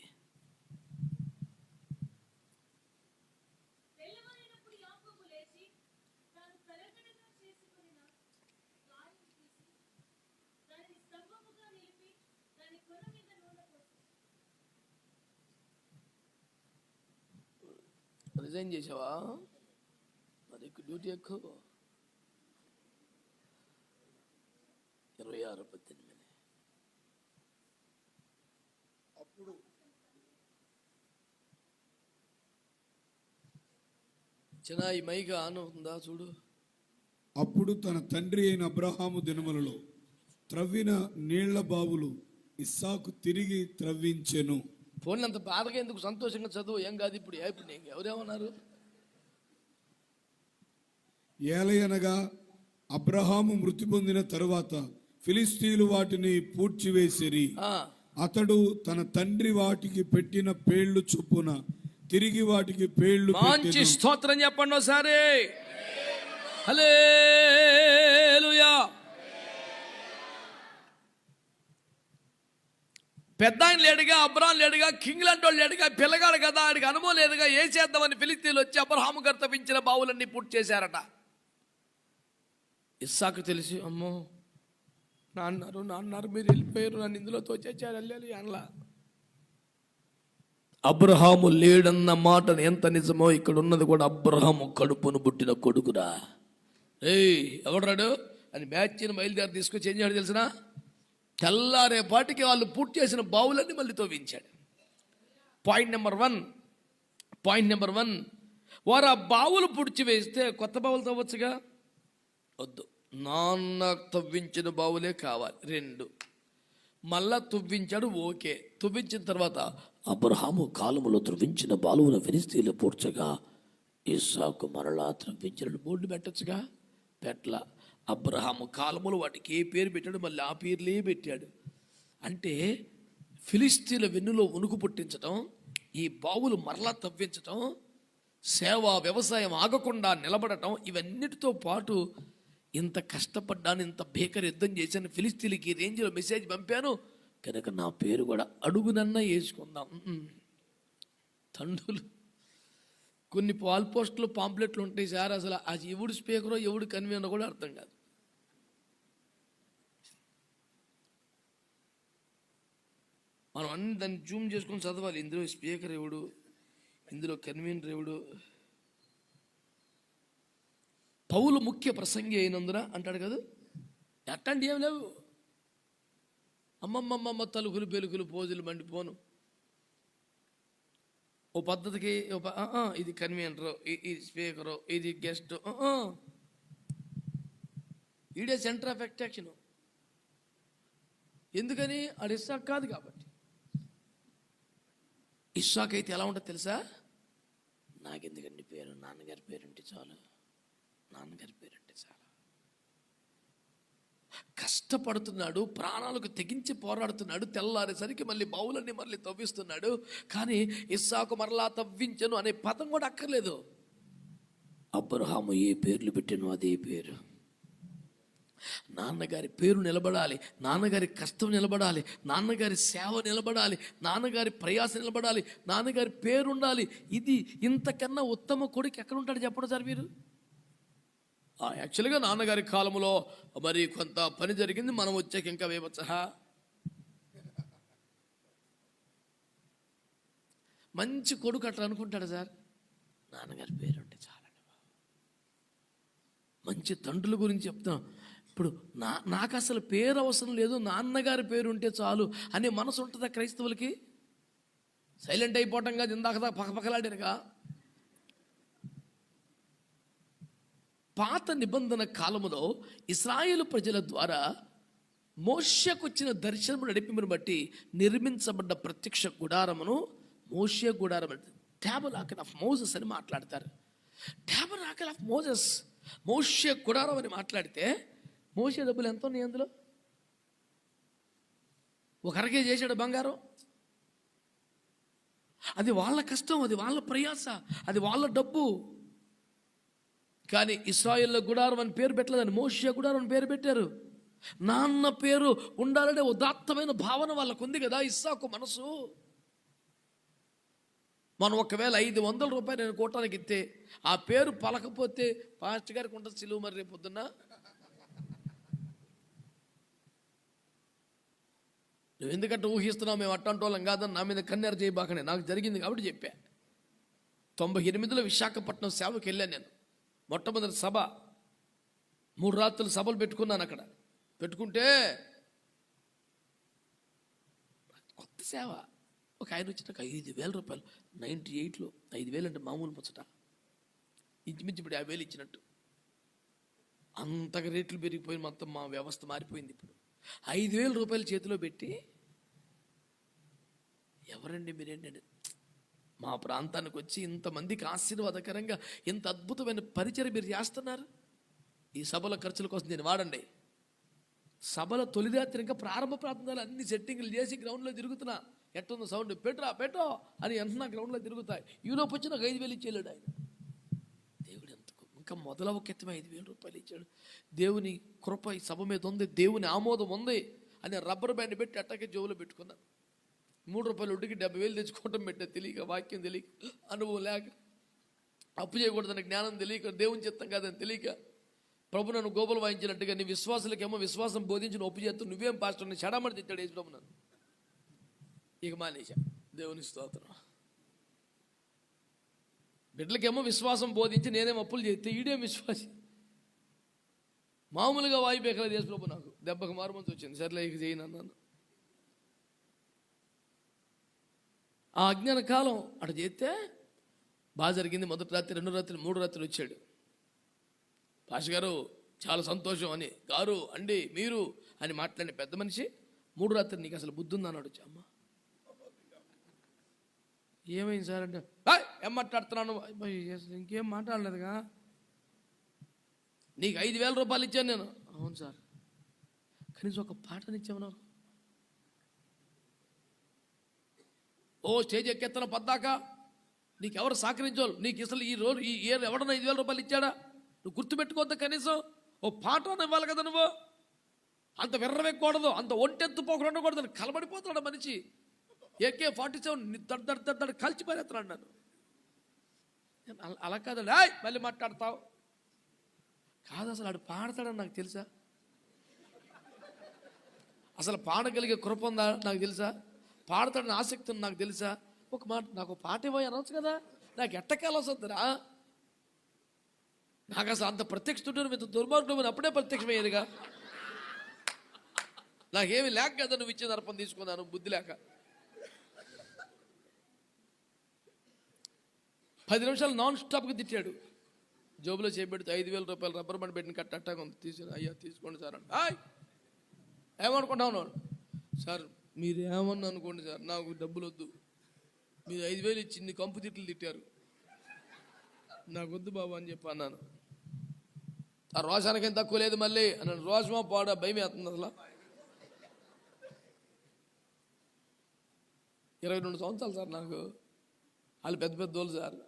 రిజైన్ చేసావా? మరి డ్యూటీ ఎక్కువ. 26:18. అప్పుడు చిన్న మైగా ఆన్ అవుతుందా చూడు. అప్పుడు తన తండ్రి అయిన అబ్రహాము దినములలో త్రవ్విన నీళ్ల బావులు ఇస్సాకు తిరిగి త్రవ్వించెను. ఫోన్ అంత బాధగా ఎందుకు? సంతోషంగా చదువు. ఏం కాదు. ఇప్పుడు నీకు ఎవరేమన్నారు? ఏలయనగా అబ్రహాము మృతి పొందిన తరువాత ఫిలిస్తీయులు వాటిని పూడ్చివేసిరి. అతడు తన తండ్రి వాటికి పెట్టిన పేళ్లు చొప్పున తిరిగి వాటికి పేర్లు మంచి పెట్టెను. స్తోత్రం చెప్పండి ఒకసారి. హల్లెలూయా. పెద్ద ఆయన లేడుగా, అబ్రాం లేడుగా, కింగ్ లాంటి వాళ్ళు లేడుగా, పిల్లగాడు కదా, ఆడికి అనుభవం లేదుగా. ఏం చేద్దామని ఫిలిస్తీన్లు వచ్చి అబ్రహాము గారు తవ్వించిన బావులన్నీ పూర్తి చేశారట. ఇస్సాకు తెలిసి, అమ్మో నాన్నారు మీరు వెళ్ళిపోయారు, నన్ను ఇందులో తోచేచ్చారు వెళ్ళాలి అనలా. అబ్రహాము లేడన్న మాట ఎంత నిజమో ఇక్కడ ఉన్నది కూడా అబ్రహాము కడుపును పుట్టిన కొడుకురా. ఎవడాడు అని మ్యాచ్ని బయలుదేరి తీసుకొచ్చి ఏం చేయడం తెలిసిన, తెల్లారేపాటికి వాళ్ళు పూర్తి చేసిన బావులన్నీ మళ్ళీ తవ్వించాడు. పాయింట్ నెంబర్ వన్, వారు ఆ బావులు పూడ్చి వేస్తే కొత్త బావులు తవ్వచ్చుగా, వద్దు, నాన్న తవ్వించిన బావులే కావాలి. 2 మళ్ళా తువ్వించాడు, ఓకే. తువ్వించిన తర్వాత అబ్రహాము కాలములో త్రవ్వించిన బాలువును ఫిలిస్తీన్లు పూడ్చగా ఇస్సాకు మరలా త్రవ్వించిన బోర్డు పెట్టచ్చుగా, పెట్ల. అబ్రహాము కాలములో వాటికి ఏ పేరు పెట్టాడు, మళ్ళీ ఆ పేర్లే పెట్టాడు. అంటే ఫిలిస్తీన్ల వెన్నులో వణుకు పుట్టించటం, ఈ బావులు మరలా తవ్వించటం, సేవా వ్యవసాయం ఆగకుండా నిలబడటం, ఇవన్నిటితో పాటు ఇంత కష్టపడ్డాను, ఇంత భీకర యుద్ధం చేశాను, ఫిలిస్తీన్లకి రేంజ్లో మెసేజ్ పంపాను కనుక నా పేరు కూడా అడుగునన్నా వేసుకుందాం. తండ్రులు కొన్ని వాల్ పోస్టులు పాంప్లెట్లు ఉంటాయి సార్, అసలు అది ఎవడు స్పీకరో ఎవడు కన్వీనరో కూడా అర్థం కాదు. మనం అన్ని దాన్ని జూమ్ చేసుకొని చదవాలి. ఇందులో స్పీకర్ ఎవడు, ఇందులో కన్వీనర్ ఎవడు. పౌలు ముఖ్య ప్రసంగి అయినందున అంటాడు కదా, అట్టండి ఏం లేవు. అమ్మమ్మమ్మ తలుకులు పెలుకులు పోజులు మండిపోను. ఓ పద్ధతికి ఇది కన్వీనరు, ఇది స్పీకరు, ఇది గెస్ట్, ఈడే సెంటర్ ఆఫ్ అట్రాక్షన్. ఎందుకని అది ఇస్సాకు కాదు కాబట్టి. ఇస్సాకు అయితే ఎలా ఉంటుంది తెలుసా, నాకెందుకండి పేరు, నాన్నగారి పేరుంటే చాలు, నాన్నగారి పేరుంటే చాలు. కష్టపడుతున్నాడు, ప్రాణాలకు తెగించి పోరాడుతున్నాడు, తెల్లారేసరికి మళ్ళీ బావులన్నీ మళ్ళీ తవ్విస్తున్నాడు. కానీ ఇస్సాకు మరలా తవ్వించను అనే పదం కూడా అక్కర్లేదు. అబ్రహాము ఏ పేర్లు పెట్టాను అదే పేరు. నాన్నగారి పేరు నిలబడాలి, నాన్నగారి కష్టం నిలబడాలి, నాన్నగారి సేవ నిలబడాలి, నాన్నగారి ప్రయాస నిలబడాలి, నాన్నగారి పేరు ఉండాలి. ఇది ఇంతకన్నా ఉత్తమ కొడుకు ఎక్కడ ఉంటాడు చెప్పండి సార్ మీరు. యాక్చువల్గా నాన్నగారి కాలంలో మరి కొంత పని జరిగింది, మనం వచ్చాక ఇంకా వేయవచ్చా. మంచి కొడుకు అట్లా అనుకుంటాడు సార్, నాన్నగారి పేరు ఉంటే చాలండి బాబు. మంచి తండ్రుల గురించి చెప్తాం. ఇప్పుడు నాకు అసలు పేరు అవసరం లేదు, నాన్నగారి పేరు ఉంటే చాలు అనే మనసు ఉంటుందా క్రైస్తవులకి? సైలెంట్ అయిపోవటం కాదు, ఇందాకదా పక్కపక్కలాడినగా. పాత నిబంధన కాలములో ఇశ్రాయేలు ప్రజల ద్వారా మోషేకు వచ్చిన దర్శనము నడిపిమును బట్టి నిర్మించబడ్డ ప్రత్యక్ష గుడారమును మోషే గుడారం, ట్యాబర్నాకిల్ ఆఫ్ మోసెస్ అని మాట్లాడతారు. ట్యాబర్నాకిల్ ఆఫ్ మోసెస్, మోషే గుడారం అని మాట్లాడితే మోషే డబ్బులు ఎంత ఉన్నాయి అందులో? ఒక అరకే చేశాడు బంగారం. అది వాళ్ళ కష్టం, అది వాళ్ళ ప్రయాస, అది వాళ్ళ డబ్బు. కానీ ఇశ్రాయేల్లో గుడారం అని పేరు పెట్టలేదని మోషే గుడారం అని పేరు పెట్టారు. నాన్న పేరు ఉండాలనే ఉదాత్తమైన భావన వాళ్ళకు ఉంది కదా ఇస్సాకు మనసు. మనం ఒకవేళ 500 రూపాయలు నేను కోటానికి ఇస్తే ఆ పేరు పలకపోతే పాస్టర్ గారికి ఉంటుంది సిలువ మరి రేపు పొద్దున్న. నువ్వు ఎందుకంటే ఊహిస్తున్నావు, మేము అట్టంటి వాళ్ళం కాదని నా మీద కన్నెర చేయబాకనే, నాకు జరిగింది కాబట్టి చెప్పా. 98లో విశాఖపట్నం సేవకి వెళ్ళాను నేను. మొట్టమొదటి సభ, 3 రాత్రులు సభలు పెట్టుకున్నాను అక్కడ. పెట్టుకుంటే కొత్త సేవ, ఒక ఆయన వచ్చినాక 5,000 రూపాయలు. 98లో 5,000 అంటే మామూలు ముచ్చట, ఇంచుమించు ఇప్పుడు 50,000 ఇచ్చినట్టు. అంతగా రేట్లు పెరిగిపోయి మొత్తం మా వ్యవస్థ మారిపోయింది. ఇప్పుడు 5,000 రూపాయలు చేతిలో పెట్టి, ఎవరండి మీరేంటండి మా ప్రాంతానికి వచ్చి ఇంతమందికి ఆశీర్వాదకరంగా ఇంత అద్భుతమైన పరిచయం మీరు చేస్తున్నారు, ఈ సభల ఖర్చుల కోసం నేను వాడండి. సభల తొలి రాత్రి ఇంకా ప్రారంభ ప్రార్థనలు అన్ని సెట్టింగ్లు చేసి గ్రౌండ్లో తిరుగుతున్నా. ఎట్టుంది సౌండ్, పెట్టో అని వెంటనే గ్రౌండ్లో తిరుగుతాయి. ఈలోపు వచ్చి నాకు 5,000 ఇచ్చేళ్ళాడు ఆయన. దేవుడు ఎంతకు ఇంకా మొదలవ క్రితమే 5,000 రూపాయలు ఇచ్చాడు. దేవుని కృప ఈ సభ మీద ఉంది, దేవుని ఆమోదం ఉంది అని రబ్బర్ బ్యాండ్ పెట్టి అట్టకే జోబులో పెట్టుకున్నాను. 3 రూపాయలు వడ్డీకి 70,000 తెచ్చుకోవటం పెట్టా. తెలియక, వాక్యం తెలియక, అనుభవం లేక, అప్పు చేయకూడదని జ్ఞానం తెలియక, దేవుని చిత్తం కాదని తెలియక, ప్రభు నన్ను గోపులు వాయించినట్టుగా నీ విశ్వాసులకేమో విశ్వాసం బోధించిన ఒప్పు చేస్తూ నువ్వేం పాస్టర్ని చెడమని తిట్టాడు యేసు ప్రభు నన్ను. ఇక మానేశా. దేవుని స్తోత్రం. బిడ్డలకేమో విశ్వాసం బోధించి నేనేమో అప్పులు చేస్తే ఈడేం విశ్వాసి. మామూలుగా వాయిపోయగలదు యేసు ప్రభు. నాకు దెబ్బకు మారుమంది వచ్చింది. సర్లే ఇక చేయను అన్నాను. ఆ అజ్ఞాన కాలం అటు చేస్తే బాగా జరిగింది. మొదటి రాత్రి, 2 రాత్రి, 3 రాత్రులు వచ్చాడు. పాష గారు చాలా సంతోషం అని, గారు అండి మీరు అని మాట్లాడిన పెద్ద మనిషి 3 రాత్రి నీకు అసలు బుద్ధి ఉందా అన్నాడు. అమ్మ ఏమైంది సార్ అంటే, ఏం మాట్లాడుతున్నాను, ఇంకేం మాట్లాడలేదుగా, నీకు 5,000 రూపాయలు ఇచ్చాను నేను. అవును సార్, కనీసం ఒక పాటనిచ్చావు నాకు. ఓ స్టేజ్ ఎక్కెత్తన పద్దాక నీకెవరు సహకరించాలి, నీకు అసలు ఈ రోజు ఈ ఇయర్ ఎవడన్నా 5,000 రూపాయలు ఇచ్చాడా, నువ్వు గుర్తుపెట్టుకోవద్దా, కనీసం ఓ పాట ఇవ్వాలి కదా నువ్వు. అంత విర్రవెక్కకూడదు, అంత ఒంటెత్తుపోకుండా ఉండకూడదు. కలబడిపోతున్నాడు మనిషి. AK-47 దడ్ కలిసి పారేస్తున్నాడు నన్ను. అలా కాదండి, మళ్ళీ మాట్లాడతావు కాదు. అసలు ఆడు పాడతాడని నాకు తెలుసా, అసలు పాడగలిగే కృప ఉందా నాకు తెలుసా, పాడతాడని ఆసక్తి ఉంది నాకు తెలుసా. ఒక మాట నాకు పాట ఇవ్వ అనవచ్చు కదా, నాకు ఎట్టకాల వస్తుందిరా. నాకు అసలు అంత ప్రత్యక్షుడు మీద దుర్మార్గుడు అప్పుడే ప్రత్యక్షమయ్యేదిగా. నాకేమి లేక కదా నువ్వు ఇచ్చిన అర్పణ తీసుకున్నాను, బుద్ధి లేక. 10 నిమిషాలు నాన్ స్టాప్గా తిట్టాడు. జోబులో చేపెడితే 5,000 రూపాయలు రబ్బర్ బండ్ పెట్టిన కట్టగా ఉంది. తీసుకుని అయ్యా తీసుకోండి సార్ అంటే, ఏమనుకుంటాను సార్, మీరు ఏమన్నా అనుకోండి సార్, నాకు డబ్బులు వద్దు, మీరు 5,000 ఇచ్చి ఇన్ని కంపు తిట్లు తిట్టారు, నాకు వద్దు బాబు అని చెప్పి అన్నాను. ఆ రోషానికి ఏం తక్కువ లేదు మళ్ళీ అన్నాను. రోషమా పాడా భయం వేస్తుంది అసలు. 22 సంవత్సరాలు సార్ నాకు. వాళ్ళు పెద్ద పెద్ద వాళ్ళు సార్.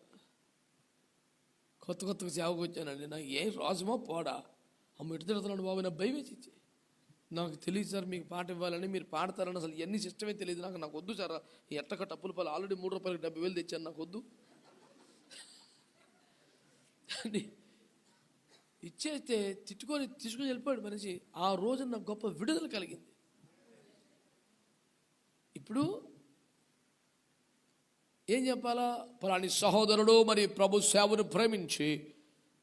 కొత్తగా సేవకు వచ్చానండి. నాకు ఏం రోషమో పోడా, అమ్మ ఎటు తిడుతున్నాడు బాబు, నాకు భయం వేసి. నాకు తెలియదు సార్ మీకు పాట ఇవ్వాలని, మీరు పాడతారని అసలు ఎన్ని సిస్టమే తెలియదు నాకు వద్దు సార్. ఎట్టక టప్పుల పాలు ఆల్రెడీ 3 రూపాయలకి 70,000 తెచ్చాను, నాకు వద్దు. ఇచ్చేస్తే తీసుకొని వెళ్ళిపోయాడు మనిషి. ఆ రోజు నాకు గొప్ప విడుదల కలిగింది. ఇప్పుడు ఏం చెప్పాలా, పలాని సహోదరుడు మరి ప్రభు సేవను ప్రేమించి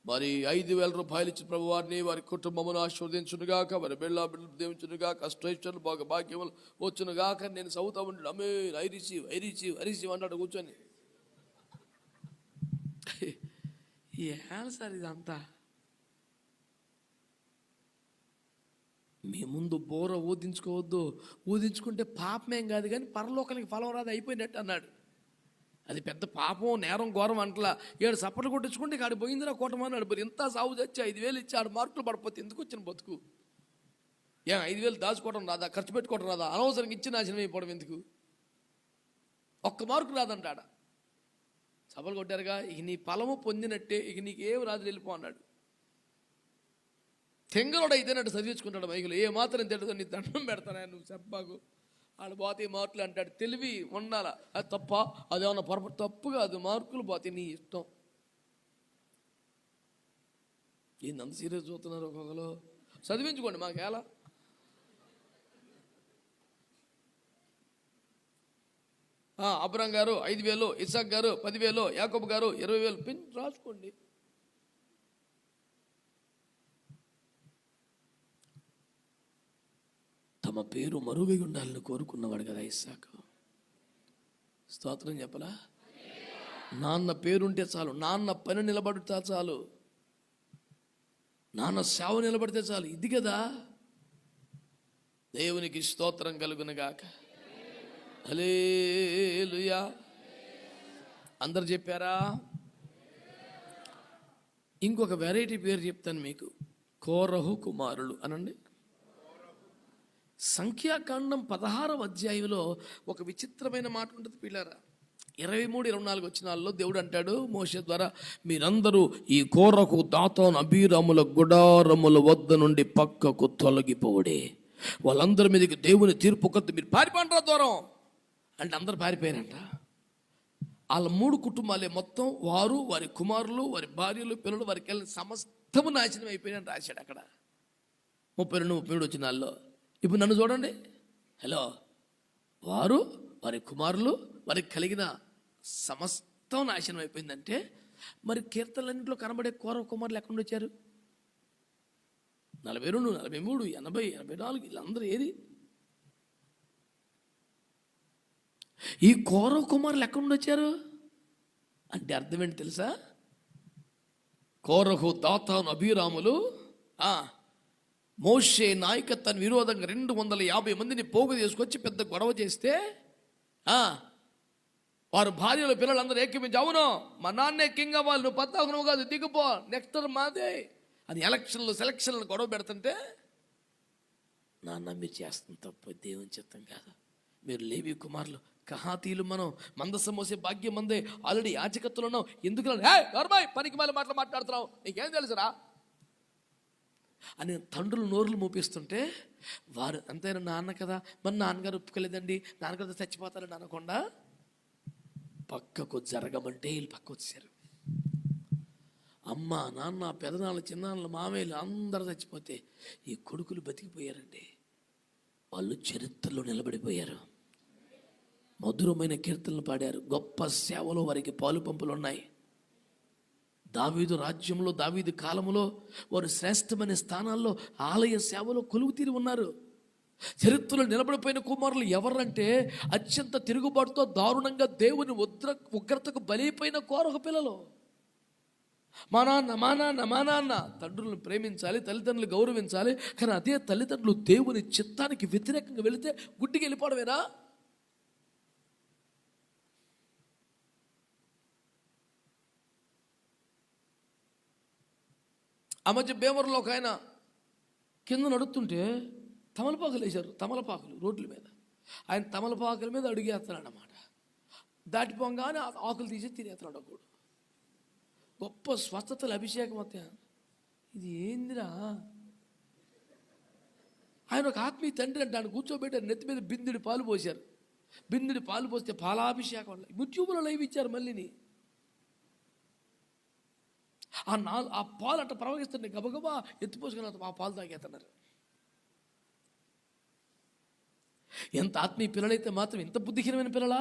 మరి 5,000 రూపాయలు ఇచ్చిన ప్రభు వారిని వారి కుటుంబమును ఆశీర్వదించునుగాక, వారి బిళ్ళ దీవించునుగాక, అష్టైశ్వర్యాలు బాగా భాగ్యములు వచ్చునుగాక. నేను చదువుతా ఉంటాడు, అమ్మే ఐ రిసీవ్ అంటాడు కూర్చొని. ఏం సార్ ఇదంతా? మీ ముందు బోర ఊదించుకోవద్దు, ఊదించుకుంటే పాపమేం కాదు కానీ పరలోకానికి ఫలం రాదు, అయిపోయినట్టు అన్నాడు. అది పెద్ద పాపం, నేరం, ఘోరం అంటలా. 7 సప్పట్లు కొట్టించుకుంటే ఆడు పోయిందిరా కోటమని అడుపురు. ఇంత సాగు తెచ్చి 5,000 ఇచ్చి ఆడు మార్కులు పడిపోతే ఎందుకు వచ్చిన బతుకు? 5,000 దాచుకోవడం రాదా, ఖర్చు పెట్టుకోవడం రాదా, అనవసరంగా ఇచ్చి నాశనం అయిపోవడం ఎందుకు? 1 మార్కు రాదంటాడ. సభలు కొట్టారుగా, ఇక నీ ఫలము పొందినట్టే, ఇక నీకేం రాదు, వెళ్ళిపో అన్నాడు. తెంగలోడు అయితేనట్టు చదివించుకుంటాడు మైకులు. ఏ మాత్రం తిడతా, నీ దండం పెడతానా నువ్వు చెప్పాకు. వాళ్ళు పోతే మార్కులు అంటాడు. తెలివి ఉండాలా, అది తప్ప, అదేమన్నా పొరపాటు తప్పు కాదు, మార్కులు పోతే నీ ఇష్టం. ఏంది సీరియస్ చూస్తున్నారు ఒక్కొక్కరు? చదివించుకోండి మాకేలా. అబ్రాం గారు 5,000, ఇసాక్ గారు 10,000, యాకోబు గారు 20,000 పిన్ రాసుకోండి. తమ పేరు మరుగై ఉండాలని కోరుకున్నవాడు కదా ఇస్సాకు. స్తోత్రం చెప్పలా? నాన్న పేరుంటే చాలు, నాన్న పని నిలబడితే చాలు, నాన్న సేవ నిలబడితే చాలు. ఇది కదా. దేవునికి స్తోత్రం కలుగునుగాక. హల్లెలూయా. అందరు చెప్పారా? ఇంకొక వెరైటీ పేరు చెప్తాను మీకు. కోరహు కుమారులు అనండి. సంఖ్యాకాండం 16వ అధ్యాయంలో ఒక విచిత్రమైన మాట ఉంటుంది పిల్లరా. 23-24 వచనాల్లో దేవుడు అంటాడు మోషే ద్వారా, మీరందరూ ఈ కోరకు దాతాను అబీరాముల గుడారముల వద్ద నుండి పక్కకు తొలగిపోవడే. వాళ్ళందరి మీదకి దేవుని తీర్పు కొద్ది మీరు పారిపోంటారా దూరం అంటే అందరు పారిపోయారంట. వాళ్ళ 3 కుటుంబాలే మొత్తం, వారు, వారి కుమారులు, వారి భార్యలు, పిల్లలు, వారికి వెళ్ళిన సమస్తము నాశనం అయిపోయినని రాశాడు అక్కడ 32-33 వచనాల్లో. ఇప్పుడు నన్ను చూడండి. హలో, వారు, వారి కుమారులు, వారికి కలిగిన సమస్తం నాశనం అయిపోయిందంటే మరి కీర్తనలన్నింటిలో కనబడే కుమారులు ఎక్కడ వచ్చారు? 42, 43, 80, 84 వీళ్ళందరూ ఏది? ఈ కుమారులు ఎక్కడ నుండి వచ్చారు అంటే అర్థం ఏంటి తెలుసా? కోరహు, దాతాను, అబీరాములు మోషే నాయకత్వాన్ని విరోధంగా 250 మందిని పోగు తీసుకొచ్చి పెద్ద గొడవ చేస్తే వారు భార్యలు పిల్లలందరూ ఏకమించి, అవును మా నాన్నే కింగ్ అవ్వాలి, నువ్వు పద్దాకు కాదు, దిగిపో, నెక్స్ట్ మాదే అని సెలక్షన్లు గొడవ పెడుతుంటే, నాన్న మీరు చేస్తున్న తప్పు, దేవుని చిత్తం కాదు. మీరు లేవి కుమారులు, కహాతీలు, మనం మందసం మోసే భాగ్యం మందే, ఆల్రెడీ యాజకత్తులు ఉన్నాం, ఎందుకు పనికి మళ్ళీ మాట్లాడుతున్నావు, నీకేం తెలుసురా అని తండ్రులు నోరులు మోపిస్తుంటే, వారు అంతైనా నాన్న కదా, మరి నాన్నగారు ఒప్పుకోలేదండి, నాన్నగారు చచ్చిపోతారని అనకుండా పక్కకు జరగమంటే వీళ్ళు పక్క వచ్చారు. అమ్మ, నాన్న, పెదనాళ్ళు, చిన్నాళ్ళు, మామయ్యలు అందరూ చచ్చిపోతే ఈ కొడుకులు బతికిపోయారండి. వాళ్ళు చరిత్రలో నిలబడిపోయారు, మధురమైన కీర్తనలు పాడారు, గొప్ప సేవలో వారికి పాలు పంపులు ఉన్నాయి. దావీదు రాజ్యంలో, దావీదు కాలంలో వారు శ్రేష్టమైన స్థానాల్లో ఆలయ సేవలో కొలువు తీరి ఉన్నారు. చరిత్రలో నిలబడిపోయిన కుమారులు ఎవరంటే అత్యంత తిరుగుబాటుతో దారుణంగా దేవుని ఉగ్రతకు బలైపోయిన కోరహ పిల్లలు. మా నాన్న తండ్రులను ప్రేమించాలి, తల్లిదండ్రులు గౌరవించాలి, కానీ అదే తల్లిదండ్రులు దేవుని చిత్తానికి వ్యతిరేకంగా వెళితే గుడ్డికి వెళ్ళిపోవడమేనా? ఆ మధ్య భీమవరంలో ఒక ఆయన కింద నడుస్తుంటే తమలపాకులు వేశారు, తమలపాకులు రోడ్ల మీద. ఆయన తమలపాకుల మీద అడుగేస్తున్నాడు అన్నమాట. దాటిపోగానే ఆకులు తీసి తినేస్తున్నాడు ఒకడు. గొప్ప స్వస్థతల అభిషేకం వస్తే ఇది ఏందిరా? ఆయన ఒక ఆత్మీయ తండ్రి అంటే ఆయన కూర్చోబెట్టారు, నెత్తి మీద బిందుడి పాలు పోశారు. బిందుడి పాలు పోస్తే పాలాభిషేకం యూట్యూబ్లో లైవ్ ఇచ్చారు. మళ్ళీని ఆ పాలు అట్ట ప్రవహిస్తుండే గబగబా ఎత్తిపోసుకుని ఆ పాలు తాగేస్తున్నారు. ఎంత ఆత్మీయ పిల్లలైతే మాత్రం ఇంత బుద్ధిహీనమైన పిల్లలా?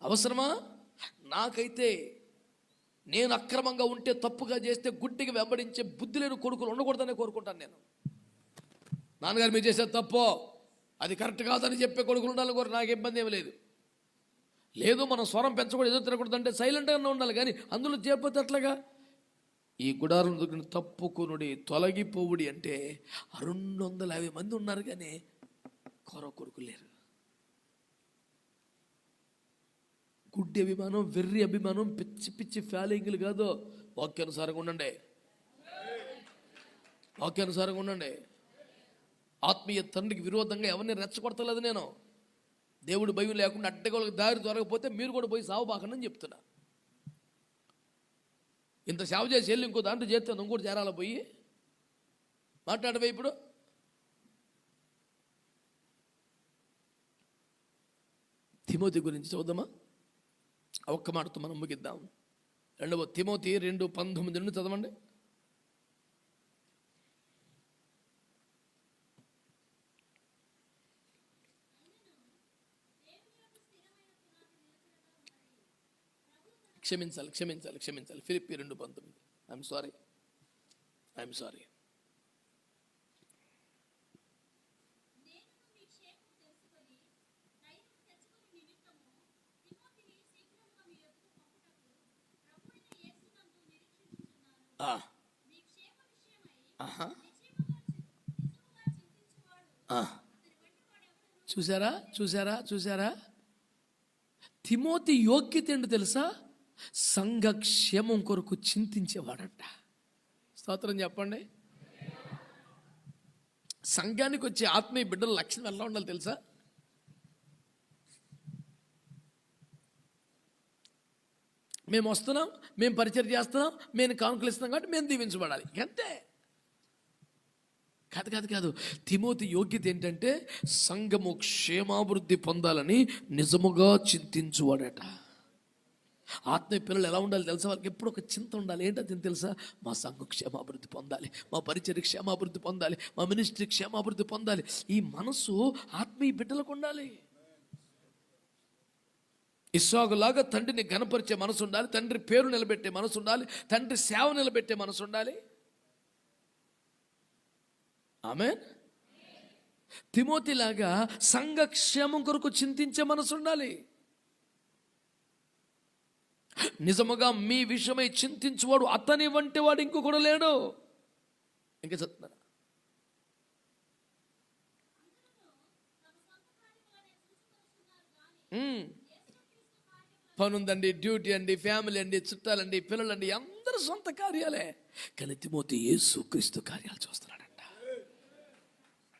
అవసరమా? నాకైతే నేను అక్రమంగా ఉంటే, తప్పుగా చేస్తే గుడ్డిగా వెంబడించే బుద్ధి లేని కొడుకులు ఉండకూడదని కోరుకుంటాను నేను. నాన్నగారు మీరు చేసేది తప్పో, అది కరెక్ట్ కాదని చెప్పే కొడుకులు ఉండాలని కోరు, నాకు ఇబ్బంది ఏమి లేదు. లేదు మనం స్వరం పెంచకూడదు, ఎదురు తినకూడదు అంటే సైలెంట్గా ఉండాలి, కానీ అందులో చేయకపోతే అట్లాగా. ఈ గుడారం దగ్గర తప్పుకునుడి, తొలగిపోవుడి అంటే 250 మంది ఉన్నారు, కానీ కొడుకులు లేరు. గుడ్డి అభిమానం, వెర్రి అభిమానం, పిచ్చి పిచ్చి ఫాలోయింగ్లు కాదు. వాక్యానుసారంగా ఉండండి, వాక్యానుసారంగా ఉండండి. ఆత్మీయ తండ్రికి విరోధంగా ఎవరిని రెచ్చగొడతలేదు నేను. దేవుడు భయం లేకుండా అడ్డగోళ్ళకి దారి దొరకపోతే మీరు కూడా పోయి సావు బాకండి చెప్తున్నా. ఇంత సేవ చేసి వెళ్ళి ఇంకో దాంట్లో చేస్తే ఇంకోటి చేరాల పోయి మాట్లాడవే. ఇప్పుడు తిమోతి గురించి చూద్దామా? ఒక్క మాటతో మనం ముగిద్దాం. 2వ తిమోతి 2:19 నుండి చదవండి. క్షమించాలి. ఫిలిప్పీ 2:19. I'm sorry. చూసారా? తిమోతి యోగ్యత ఏంటో తెలుసా? సంఘ క్షేమం కొరకు చింతించేవాడంట. స్తోత్రం చెప్పండి. సంఘానికి వచ్చే ఆత్మీయ బిడ్డల లక్షణం ఎలా ఉండాలి తెలుసా? మేము వస్తున్నాం, మేము పరిచయం చేస్తున్నాం, మేము కానుకలు ఇస్తున్నాం కాబట్టి మేము దీవించబడాలి, అంతే. కాదు కాదు కాదు తిమోతి యోగ్యత ఏంటంటే సంఘము క్షేమాభివృద్ధి పొందాలని నిజముగా చింతించువాడట. ఆత్మీయ పిల్లలు ఎలా ఉండాలి తెలుసా? వాళ్ళకి ఎప్పుడు ఒక చింత ఉండాలి. ఏంటది తెలుసా? మా సంఘం క్షేమాభివృద్ధి పొందాలి, మా పరిచర్య క్షేమాభివృద్ధి పొందాలి, మా మినిస్ట్రీ క్షేమాభివృద్ధి పొందాలి. ఈ మనసు ఆత్మీయ బిడ్డలకు ఉండాలి. ఇస్సాకులాగా తండ్రిని ఘనపరిచే మనసు ఉండాలి, తండ్రి పేరు నిలబెట్టే మనసు ఉండాలి, తండ్రి సేవ నిలబెట్టే మనసు ఉండాలి. ఆమేన్. తిమోతిలాగా సంఘ క్షేమం కొరకు చింతించే మనసు ఉండాలి. నిజముగా మీ విషయమై చింతించువాడు అతని వంటి వాడు ఇంకొకడు లేడు. ఇంకా చెప్తున్నారా? పనుందండి, డ్యూటీ అండి, ఫ్యామిలీ అండి, చుట్టాలండి, పిల్లలండి, అందరూ సొంత కార్యాలే. కానీ తిమోతి యేసుక్రీస్తు కార్యాలు చూస్తున్నాడంట.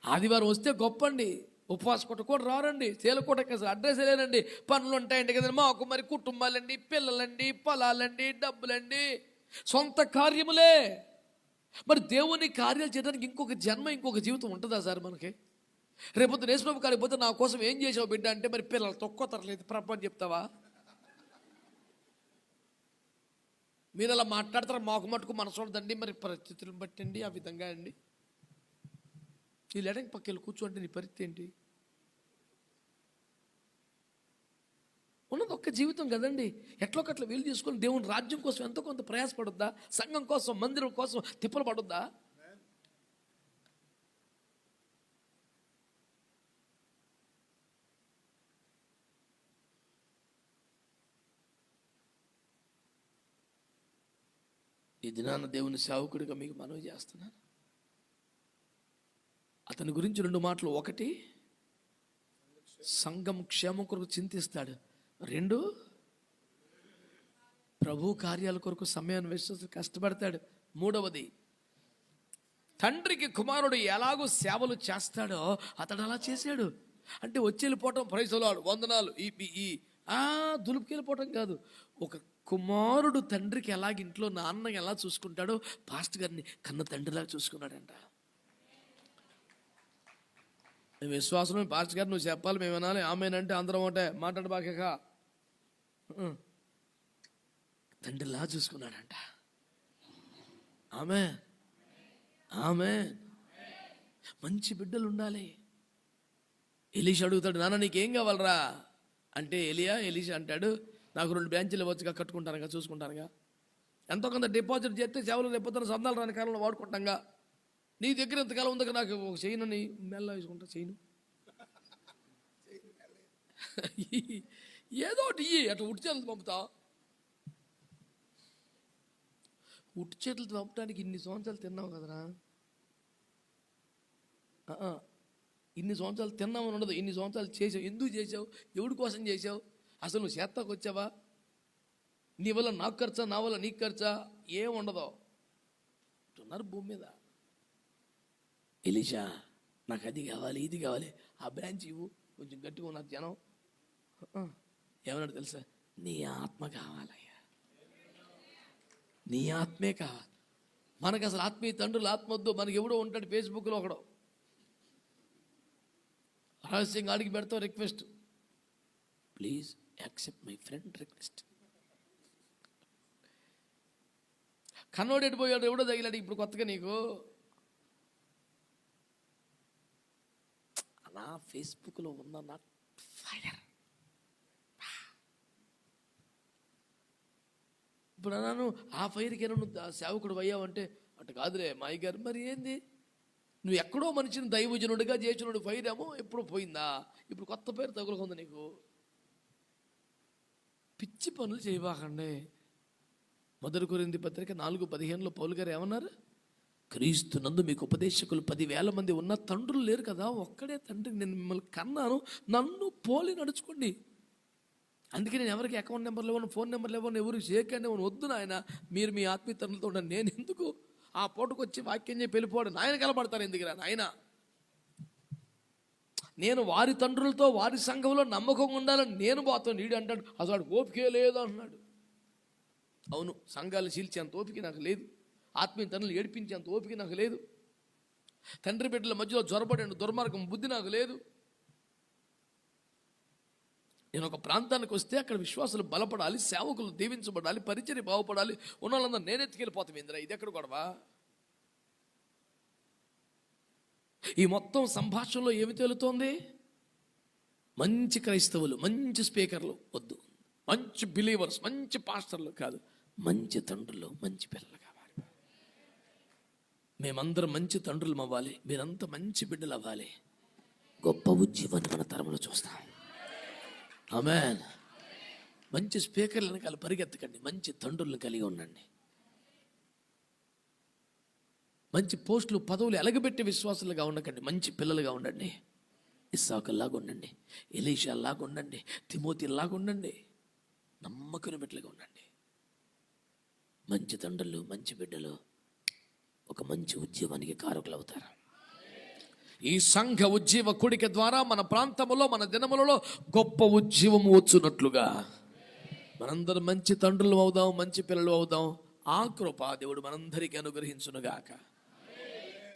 ఆదివారం వస్తే గొప్ప అండి, ఉపవాస కొట్ట కూడా రారండి, తేలకోటకి అసలు అడ్రస్ లేనండి, పనులు ఉంటాయండి కదండి. మాకు మరి కుటుంబాలండి, పిల్లలండి, పొలాలండి, డబ్బులండి, సొంత కార్యములే. మరి దేవుని కార్యాలు చేయడానికి ఇంకొక జన్మ, ఇంకొక జీవితం ఉంటుందా సార్ మనకి? రేపొద్దు యేసుప్రభు కాడికి పోతే నా కోసం ఏం చేసావు బిడ్డ అంటే, మరి పిల్లలు తక్కువ తరలేదు ప్రపంచం చెప్తావా? మీరు అలా మాట్లాడతారా? మాకు మటుకు మనసు ఉండదండి, మరి పరిస్థితులను బట్టి అండి, ఆ విధంగా అండి. ఈ లెటంకి పక్కకి కూర్చోంటే నీ పరిస్థితి ఏంటి? ఉన్నది ఒక్క జీవితం కదండి, ఎట్లొకట్లా వీలు తీసుకొని దేవుని రాజ్యం కోసం ఎంతో కొంత ప్రయాసపడొద్దా? సంఘం కోసం, మందిరం కోసం తిప్పలు పడొద్దా? ఈ దినాన దేవుని సేవకుడిగా మీకు మనవి చేస్తున్నాను. అతని గురించి 2 మాటలు. 1, సంఘం క్షేమం కొరకు చింతిస్తాడు. 2, ప్రభు కార్యాల కొరకు సమయాన్ని వేస్తూ కష్టపడతాడు. 3వది, తండ్రికి కుమారుడు ఎలాగో సేవలు చేస్తాడో అతడు అలా చేశాడు. అంటే వచ్చి వెళ్ళిపోవటం, ప్రైజులాడు, వందనాలు, ఈ దులుపుకెళ్ళిపోవటం కాదు. ఒక కుమారుడు తండ్రికి ఎలాగ ఇంట్లో నాన్న ఎలా చూసుకుంటాడో పాస్టర్ గారిని కన్న తండ్రిలాగా చూసుకున్నాడంట. మేము విశ్వాసం, పాస్టర్ గారు నువ్వు చెప్పాలి, మేము వినాలి, ఆమెనంటే అందరం ఒకటే, మాట్లాడబాక. తండ్రిలా చూసుకున్నాడంట. ఆమె ఆమె మంచి బిడ్డలు ఉండాలి. ఎలీషా అడుగుతాడు, నాన్న నీకేం కావాలరా అంటే, ఎలీషా అంటాడు, నాకు 2 బ్రాంచీలు వచ్చుగా, కట్టుకుంటానుగా, చూసుకుంటానుగా, ఎంతో కొంత డిపాజిట్ చేస్తే సేవలు రేపు సందాలు రాని కాలంలో వాడుకుంటాంగా, నీ దగ్గర ఎంతకాలం ఉందక నాకు ఒక చైన్ మెల్ల వేసుకుంటా, చైను ఏదో ఒకటి అట్లా ఉట్టి చేతులతో పంపుతా. ఉట్టి చేతులతో పంపడానికి ఇన్ని సంవత్సరాలు తిన్నావు కదరా. ఇన్ని సంవత్సరాలు తిన్నామని ఉండదు, ఇన్ని సంవత్సరాలు చేసావు. ఎందుకు చేసావు? ఎవడి కోసం చేసావు? అసలు నువ్వు చేత్తాకు వచ్చావా? నీ వల్ల నాకు ఖర్చా, నా వల్ల నీకు ఖర్చా? ఏం ఉండదు. ఉన్నారు భూమి మీద. ఎలీషా నాకు అది కావాలి, ఇది కావాలి, ఆ బ్రాంచ్ ఇవ్వు, కొంచెం గట్టిగా ఉన్న జనం. ఏమన్నాడు తెలుసా? నీ ఆత్మ కావాలయ్యా, నీ ఆత్మే కావాలి. మనకు అసలు ఆత్మీయ తండ్రులు ఆత్మ వద్దు. మనకి ఎవడో ఉంటాడు ఫేస్బుక్లో ఒకడో, రహస్యంగా అడిగి పెడతావు request, please accept my friend request. కన్నోడెటు పోయాడు, ఎవడో తగిలాడు ఇప్పుడు కొత్తగా నీకు. నా ఫేస్బుక్లో ఉన్న నా ఫైర్. ఇప్పుడు అన్నాను, ఆ ఫైర్కి ఏమన్నా నువ్వు సేవకుడు అయ్యావంటే, అటు కాదులే మాయ గారు. మరి ఏంది? నువ్వు ఎక్కడో మనిషిని దైవజనుడిగా చేసినోడు ఫైర్ ఏమో ఎప్పుడో పోయిందా, ఇప్పుడు కొత్త పేరు తగులుకుంది నీకు. పిచ్చి పనులు చేయబాకండి. 1 కొరింథీ పత్రిక 4:15 పౌలు గారు ఏమన్నారు? క్రీస్తు నందు మీకు ఉపదేశకులు 10,000 మంది ఉన్న తండ్రులు లేరు కదా, ఒక్కడే తండ్రి, నేను మిమ్మల్ని కన్నాను, నన్ను పోలి నడుచుకోండి. అందుకే నేను ఎవరికి అకౌంట్ నెంబర్లు ఇవ్వను, ఫోన్ నెంబర్లు ఇవ్వను, ఎవరికి షేక్ హ్యాండ్ ఇవ్వను. వద్దు నాయన, మీరు మీ ఆత్మీయ తండ్రులతో ఉండండి. నేను ఎందుకు ఆ పూటకు వచ్చి వాక్యం చెప్పి వెళ్ళిపోవడం? నాయన కలపడతాను ఎందుకురా నాయన? నేను వారి తండ్రులతో వారి సంఘంలో నమ్మకంగా ఉండాలని నేను పోతాను. నీడు అంటాడు అసలు వాడు ఓపికే లేదు అంటున్నాడు. అవును, సంఘాలు చీల్చేంత ఓపిక నాకు లేదు, ఆత్మీయ తండ్రులు ఏడిపించేంత ఓపిక నాకు లేదు, తండ్రి బిడ్డల మధ్యలో జ్వరపడే దుర్మార్గం బుద్ధి నాకు లేదు. నేను ఒక ప్రాంతానికి వస్తే అక్కడ విశ్వాసులు బలపడాలి, సేవకులు దీవించబడాలి, పరిచర్య బాగుపడాలి, ఉన్న వాళ్ళందరూ నేనెత్తుకెళ్ళిపోతాం. ఇందిరా ఇది ఎక్కడ గొడవ? ఈ మొత్తం సంభాషణలో ఏమి తేలుతోంది? మంచి క్రైస్తవులు, మంచి స్పీకర్లు వద్దు, మంచి బిలీవర్స్, మంచి పాస్టర్లు కాదు, మంచి తండ్రులు, మంచి పిల్లలు కావాలి. మేమందరం మంచి తండ్రులు అవ్వాలి, మీరంతా మంచి బిడ్డలు అవ్వాలి. గొప్ప ఉజ్జీవాన్ని మన తరంలో చూస్తాం. ఆమేన్. మంచి స్పీకర్లను కలిసి పరిగెత్తకండి, మంచి తండ్రులను కలిగి ఉండండి. మంచి పోస్టులు పదవులు ఎలగబెట్టే విశ్వాసులుగా ఉండకండి, మంచి పిల్లలుగా ఉండండి. ఇస్సాకుల్లాగా ఉండండి, ఎలీషాల్లాగా ఉండండి, తిమోతిలాగా ఉండండి, నమ్మకం బిడ్డలుగా ఉండండి. మంచి తండ్రులు, మంచి బిడ్డలు ఒక మంచి ఉద్యమానికి కారకులు అవుతారు. ఈ సంఘ ఉజ్జీవ కూడిక ద్వారా మన ప్రాంతములో, మన దినములలో గొప్ప ఉజ్జీవము వచ్చున్నట్లుగా మనందరం మంచి తండ్రులు అవుదాం, మంచి పిల్లలు అవుదాం. ఆ కృప దేవుడు మనందరికీ అనుగ్రహించునుగాక.